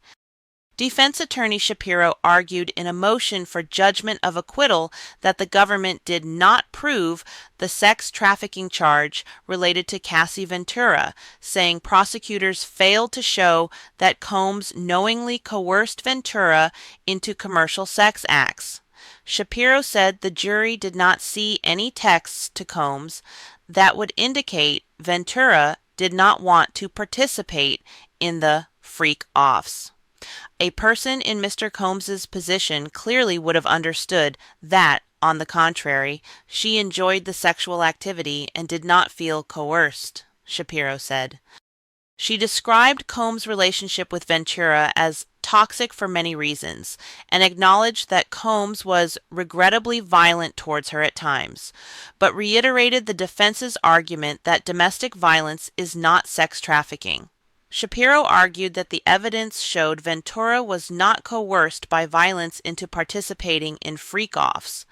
Defense attorney Shapiro argued in a motion for judgment of acquittal that the government did not prove the sex trafficking charge related to Cassie Ventura, saying prosecutors failed to show that Combs knowingly coerced Ventura into commercial sex acts. Shapiro said the jury did not see any texts to Combs that would indicate Ventura did not want to participate in the freak-offs. A person in Mr. Combs's position clearly would have understood that, on the contrary, she enjoyed the sexual activity and did not feel coerced, Shapiro said. She described Combs' relationship with Ventura as toxic for many reasons, and acknowledged that Combs was regrettably violent towards her at times, but reiterated the defense's argument that domestic violence is not sex trafficking. Shapiro argued that the evidence showed Ventura was not coerced by violence into participating in freak-offs,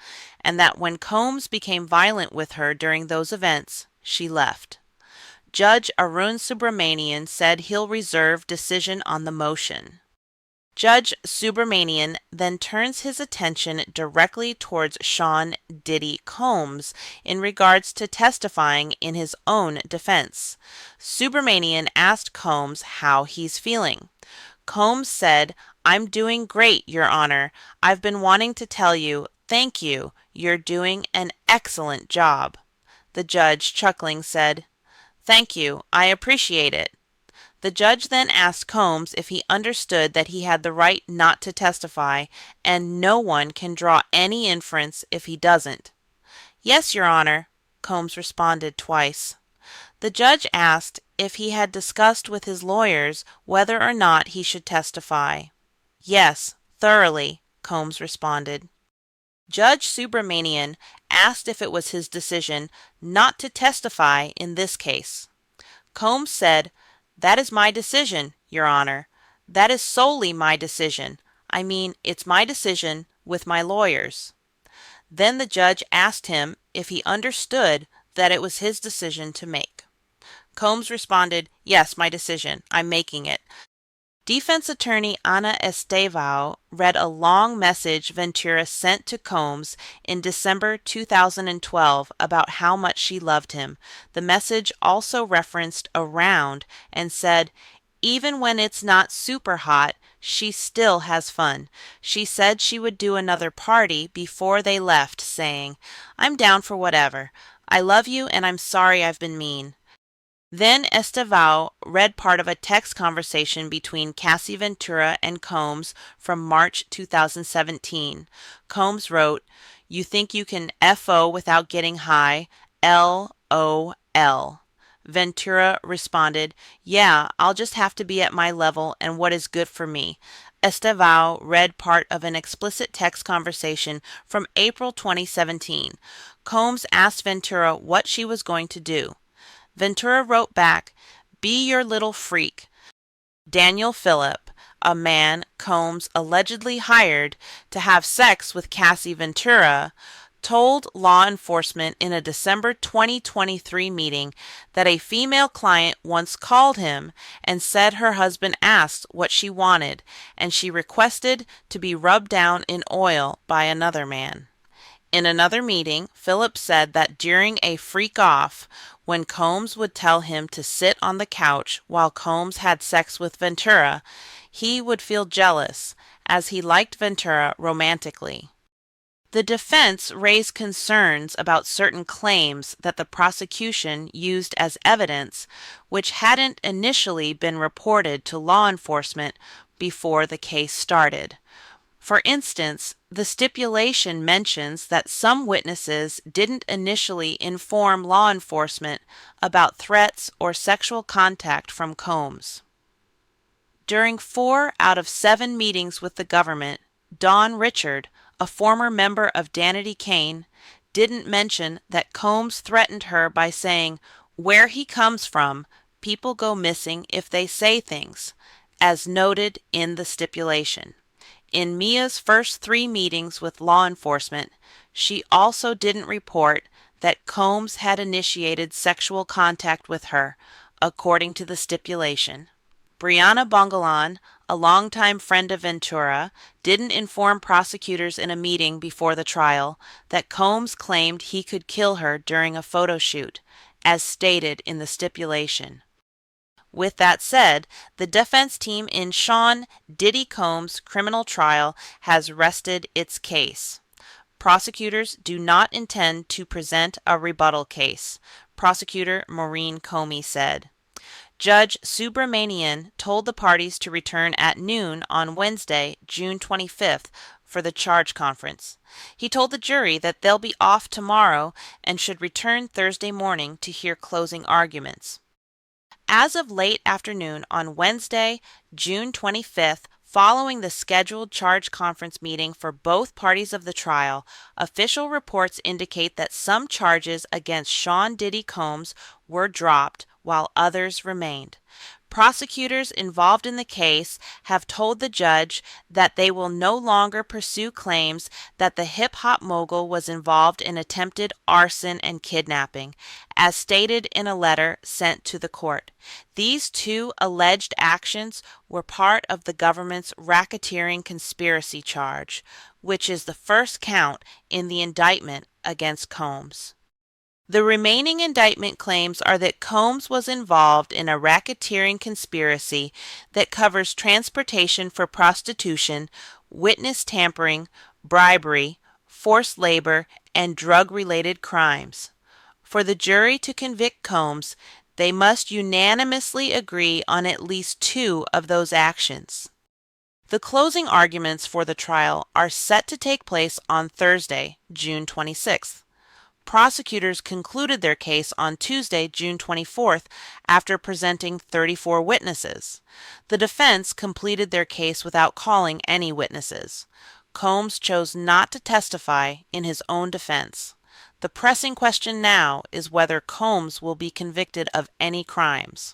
and that when Combs became violent with her during those events, she left. Judge Arun Subramanian said he'll reserve decision on the motion. Judge Subramanian then turns his attention directly towards Sean Diddy Combs in regards to testifying in his own defense. Subramanian asked Combs how he's feeling. Combs said, "I'm doing great, Your Honor. I've been wanting to tell you, thank you. You're doing an excellent job." The judge, chuckling, said, "Thank you. I appreciate it." The judge then asked Combs if he understood that he had the right not to testify, and no one can draw any inference if he doesn't. "Yes, Your Honor," Combs responded twice. The judge asked if he had discussed with his lawyers whether or not he should testify. "Yes, thoroughly," Combs responded. Judge Subramanian asked if it was his decision not to testify in this case. Combs said, "That is my decision, Your Honor. That is solely my decision. I mean, it's my decision with my lawyers." Then the judge asked him if he understood that it was his decision to make. Combs responded, "Yes, my decision. I'm making it." Defense attorney Ana Estevao read a long message Ventura sent to Combs in December 2012 about how much she loved him. The message also referenced around and said, "Even when it's not super hot, she still has fun." She said she would do another party before they left, saying, "I'm down for whatever. I love you and I'm sorry I've been mean." Then Estevao read part of a text conversation between Cassie Ventura and Combs from March 2017. Combs wrote, "You think you can FO without getting high? LOL." Ventura responded, "Yeah, I'll just have to be at my level and what is good for me." Estevao read part of an explicit text conversation from April 2017. Combs asked Ventura what she was going to do. Ventura wrote back, "Be your little freak." Daniel Phillip, a man Combs allegedly hired to have sex with Cassie Ventura, told law enforcement in a December 2023 meeting that a female client once called him and said her husband asked what she wanted, and she requested to be rubbed down in oil by another man. In another meeting, Philip said that during a freak-off, when Combs would tell him to sit on the couch while Combs had sex with Ventura, he would feel jealous, as he liked Ventura romantically. The defense raised concerns about certain claims that the prosecution used as evidence, which hadn't initially been reported to law enforcement before the case started. For instance, the stipulation mentions that some witnesses didn't initially inform law enforcement about threats or sexual contact from Combs. During 4 out of 7 meetings with the government, Dawn Richard, a former member of Danity Kane, didn't mention that Combs threatened her by saying, "Where he comes from, people go missing if they say things," as noted in the stipulation. In Mia's first 3 meetings with law enforcement, she also didn't report that Combs had initiated sexual contact with her, according to the stipulation. Brianna Bongalan, a longtime friend of Ventura, didn't inform prosecutors in a meeting before the trial that Combs claimed he could kill her during a photo shoot, as stated in the stipulation. With that said, the defense team in Sean Diddy Combs' criminal trial has rested its case. Prosecutors do not intend to present a rebuttal case, Prosecutor Maureen Comey said. Judge Subramanian told the parties to return at noon on Wednesday, June 25th, for the charge conference. He told the jury that they'll be off tomorrow and should return Thursday morning to hear closing arguments. As of late afternoon on Wednesday, June 25th, following the scheduled charge conference meeting for both parties of the trial, official reports indicate that some charges against Sean Diddy Combs were dropped while others remained. Prosecutors involved in the case have told the judge that they will no longer pursue claims that the hip-hop mogul was involved in attempted arson and kidnapping, as stated in a letter sent to the court. These 2 alleged actions were part of the government's racketeering conspiracy charge, which is the first count in the indictment against Combs. The remaining indictment claims are that Combs was involved in a racketeering conspiracy that covers transportation for prostitution, witness tampering, bribery, forced labor, and drug-related crimes. For the jury to convict Combs, they must unanimously agree on at least 2 of those actions. The closing arguments for the trial are set to take place on Thursday, June 26th. Prosecutors concluded their case on Tuesday, June 24th, after presenting 34 witnesses. The defense completed their case without calling any witnesses. Combs chose not to testify in his own defense. The pressing question now is whether Combs will be convicted of any crimes.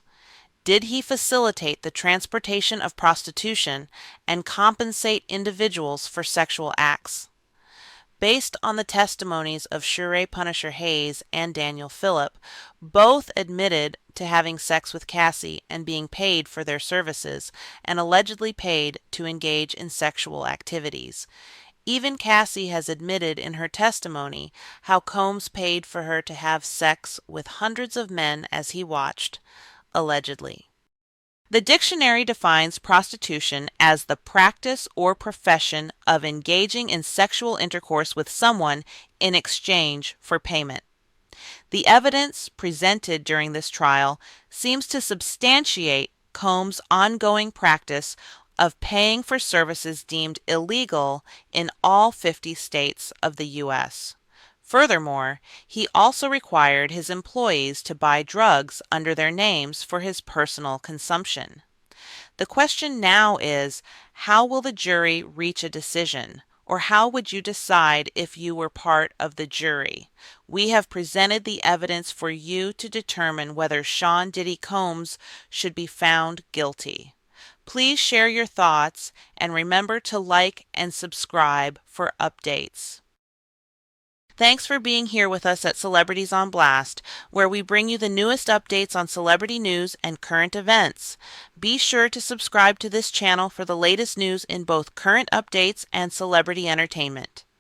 Did he facilitate the transportation of prostitution and compensate individuals for sexual acts? Based on the testimonies of Shure Punisher Hayes and Daniel Phillip, both admitted to having sex with Cassie and being paid for their services, and allegedly paid to engage in sexual activities. Even Cassie has admitted in her testimony how Combs paid for her to have sex with hundreds of men as he watched, allegedly. The dictionary defines prostitution as the practice or profession of engaging in sexual intercourse with someone in exchange for payment. The evidence presented during this trial seems to substantiate Combs' ongoing practice of paying for services deemed illegal in all 50 states of the U.S. Furthermore, he also required his employees to buy drugs under their names for his personal consumption. The question now is, how will the jury reach a decision? Or how would you decide if you were part of the jury? We have presented the evidence for you to determine whether Sean Diddy Combs should be found guilty. Please share your thoughts and remember to like and subscribe for updates. Thanks for being here with us at Celebrities on Blast, where we bring you the newest updates on celebrity news and current events. Be sure to subscribe to this channel for the latest news in both current updates and celebrity entertainment.